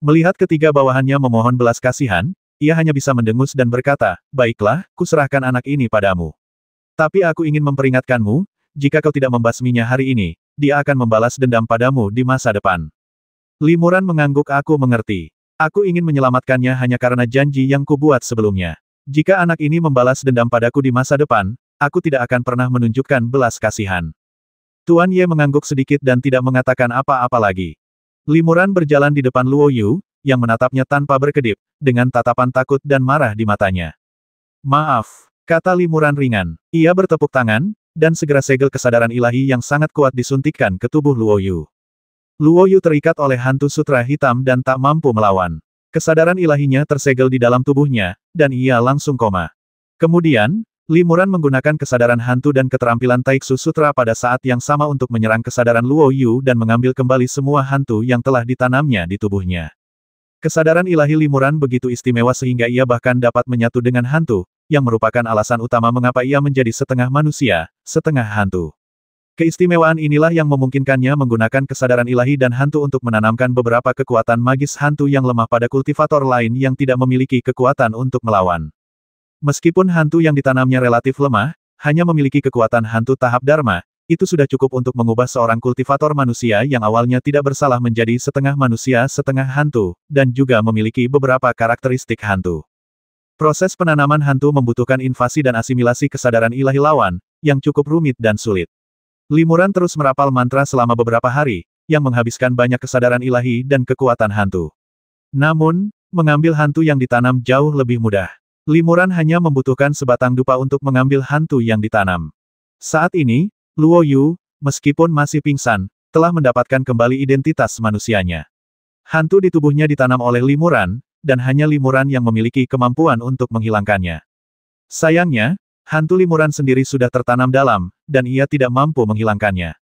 Melihat ketiga bawahannya memohon belas kasihan, ia hanya bisa mendengus dan berkata, "Baiklah, kuserahkan anak ini padamu. Tapi aku ingin memperingatkanmu, jika kau tidak membasminya hari ini, dia akan membalas dendam padamu di masa depan." Limuran mengangguk. "Aku mengerti. Aku ingin menyelamatkannya hanya karena janji yang kubuat sebelumnya. Jika anak ini membalas dendam padaku di masa depan, aku tidak akan pernah menunjukkan belas kasihan." Tuan Ye mengangguk sedikit dan tidak mengatakan apa-apa lagi. Limuran berjalan di depan Luo Yu, yang menatapnya tanpa berkedip, dengan tatapan takut dan marah di matanya. "Maaf," kata Limuran ringan. Ia bertepuk tangan, dan segera segel kesadaran ilahi yang sangat kuat disuntikkan ke tubuh Luo Yu. Luo Yu terikat oleh hantu sutra hitam dan tak mampu melawan. Kesadaran ilahinya tersegel di dalam tubuhnya, dan ia langsung koma. Kemudian, Limuran menggunakan kesadaran hantu dan keterampilan Taiksu Sutra pada saat yang sama untuk menyerang kesadaran Luo Yu dan mengambil kembali semua hantu yang telah ditanamnya di tubuhnya. Kesadaran ilahi Limuran begitu istimewa sehingga ia bahkan dapat menyatu dengan hantu, yang merupakan alasan utama mengapa ia menjadi setengah manusia, setengah hantu. Keistimewaan inilah yang memungkinkannya menggunakan kesadaran ilahi dan hantu untuk menanamkan beberapa kekuatan magis hantu yang lemah pada kultivator lain yang tidak memiliki kekuatan untuk melawan. Meskipun hantu yang ditanamnya relatif lemah, hanya memiliki kekuatan hantu tahap Dharma, itu sudah cukup untuk mengubah seorang kultivator manusia yang awalnya tidak bersalah menjadi setengah manusia setengah hantu, dan juga memiliki beberapa karakteristik hantu. Proses penanaman hantu membutuhkan invasi dan asimilasi kesadaran ilahi lawan, yang cukup rumit dan sulit. Limuran terus merapal mantra selama beberapa hari, yang menghabiskan banyak kesadaran ilahi dan kekuatan hantu. Namun, mengambil hantu yang ditanam jauh lebih mudah. Limuran hanya membutuhkan sebatang dupa untuk mengambil hantu yang ditanam. Saat ini, Luo Yu, meskipun masih pingsan, telah mendapatkan kembali identitas manusianya. Hantu di tubuhnya ditanam oleh Limuran, dan hanya Limuran yang memiliki kemampuan untuk menghilangkannya. Sayangnya, hantu Limuran sendiri sudah tertanam dalam, dan ia tidak mampu menghilangkannya.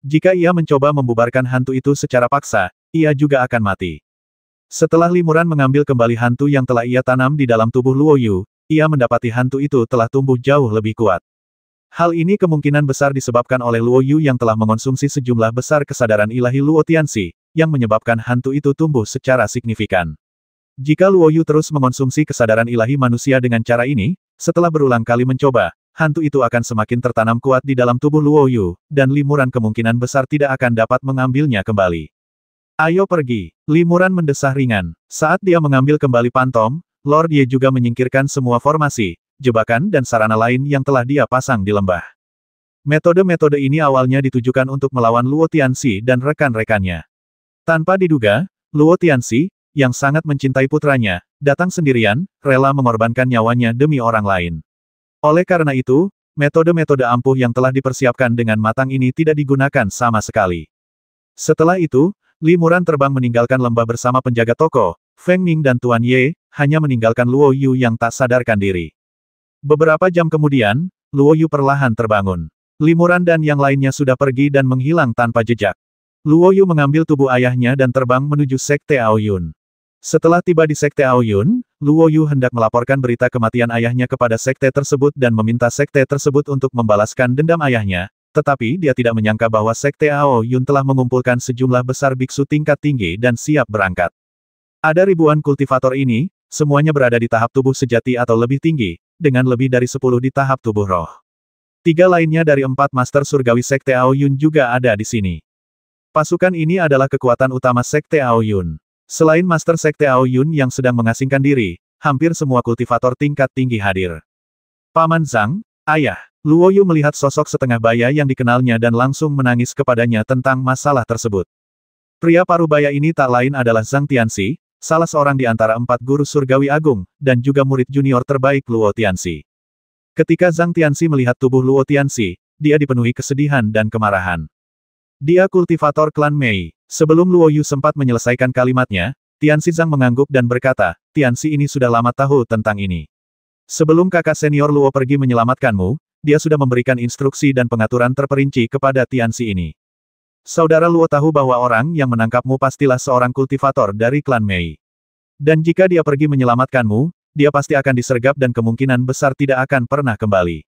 Jika ia mencoba membubarkan hantu itu secara paksa, ia juga akan mati. Setelah Limuran mengambil kembali hantu yang telah ia tanam di dalam tubuh Luo Yu, ia mendapati hantu itu telah tumbuh jauh lebih kuat. Hal ini kemungkinan besar disebabkan oleh Luo Yu yang telah mengonsumsi sejumlah besar kesadaran ilahi Luo Tianxi, yang menyebabkan hantu itu tumbuh secara signifikan. Jika Luo Yu terus mengonsumsi kesadaran ilahi manusia dengan cara ini, setelah berulang kali mencoba, hantu itu akan semakin tertanam kuat di dalam tubuh Luo Yu, dan Limuran kemungkinan besar tidak akan dapat mengambilnya kembali. Ayo pergi, Limuran mendesah ringan. Saat dia mengambil kembali pantom, Lord Ye juga menyingkirkan semua formasi, jebakan dan sarana lain yang telah dia pasang di lembah. Metode-metode ini awalnya ditujukan untuk melawan Luo Tianxi dan rekan-rekannya. Tanpa diduga, Luo Tianxi, yang sangat mencintai putranya, datang sendirian, rela mengorbankan nyawanya demi orang lain. Oleh karena itu, metode-metode ampuh yang telah dipersiapkan dengan matang ini tidak digunakan sama sekali. Setelah itu, Limuran terbang meninggalkan lembah bersama penjaga toko, Feng Ming dan Tuan Ye, hanya meninggalkan Luo Yu yang tak sadarkan diri. Beberapa jam kemudian, Luo Yu perlahan terbangun. Limuran dan yang lainnya sudah pergi dan menghilang tanpa jejak. Luo Yu mengambil tubuh ayahnya dan terbang menuju Sekte Aoyun. Setelah tiba di Sekte Aoyun, Luo Yu hendak melaporkan berita kematian ayahnya kepada sekte tersebut dan meminta sekte tersebut untuk membalaskan dendam ayahnya, tetapi dia tidak menyangka bahwa Sekte Aoyun telah mengumpulkan sejumlah besar biksu tingkat tinggi dan siap berangkat. Ada ribuan kultivator ini, semuanya berada di tahap tubuh sejati atau lebih tinggi, dengan lebih dari 10 di tahap tubuh roh. 3 lainnya dari 4 master surgawi Sekte Aoyun juga ada di sini. Pasukan ini adalah kekuatan utama Sekte Aoyun. Selain master Sekte Aoyun yang sedang mengasingkan diri, hampir semua kultivator tingkat tinggi hadir. Paman Zhang, ayah, Luo Yu melihat sosok setengah baya yang dikenalnya dan langsung menangis kepadanya tentang masalah tersebut. Pria parubaya ini tak lain adalah Zhang Tianxi, salah seorang di antara 4 guru surgawi agung, dan juga murid junior terbaik Luo Tianxi. Ketika Zhang Tianxi melihat tubuh Luo Tianxi, dia dipenuhi kesedihan dan kemarahan. Dia kultivator klan Mei. Sebelum Luo Yu sempat menyelesaikan kalimatnya, Tianxi Zhang mengangguk dan berkata, Tianxi ini sudah lama tahu tentang ini. Sebelum kakak senior Luo pergi menyelamatkanmu, dia sudah memberikan instruksi dan pengaturan terperinci kepada Tianxi ini. Saudara Luo tahu bahwa orang yang menangkapmu pastilah seorang kultivator dari klan Mei. Dan jika dia pergi menyelamatkanmu, dia pasti akan disergap dan kemungkinan besar tidak akan pernah kembali.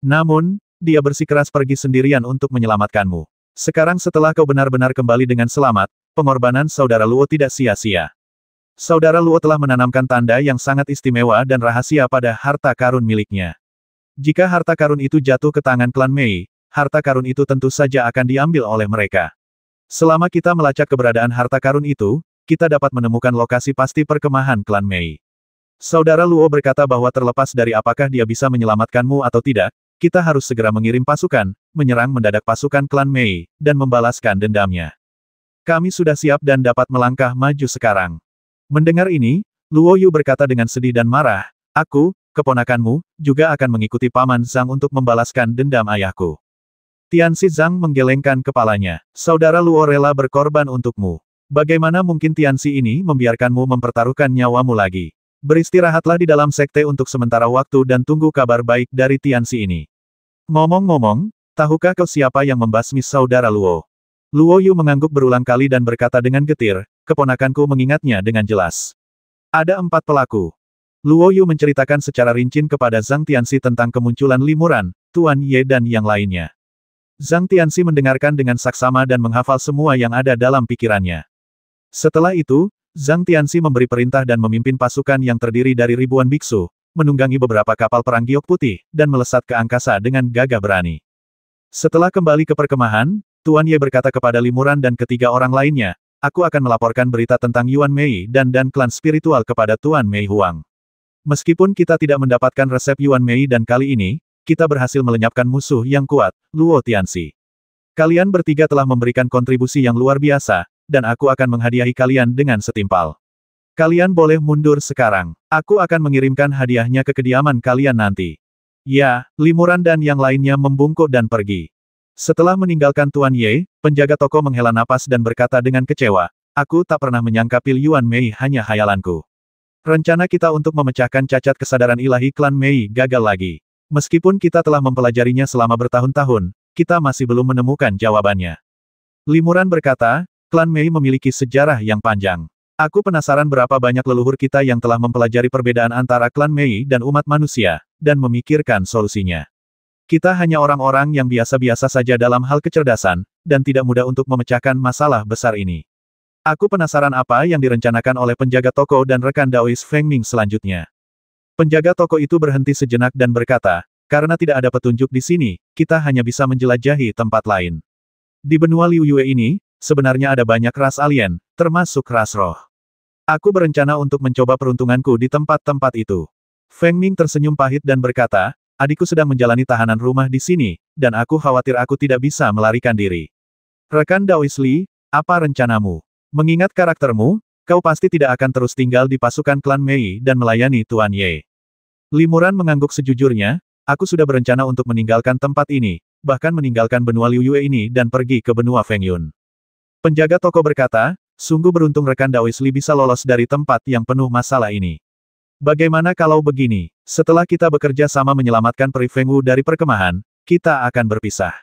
Namun, dia bersikeras pergi sendirian untuk menyelamatkanmu. Sekarang setelah kau benar-benar kembali dengan selamat, pengorbanan saudara Luo tidak sia-sia. Saudara Luo telah menanamkan tanda yang sangat istimewa dan rahasia pada harta karun miliknya. Jika harta karun itu jatuh ke tangan klan Mei, harta karun itu tentu saja akan diambil oleh mereka. Selama kita melacak keberadaan harta karun itu, kita dapat menemukan lokasi pasti perkemahan klan Mei. Saudara Luo berkata bahwa terlepas dari apakah dia bisa menyelamatkanmu atau tidak, kita harus segera mengirim pasukan, menyerang mendadak pasukan klan Mei, dan membalaskan dendamnya. Kami sudah siap dan dapat melangkah maju sekarang. Mendengar ini, Luo Yu berkata dengan sedih dan marah, aku, keponakanmu, juga akan mengikuti Paman Zhang untuk membalaskan dendam ayahku. Tianxi Zhang menggelengkan kepalanya. Saudara Luo rela berkorban untukmu. Bagaimana mungkin Tianxi ini membiarkanmu mempertaruhkan nyawamu lagi? Beristirahatlah di dalam sekte untuk sementara waktu dan tunggu kabar baik dari Tianxi ini. Ngomong-ngomong, tahukah kau siapa yang membasmi saudara Luo? Luo Yu mengangguk berulang kali dan berkata dengan getir, keponakanku mengingatnya dengan jelas. Ada 4 pelaku. Luo Yu menceritakan secara rinci kepada Zhang Tianxi tentang kemunculan Limuran, Tuan Ye dan yang lainnya. Zhang Tianxi mendengarkan dengan saksama dan menghafal semua yang ada dalam pikirannya. Setelah itu, Zhang Tianxi memberi perintah dan memimpin pasukan yang terdiri dari ribuan biksu, menunggangi beberapa kapal perang giok putih, dan melesat ke angkasa dengan gagah berani. Setelah kembali ke perkemahan, Tuan Ye berkata kepada Limuran dan ketiga orang lainnya, aku akan melaporkan berita tentang Yuan Mei dan klan spiritual kepada Tuan Mei Huang. Meskipun kita tidak mendapatkan resep Yuan Mei dan kali ini, kita berhasil melenyapkan musuh yang kuat, Luo Tianxi. Kalian bertiga telah memberikan kontribusi yang luar biasa, dan aku akan menghadiahi kalian dengan setimpal. Kalian boleh mundur sekarang. Aku akan mengirimkan hadiahnya ke kediaman kalian nanti. Ya, Limuran dan yang lainnya membungkuk dan pergi. Setelah meninggalkan Tuan Ye, penjaga toko menghela napas dan berkata dengan kecewa, aku tak pernah menyangka Pil Yuan Mei hanya hayalanku. Rencana kita untuk memecahkan cacat kesadaran ilahi klan Mei gagal lagi. Meskipun kita telah mempelajarinya selama bertahun-tahun, kita masih belum menemukan jawabannya. Limuran berkata, klan Mei memiliki sejarah yang panjang. Aku penasaran berapa banyak leluhur kita yang telah mempelajari perbedaan antara klan Mei dan umat manusia, dan memikirkan solusinya. Kita hanya orang-orang yang biasa-biasa saja dalam hal kecerdasan, dan tidak mudah untuk memecahkan masalah besar ini. Aku penasaran apa yang direncanakan oleh penjaga toko dan rekan Daois Feng Ming selanjutnya. Penjaga toko itu berhenti sejenak dan berkata, karena tidak ada petunjuk di sini, kita hanya bisa menjelajahi tempat lain. Di benua Liu Yue ini, sebenarnya ada banyak ras alien, termasuk ras roh. Aku berencana untuk mencoba peruntunganku di tempat-tempat itu. Feng Ming tersenyum pahit dan berkata, adikku sedang menjalani tahanan rumah di sini, dan aku khawatir aku tidak bisa melarikan diri. Rekan Daois Li, apa rencanamu? Mengingat karaktermu, kau pasti tidak akan terus tinggal di pasukan klan Mei dan melayani Tuan Ye. Limuran mengangguk sejujurnya, aku sudah berencana untuk meninggalkan tempat ini, bahkan meninggalkan benua Liu Yue ini dan pergi ke benua Feng Yun. Penjaga toko berkata, sungguh beruntung rekan Daois Li bisa lolos dari tempat yang penuh masalah ini. Bagaimana kalau begini, setelah kita bekerja sama menyelamatkan Peri Feng Wu dari perkemahan, kita akan berpisah.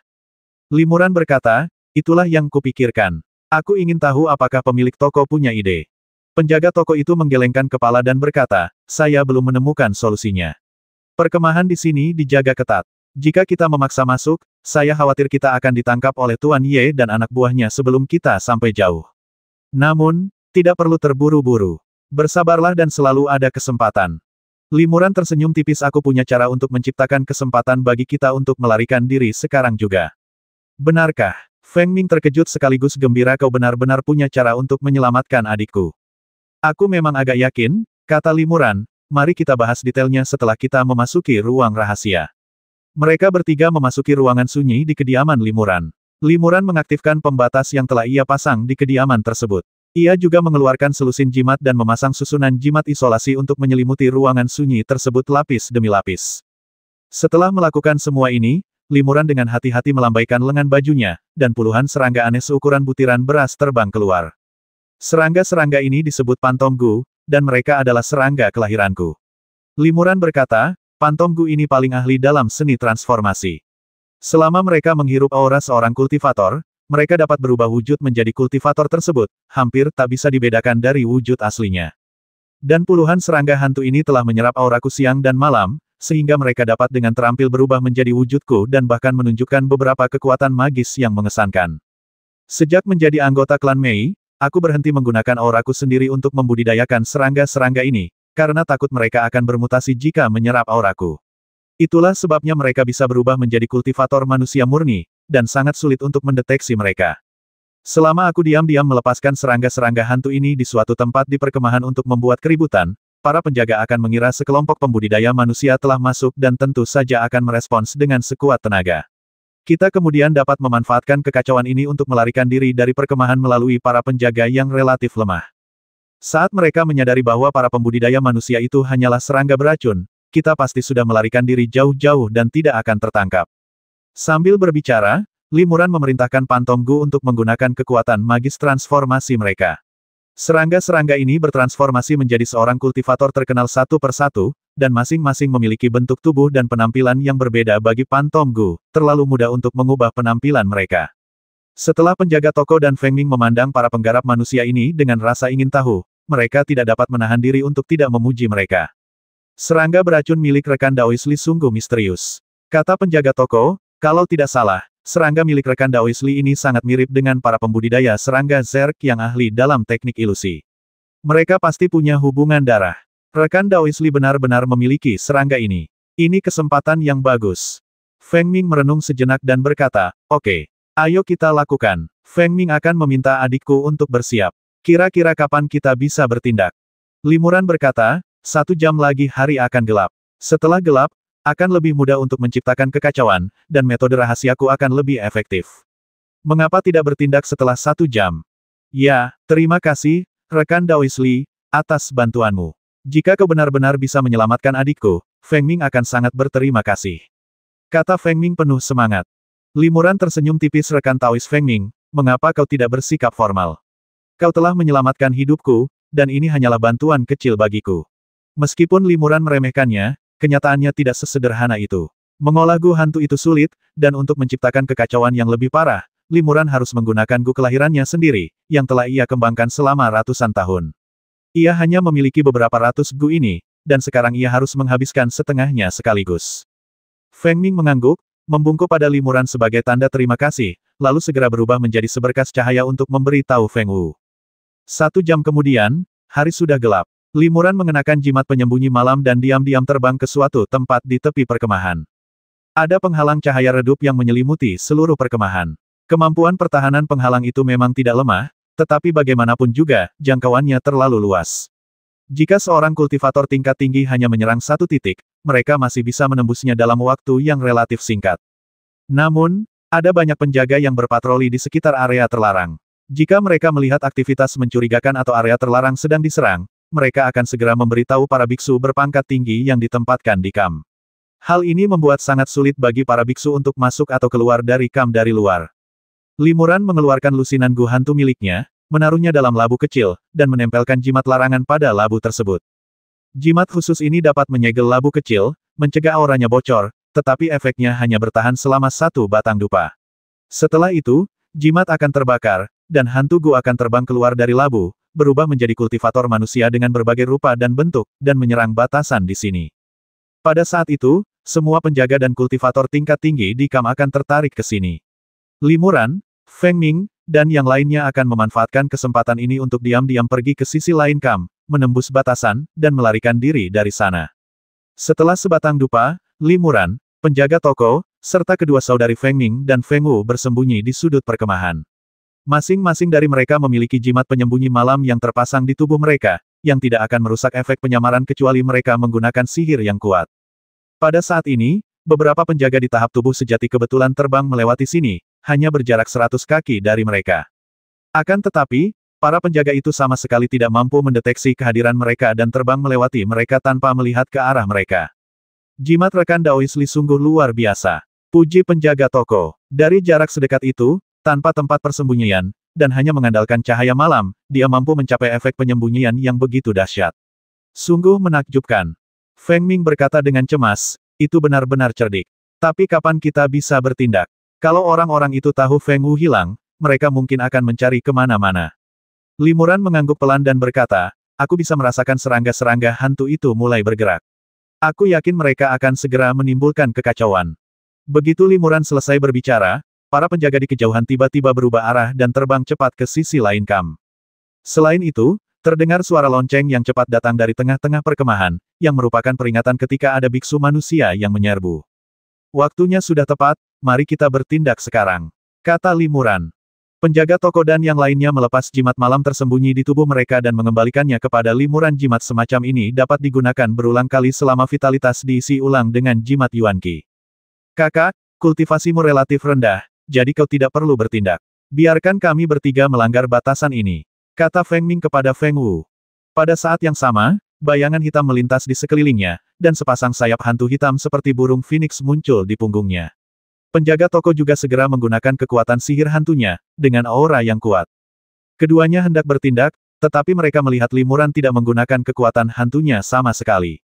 Limuran berkata, itulah yang kupikirkan. Aku ingin tahu apakah pemilik toko punya ide. Penjaga toko itu menggelengkan kepala dan berkata, saya belum menemukan solusinya. Perkemahan di sini dijaga ketat. Jika kita memaksa masuk, saya khawatir kita akan ditangkap oleh Tuan Ye dan anak buahnya sebelum kita sampai jauh. Namun, tidak perlu terburu-buru. Bersabarlah dan selalu ada kesempatan. Limuran tersenyum tipis, aku punya cara untuk menciptakan kesempatan bagi kita untuk melarikan diri sekarang juga. Benarkah? Feng Ming terkejut sekaligus gembira, kau benar-benar punya cara untuk menyelamatkan adikku. Aku memang agak yakin, kata Limuran, mari kita bahas detailnya setelah kita memasuki ruang rahasia. Mereka bertiga memasuki ruangan sunyi di kediaman Limuran. Limuran mengaktifkan pembatas yang telah ia pasang di kediaman tersebut. Ia juga mengeluarkan selusin jimat dan memasang susunan jimat isolasi untuk menyelimuti ruangan sunyi tersebut lapis demi lapis. Setelah melakukan semua ini, Limuran dengan hati-hati melambaikan lengan bajunya, dan puluhan serangga aneh seukuran butiran beras terbang keluar. Serangga-serangga ini disebut Pantonggu, dan mereka adalah serangga kelahiranku. Limuran berkata, Pantonggu ini paling ahli dalam seni transformasi. Selama mereka menghirup aura seorang kultivator, mereka dapat berubah wujud menjadi kultivator tersebut, hampir tak bisa dibedakan dari wujud aslinya. Dan puluhan serangga hantu ini telah menyerap auraku siang dan malam, sehingga mereka dapat dengan terampil berubah menjadi wujudku dan bahkan menunjukkan beberapa kekuatan magis yang mengesankan. Sejak menjadi anggota klan Mei, aku berhenti menggunakan auraku sendiri untuk membudidayakan serangga-serangga ini, karena takut mereka akan bermutasi jika menyerap auraku. Itulah sebabnya mereka bisa berubah menjadi kultivator manusia murni, dan sangat sulit untuk mendeteksi mereka. Selama aku diam-diam melepaskan serangga-serangga hantu ini di suatu tempat di perkemahan untuk membuat keributan, para penjaga akan mengira sekelompok pembudidaya manusia telah masuk dan tentu saja akan merespons dengan sekuat tenaga. Kita kemudian dapat memanfaatkan kekacauan ini untuk melarikan diri dari perkemahan melalui para penjaga yang relatif lemah. Saat mereka menyadari bahwa para pembudidaya manusia itu hanyalah serangga beracun, kita pasti sudah melarikan diri jauh-jauh dan tidak akan tertangkap. Sambil berbicara, Limuran memerintahkan Pantonggu untuk menggunakan kekuatan magis transformasi mereka. Serangga-serangga ini bertransformasi menjadi seorang kultivator terkenal satu persatu, dan masing-masing memiliki bentuk tubuh dan penampilan yang berbeda bagi Pantonggu, terlalu mudah untuk mengubah penampilan mereka. Setelah penjaga toko dan Feng Ming memandang para penggarap manusia ini dengan rasa ingin tahu, mereka tidak dapat menahan diri untuk tidak memuji mereka. Serangga beracun milik rekan Daois Li sungguh misterius. Kata penjaga toko, kalau tidak salah, serangga milik rekan Daois Li ini sangat mirip dengan para pembudidaya serangga Zerg yang ahli dalam teknik ilusi. Mereka pasti punya hubungan darah. Rekan Daois Li benar-benar memiliki serangga ini. Ini kesempatan yang bagus. Feng Ming merenung sejenak dan berkata, oke. Ayo kita lakukan. Feng Ming akan meminta adikku untuk bersiap. Kira-kira kapan kita bisa bertindak? Limuran berkata, 1 jam lagi hari akan gelap. Setelah gelap, akan lebih mudah untuk menciptakan kekacauan, dan metode rahasiaku akan lebih efektif. Mengapa tidak bertindak setelah 1 jam? Ya, terima kasih, rekan Daois Li, atas bantuanmu. Jika kau benar-benar bisa menyelamatkan adikku, Feng Ming akan sangat berterima kasih. Kata Feng Ming penuh semangat. Limuran tersenyum tipis rekan Taois Feng Ming, mengapa kau tidak bersikap formal? Kau telah menyelamatkan hidupku, dan ini hanyalah bantuan kecil bagiku. Meskipun Limuran meremehkannya, kenyataannya tidak sesederhana itu. Mengolah gu hantu itu sulit, dan untuk menciptakan kekacauan yang lebih parah, Limuran harus menggunakan gu kelahirannya sendiri, yang telah ia kembangkan selama ratusan tahun. Ia hanya memiliki beberapa ratus gu ini, dan sekarang ia harus menghabiskan setengahnya sekaligus. Feng Ming mengangguk, membungkuk pada Limuran sebagai tanda terima kasih, lalu segera berubah menjadi seberkas cahaya untuk memberi tahu Feng Wu. 1 jam kemudian, hari sudah gelap. Limuran mengenakan jimat penyembunyi malam dan diam-diam terbang ke suatu tempat di tepi perkemahan. Ada penghalang cahaya redup yang menyelimuti seluruh perkemahan. Kemampuan pertahanan penghalang itu memang tidak lemah, tetapi bagaimanapun juga, jangkauannya terlalu luas. Jika seorang kultivator tingkat tinggi hanya menyerang satu titik, mereka masih bisa menembusnya dalam waktu yang relatif singkat. Namun, ada banyak penjaga yang berpatroli di sekitar area terlarang. Jika mereka melihat aktivitas mencurigakan atau area terlarang sedang diserang, mereka akan segera memberitahu para biksu berpangkat tinggi yang ditempatkan di kamp. Hal ini membuat sangat sulit bagi para biksu untuk masuk atau keluar dari kamp dari luar. Limuran mengeluarkan lusinan gu hantu miliknya, menaruhnya dalam labu kecil, dan menempelkan jimat larangan pada labu tersebut. Jimat khusus ini dapat menyegel labu kecil, mencegah auranya bocor, tetapi efeknya hanya bertahan selama 1 batang dupa. Setelah itu, jimat akan terbakar, dan hantu gu akan terbang keluar dari labu, berubah menjadi kultivator manusia dengan berbagai rupa dan bentuk, dan menyerang batasan di sini. Pada saat itu, semua penjaga dan kultivator tingkat tinggi di kamp akan tertarik ke sini. Limuran, Feng Ming, dan yang lainnya akan memanfaatkan kesempatan ini untuk diam-diam pergi ke sisi lain kamp, menembus batasan, dan melarikan diri dari sana. Setelah sebatang dupa, Limuran, penjaga toko, serta kedua saudari Feng Ming dan Feng Wu bersembunyi di sudut perkemahan. Masing-masing dari mereka memiliki jimat penyembunyi malam yang terpasang di tubuh mereka, yang tidak akan merusak efek penyamaran kecuali mereka menggunakan sihir yang kuat. Pada saat ini, beberapa penjaga di tahap tubuh sejati kebetulan terbang melewati sini, hanya berjarak 100 kaki dari mereka. Akan tetapi, para penjaga itu sama sekali tidak mampu mendeteksi kehadiran mereka dan terbang melewati mereka tanpa melihat ke arah mereka. Jimat rekan Daois Li sungguh luar biasa. Puji penjaga toko. Dari jarak sedekat itu, tanpa tempat persembunyian, dan hanya mengandalkan cahaya malam, dia mampu mencapai efek penyembunyian yang begitu dahsyat. Sungguh menakjubkan. Feng Ming berkata dengan cemas, itu benar-benar cerdik. Tapi kapan kita bisa bertindak? Kalau orang-orang itu tahu Feng Wu hilang, mereka mungkin akan mencari kemana-mana. Limuran mengangguk pelan dan berkata, aku bisa merasakan serangga-serangga hantu itu mulai bergerak. Aku yakin mereka akan segera menimbulkan kekacauan. Begitu Limuran selesai berbicara, para penjaga di kejauhan tiba-tiba berubah arah dan terbang cepat ke sisi lain kamp. Selain itu, terdengar suara lonceng yang cepat datang dari tengah-tengah perkemahan, yang merupakan peringatan ketika ada biksu manusia yang menyerbu. Waktunya sudah tepat, mari kita bertindak sekarang, kata Limuran. Penjaga toko dan yang lainnya melepas jimat malam tersembunyi di tubuh mereka dan mengembalikannya kepada Limuran. Jimat semacam ini dapat digunakan berulang kali selama vitalitas diisi ulang dengan jimat Yuanqi. Kakak, kultivasimu relatif rendah, jadi kau tidak perlu bertindak. Biarkan kami bertiga melanggar batasan ini, kata Feng Ming kepada Feng Wu. Pada saat yang sama, bayangan hitam melintas di sekelilingnya, dan sepasang sayap hantu hitam seperti burung phoenix muncul di punggungnya. Penjaga toko juga segera menggunakan kekuatan sihir hantunya, dengan aura yang kuat. Keduanya hendak bertindak, tetapi mereka melihat Limuran tidak menggunakan kekuatan hantunya sama sekali.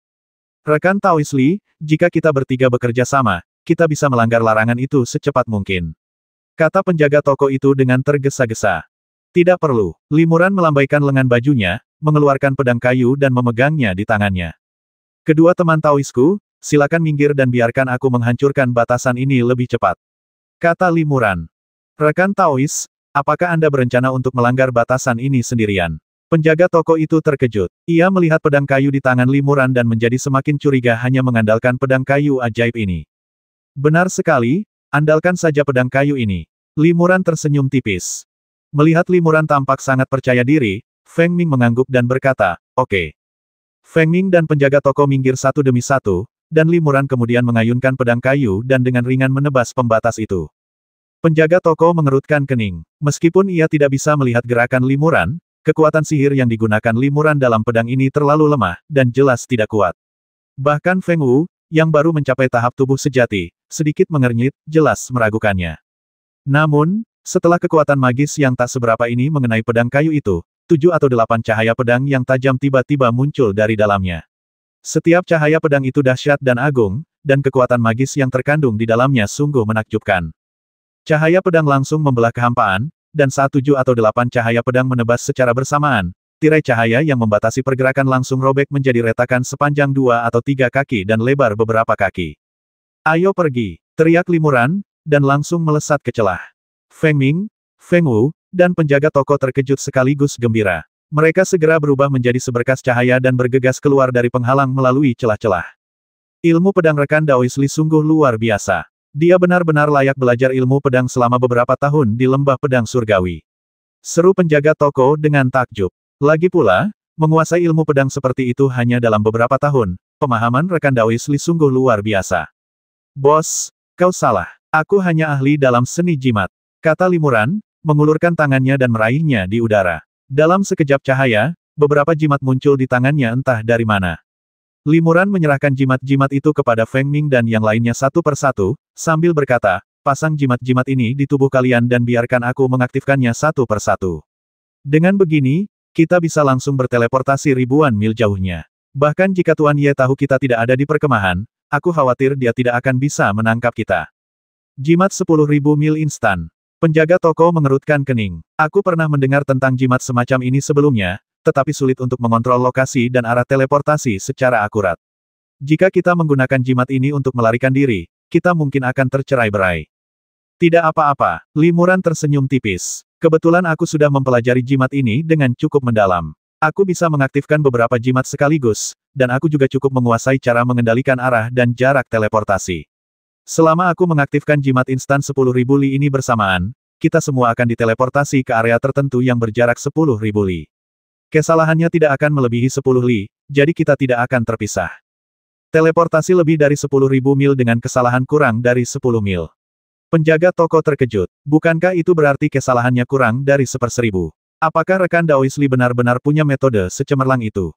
Rekan Taois Li, jika kita bertiga bekerja sama, kita bisa melanggar larangan itu secepat mungkin. Kata penjaga toko itu dengan tergesa-gesa. Tidak perlu. Limuran melambaikan lengan bajunya, mengeluarkan pedang kayu dan memegangnya di tangannya. Kedua teman Taoisku, silakan minggir dan biarkan aku menghancurkan batasan ini lebih cepat. Kata Limuran. Rekan Taois, apakah Anda berencana untuk melanggar batasan ini sendirian? Penjaga toko itu terkejut. Ia melihat pedang kayu di tangan Limuran dan menjadi semakin curiga hanya mengandalkan pedang kayu ajaib ini. Benar sekali, andalkan saja pedang kayu ini. Limuran tersenyum tipis. Melihat Limuran tampak sangat percaya diri, Feng Ming mengangguk dan berkata, "Oke." Feng Ming dan penjaga toko minggir satu demi satu, dan Limuran kemudian mengayunkan pedang kayu dan dengan ringan menebas pembatas itu. Penjaga toko mengerutkan kening. Meskipun ia tidak bisa melihat gerakan Limuran, kekuatan sihir yang digunakan Limuran dalam pedang ini terlalu lemah, dan jelas tidak kuat. Bahkan Feng Wu, yang baru mencapai tahap tubuh sejati, sedikit mengernyit, jelas meragukannya. Namun, setelah kekuatan magis yang tak seberapa ini mengenai pedang kayu itu, 7 atau 8 cahaya pedang yang tajam tiba-tiba muncul dari dalamnya. Setiap cahaya pedang itu dahsyat dan agung, dan kekuatan magis yang terkandung di dalamnya sungguh menakjubkan. Cahaya pedang langsung membelah kehampaan, dan saat 7 atau 8 cahaya pedang menebas secara bersamaan, tirai cahaya yang membatasi pergerakan langsung robek menjadi retakan sepanjang 2 atau 3 kaki dan lebar beberapa kaki. "Ayo pergi!" teriak Limuran, dan langsung melesat ke celah. Feng Ming, Feng Wu, dan penjaga toko terkejut sekaligus gembira. Mereka segera berubah menjadi seberkas cahaya dan bergegas keluar dari penghalang melalui celah-celah. Ilmu pedang rekan Daois Li sungguh luar biasa. Dia benar-benar layak belajar ilmu pedang selama beberapa tahun di lembah pedang surgawi. Seru penjaga toko dengan takjub. Lagi pula, menguasai ilmu pedang seperti itu hanya dalam beberapa tahun, pemahaman rekan Daois Li sungguh luar biasa. "Bos, kau salah. Aku hanya ahli dalam seni jimat," kata Limuran, mengulurkan tangannya dan meraihnya di udara. Dalam sekejap cahaya, beberapa jimat muncul di tangannya entah dari mana. Limuran menyerahkan jimat-jimat itu kepada Feng Ming dan yang lainnya satu persatu, sambil berkata, "Pasang jimat-jimat ini di tubuh kalian dan biarkan aku mengaktifkannya satu persatu. Dengan begini, kita bisa langsung berteleportasi ribuan mil jauhnya. Bahkan jika Tuan Ye tahu kita tidak ada di perkemahan, aku khawatir dia tidak akan bisa menangkap kita." Jimat 10.000 mil instan. Penjaga toko mengerutkan kening. Aku pernah mendengar tentang jimat semacam ini sebelumnya, tetapi sulit untuk mengontrol lokasi dan arah teleportasi secara akurat. Jika kita menggunakan jimat ini untuk melarikan diri, kita mungkin akan tercerai-berai. Tidak apa-apa, Limuran tersenyum tipis. Kebetulan aku sudah mempelajari jimat ini dengan cukup mendalam. Aku bisa mengaktifkan beberapa jimat sekaligus, dan aku juga cukup menguasai cara mengendalikan arah dan jarak teleportasi. Selama aku mengaktifkan jimat instan 10.000 li ini bersamaan, kita semua akan diteleportasi ke area tertentu yang berjarak 10.000 li. Kesalahannya tidak akan melebihi 10 li, jadi kita tidak akan terpisah. Teleportasi lebih dari 10.000 mil dengan kesalahan kurang dari 10 mil. Penjaga toko terkejut. Bukankah itu berarti kesalahannya kurang dari 1/1000? Apakah rekan Daois Li benar-benar punya metode secemerlang itu?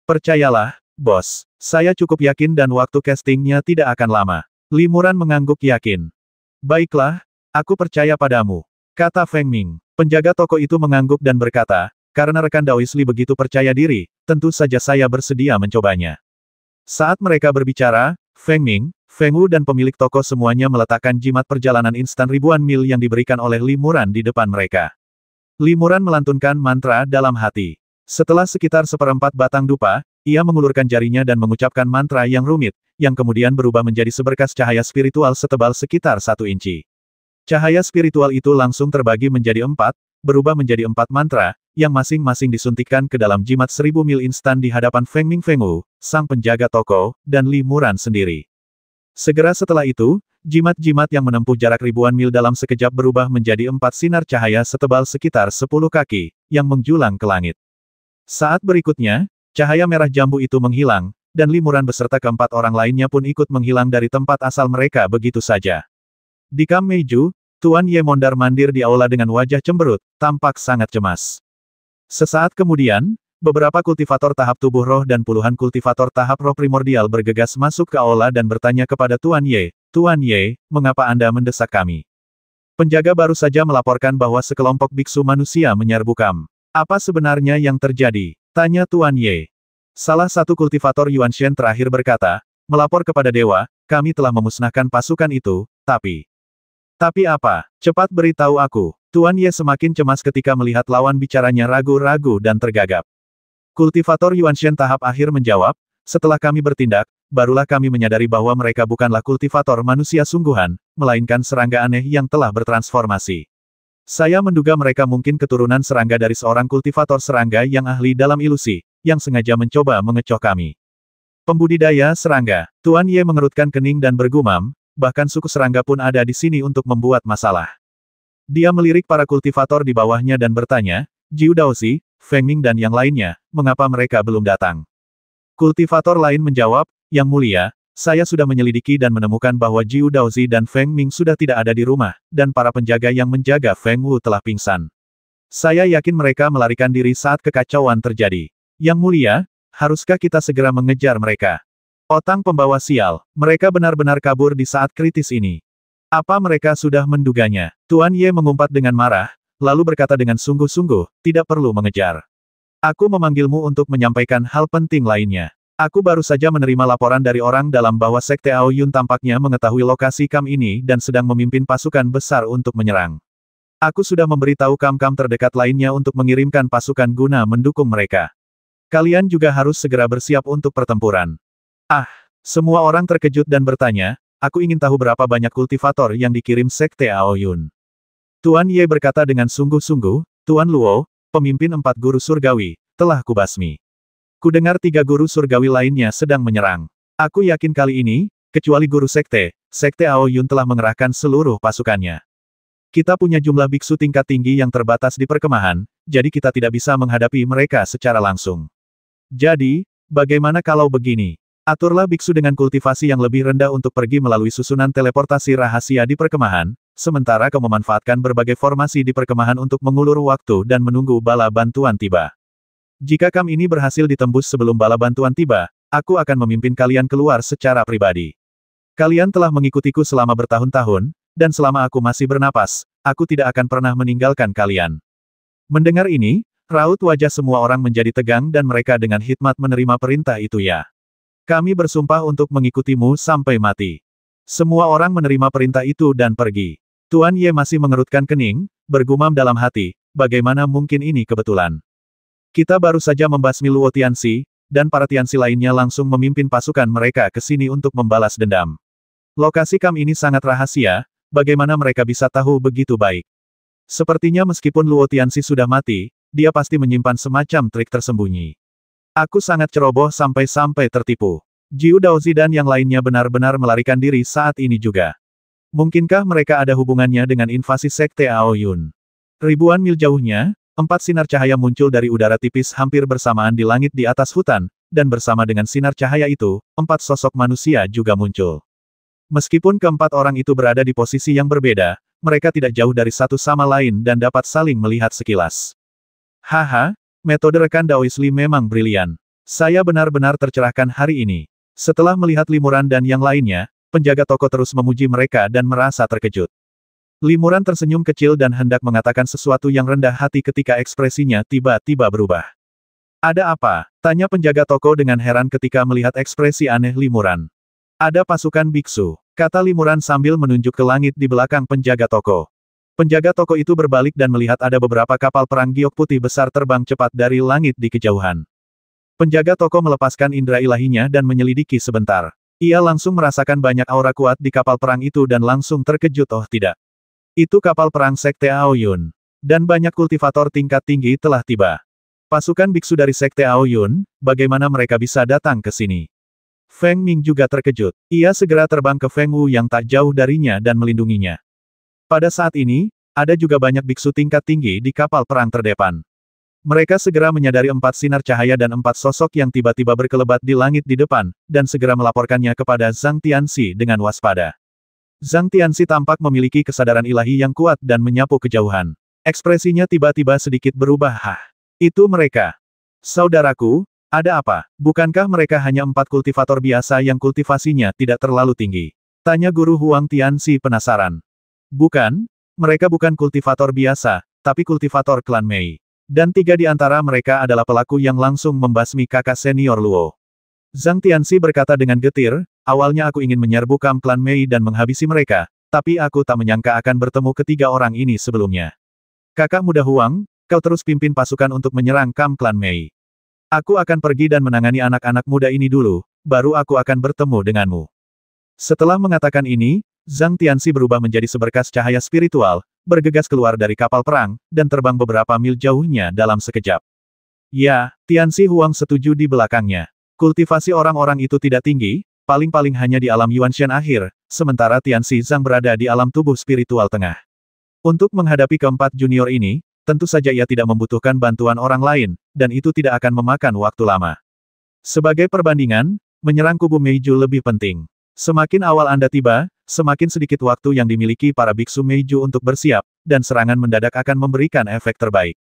Percayalah, bos. Saya cukup yakin dan waktu castingnya tidak akan lama. Limuran mengangguk yakin. "Baiklah, aku percaya padamu," kata Feng Ming. Penjaga toko itu mengangguk dan berkata, "Karena rekan Daois Li begitu percaya diri, tentu saja saya bersedia mencobanya." Saat mereka berbicara, Feng Ming, Feng Wu dan pemilik toko semuanya meletakkan jimat perjalanan instan ribuan mil yang diberikan oleh Limuran di depan mereka. Limuran melantunkan mantra dalam hati. Setelah sekitar 1/4 batang dupa, ia mengulurkan jarinya dan mengucapkan mantra yang rumit, yang kemudian berubah menjadi seberkas cahaya spiritual setebal sekitar 1 inci. Cahaya spiritual itu langsung terbagi menjadi 4, berubah menjadi 4 mantra, yang masing-masing disuntikkan ke dalam jimat 1000 mil instan di hadapan Feng Ming Feng Wu, sang penjaga toko, dan Limuran sendiri. Segera setelah itu, jimat-jimat yang menempuh jarak ribuan mil dalam sekejap berubah menjadi 4 sinar cahaya setebal sekitar 10 kaki, yang menjulang ke langit. Saat berikutnya, cahaya merah jambu itu menghilang, dan Limuran beserta keempat orang lainnya pun ikut menghilang dari tempat asal mereka begitu saja. Di Kam Meiju, Tuan Ye mondar-mandir di aula dengan wajah cemberut, tampak sangat cemas. Sesaat kemudian, beberapa kultivator tahap tubuh roh dan puluhan kultivator tahap roh primordial bergegas masuk ke aula dan bertanya kepada Tuan Ye, "Tuan Ye, mengapa Anda mendesak kami?" Penjaga baru saja melaporkan bahwa sekelompok biksu manusia menyerbu Kam. "Apa sebenarnya yang terjadi?" tanya Tuan Ye. Salah satu kultivator Yuan Shen terakhir berkata, "Melapor kepada dewa, kami telah memusnahkan pasukan itu, tapi Tapi apa? Cepat beritahu aku. Tuan Ye semakin cemas ketika melihat lawan bicaranya ragu-ragu dan tergagap. Kultivator Yuanshen tahap akhir menjawab, setelah kami bertindak, barulah kami menyadari bahwa mereka bukanlah kultivator manusia sungguhan, melainkan serangga aneh yang telah bertransformasi. Saya menduga mereka mungkin keturunan serangga dari seorang kultivator serangga yang ahli dalam ilusi, yang sengaja mencoba mengecoh kami. Pembudidaya serangga. Tuan Ye mengerutkan kening dan bergumam, bahkan suku serangga pun ada di sini untuk membuat masalah. Dia melirik para kultivator di bawahnya dan bertanya, Jiu Daozi, Feng Ming dan yang lainnya, mengapa mereka belum datang? Kultivator lain menjawab, Yang Mulia, saya sudah menyelidiki dan menemukan bahwa Jiu Daozi dan Feng Ming sudah tidak ada di rumah, dan para penjaga yang menjaga Feng Wu telah pingsan. Saya yakin mereka melarikan diri saat kekacauan terjadi. Yang Mulia, haruskah kita segera mengejar mereka? Otang pembawa sial, mereka benar-benar kabur di saat kritis ini. Apa mereka sudah menduganya? Tuan Ye mengumpat dengan marah, lalu berkata dengan sungguh-sungguh, tidak perlu mengejar. Aku memanggilmu untuk menyampaikan hal penting lainnya. Aku baru saja menerima laporan dari orang dalam bahwa Sekte Aoyun tampaknya mengetahui lokasi kam ini dan sedang memimpin pasukan besar untuk menyerang. Aku sudah memberitahu kam-kam terdekat lainnya untuk mengirimkan pasukan guna mendukung mereka. Kalian juga harus segera bersiap untuk pertempuran. Semua orang terkejut dan bertanya, aku ingin tahu berapa banyak kultivator yang dikirim Sekte Aoyun. Tuan Ye berkata dengan sungguh-sungguh, Tuan Luo, pemimpin 4 guru surgawi, telah kubasmi. Kudengar 3 guru surgawi lainnya sedang menyerang. Aku yakin kali ini, kecuali guru Sekte Aoyun telah mengerahkan seluruh pasukannya. Kita punya jumlah biksu tingkat tinggi yang terbatas di perkemahan, jadi kita tidak bisa menghadapi mereka secara langsung. Jadi, bagaimana kalau begini? Aturlah biksu dengan kultivasi yang lebih rendah untuk pergi melalui susunan teleportasi rahasia di perkemahan, sementara kau memanfaatkan berbagai formasi di perkemahan untuk mengulur waktu dan menunggu bala bantuan tiba. Jika kam ini berhasil ditembus sebelum bala bantuan tiba, aku akan memimpin kalian keluar secara pribadi. Kalian telah mengikutiku selama bertahun-tahun, dan selama aku masih bernapas, aku tidak akan pernah meninggalkan kalian. Mendengar ini, raut wajah semua orang menjadi tegang dan mereka dengan hikmat menerima perintah itu ya. Kami bersumpah untuk mengikutimu sampai mati. Semua orang menerima perintah itu dan pergi. Tuan Ye masih mengerutkan kening, bergumam dalam hati, bagaimana mungkin ini kebetulan. Kita baru saja membasmi Luo Tianxi, dan para Tianxi lainnya langsung memimpin pasukan mereka ke sini untuk membalas dendam. Lokasi kam ini sangat rahasia, bagaimana mereka bisa tahu begitu baik? Sepertinya meskipun Luo Tianxi sudah mati, dia pasti menyimpan semacam trik tersembunyi. Aku sangat ceroboh sampai tertipu. Jiu Daozi dan yang lainnya benar-benar melarikan diri saat ini juga. Mungkinkah mereka ada hubungannya dengan invasi Sekte Aoyun? Ribuan mil jauhnya, 4 sinar cahaya muncul dari udara tipis hampir bersamaan di langit di atas hutan, dan bersama dengan sinar cahaya itu, 4 sosok manusia juga muncul. Meskipun keempat orang itu berada di posisi yang berbeda, mereka tidak jauh dari satu sama lain dan dapat saling melihat sekilas. Haha, metode rekan Daois Li memang brilian. Saya benar-benar tercerahkan hari ini. Setelah melihat Limuran dan yang lainnya, penjaga toko terus memuji mereka dan merasa terkejut. Limuran tersenyum kecil dan hendak mengatakan sesuatu yang rendah hati ketika ekspresinya tiba-tiba berubah. Ada apa? Tanya penjaga toko dengan heran ketika melihat ekspresi aneh Limuran. Ada pasukan biksu, kata Limuran sambil menunjuk ke langit di belakang penjaga toko. Penjaga toko itu berbalik dan melihat ada beberapa kapal perang giok putih besar terbang cepat dari langit di kejauhan. Penjaga toko melepaskan indera ilahinya dan menyelidiki sebentar. Ia langsung merasakan banyak aura kuat di kapal perang itu dan langsung terkejut, oh tidak. Itu kapal perang Sekte Aoyun. Dan banyak kultivator tingkat tinggi telah tiba. Pasukan biksu dari Sekte Aoyun, bagaimana mereka bisa datang ke sini? Feng Ming juga terkejut. Ia segera terbang ke Feng Wu yang tak jauh darinya dan melindunginya. Pada saat ini, ada juga banyak biksu tingkat tinggi di kapal perang terdepan. Mereka segera menyadari 4 sinar cahaya dan 4 sosok yang tiba-tiba berkelebat di langit di depan, dan segera melaporkannya kepada Zhang Tianxi dengan waspada. Zhang Tianxi tampak memiliki kesadaran ilahi yang kuat dan menyapu kejauhan. Ekspresinya tiba-tiba sedikit berubah. Itu mereka. Saudaraku, ada apa? Bukankah mereka hanya 4 kultivator biasa yang kultivasinya tidak terlalu tinggi? Tanya guru Huang Tianxi penasaran. Bukan, mereka bukan kultivator biasa, tapi kultivator klan Mei. Dan 3 di antara mereka adalah pelaku yang langsung membasmi kakak senior Luo. Zhang Tianxi berkata dengan getir, awalnya aku ingin menyerbu kam klan Mei dan menghabisi mereka, tapi aku tak menyangka akan bertemu ketiga orang ini sebelumnya. Kakak muda Huang, kau terus pimpin pasukan untuk menyerang kamp klan Mei. Aku akan pergi dan menangani anak-anak muda ini dulu, baru aku akan bertemu denganmu. Setelah mengatakan ini, Zhang Tianxi berubah menjadi seberkas cahaya spiritual, bergegas keluar dari kapal perang, dan terbang beberapa mil jauhnya dalam sekejap. Ya, Tianxi Huang setuju di belakangnya. Kultivasi orang-orang itu tidak tinggi, paling-paling hanya di alam Yuanshan akhir, sementara Tianxi Zhang berada di alam tubuh spiritual tengah. Untuk menghadapi keempat junior ini, tentu saja ia tidak membutuhkan bantuan orang lain, dan itu tidak akan memakan waktu lama. Sebagai perbandingan, menyerang kubu Meiju lebih penting. Semakin awal Anda tiba, semakin sedikit waktu yang dimiliki para biksu Meiju untuk bersiap, dan serangan mendadak akan memberikan efek terbaik.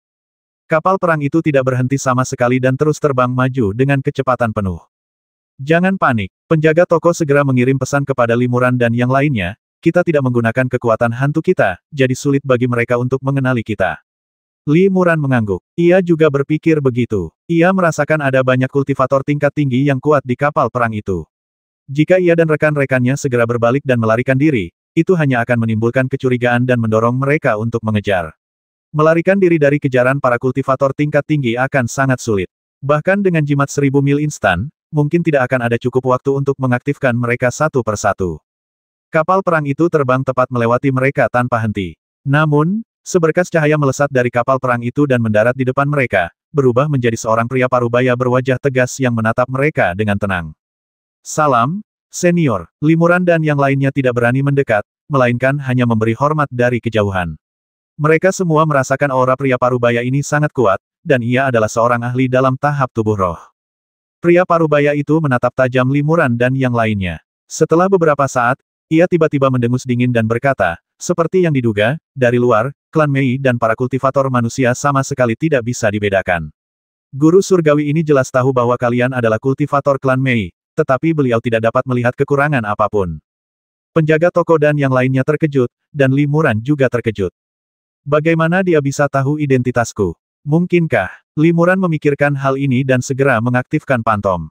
Kapal perang itu tidak berhenti sama sekali dan terus terbang maju dengan kecepatan penuh. Jangan panik, penjaga toko segera mengirim pesan kepada Limuran dan yang lainnya, kita tidak menggunakan kekuatan hantu kita, jadi sulit bagi mereka untuk mengenali kita. Limuran mengangguk. Ia juga berpikir begitu. Ia merasakan ada banyak kultivator tingkat tinggi yang kuat di kapal perang itu. Jika ia dan rekan-rekannya segera berbalik dan melarikan diri, itu hanya akan menimbulkan kecurigaan dan mendorong mereka untuk mengejar. Melarikan diri dari kejaran para kultivator tingkat tinggi akan sangat sulit. Bahkan dengan jimat 1000 mil instan, mungkin tidak akan ada cukup waktu untuk mengaktifkan mereka satu persatu. Kapal perang itu terbang tepat melewati mereka tanpa henti. Namun, seberkas cahaya melesat dari kapal perang itu dan mendarat di depan mereka, berubah menjadi seorang pria parubaya berwajah tegas yang menatap mereka dengan tenang. Salam, senior. Limuran dan yang lainnya tidak berani mendekat, melainkan hanya memberi hormat dari kejauhan. Mereka semua merasakan aura pria parubaya ini sangat kuat, dan ia adalah seorang ahli dalam tahap tubuh roh. Pria parubaya itu menatap tajam Limuran dan yang lainnya. Setelah beberapa saat, ia tiba-tiba mendengus dingin dan berkata, seperti yang diduga, dari luar, klan Mei dan para kultivator manusia sama sekali tidak bisa dibedakan. Guru surgawi ini jelas tahu bahwa kalian adalah kultivator klan Mei, tetapi beliau tidak dapat melihat kekurangan apapun. Penjaga toko dan yang lainnya terkejut, dan Limuran juga terkejut. Bagaimana dia bisa tahu identitasku? Mungkinkah? Limuran memikirkan hal ini dan segera mengaktifkan pantom.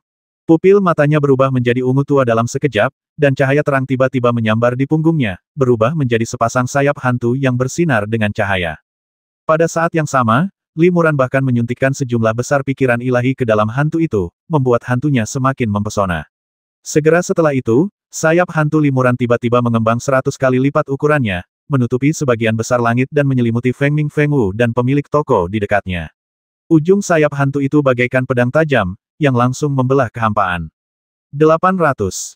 Pupil matanya berubah menjadi ungu tua dalam sekejap, dan cahaya terang tiba-tiba menyambar di punggungnya, berubah menjadi sepasang sayap hantu yang bersinar dengan cahaya. Pada saat yang sama, Limuran bahkan menyuntikkan sejumlah besar pikiran ilahi ke dalam hantu itu, membuat hantunya semakin mempesona. Segera setelah itu, sayap hantu Limuran tiba-tiba mengembang 100 kali lipat ukurannya, menutupi sebagian besar langit dan menyelimuti Feng Ming Feng Wu dan pemilik toko di dekatnya. Ujung sayap hantu itu bagaikan pedang tajam, yang langsung membelah kehampaan. 800.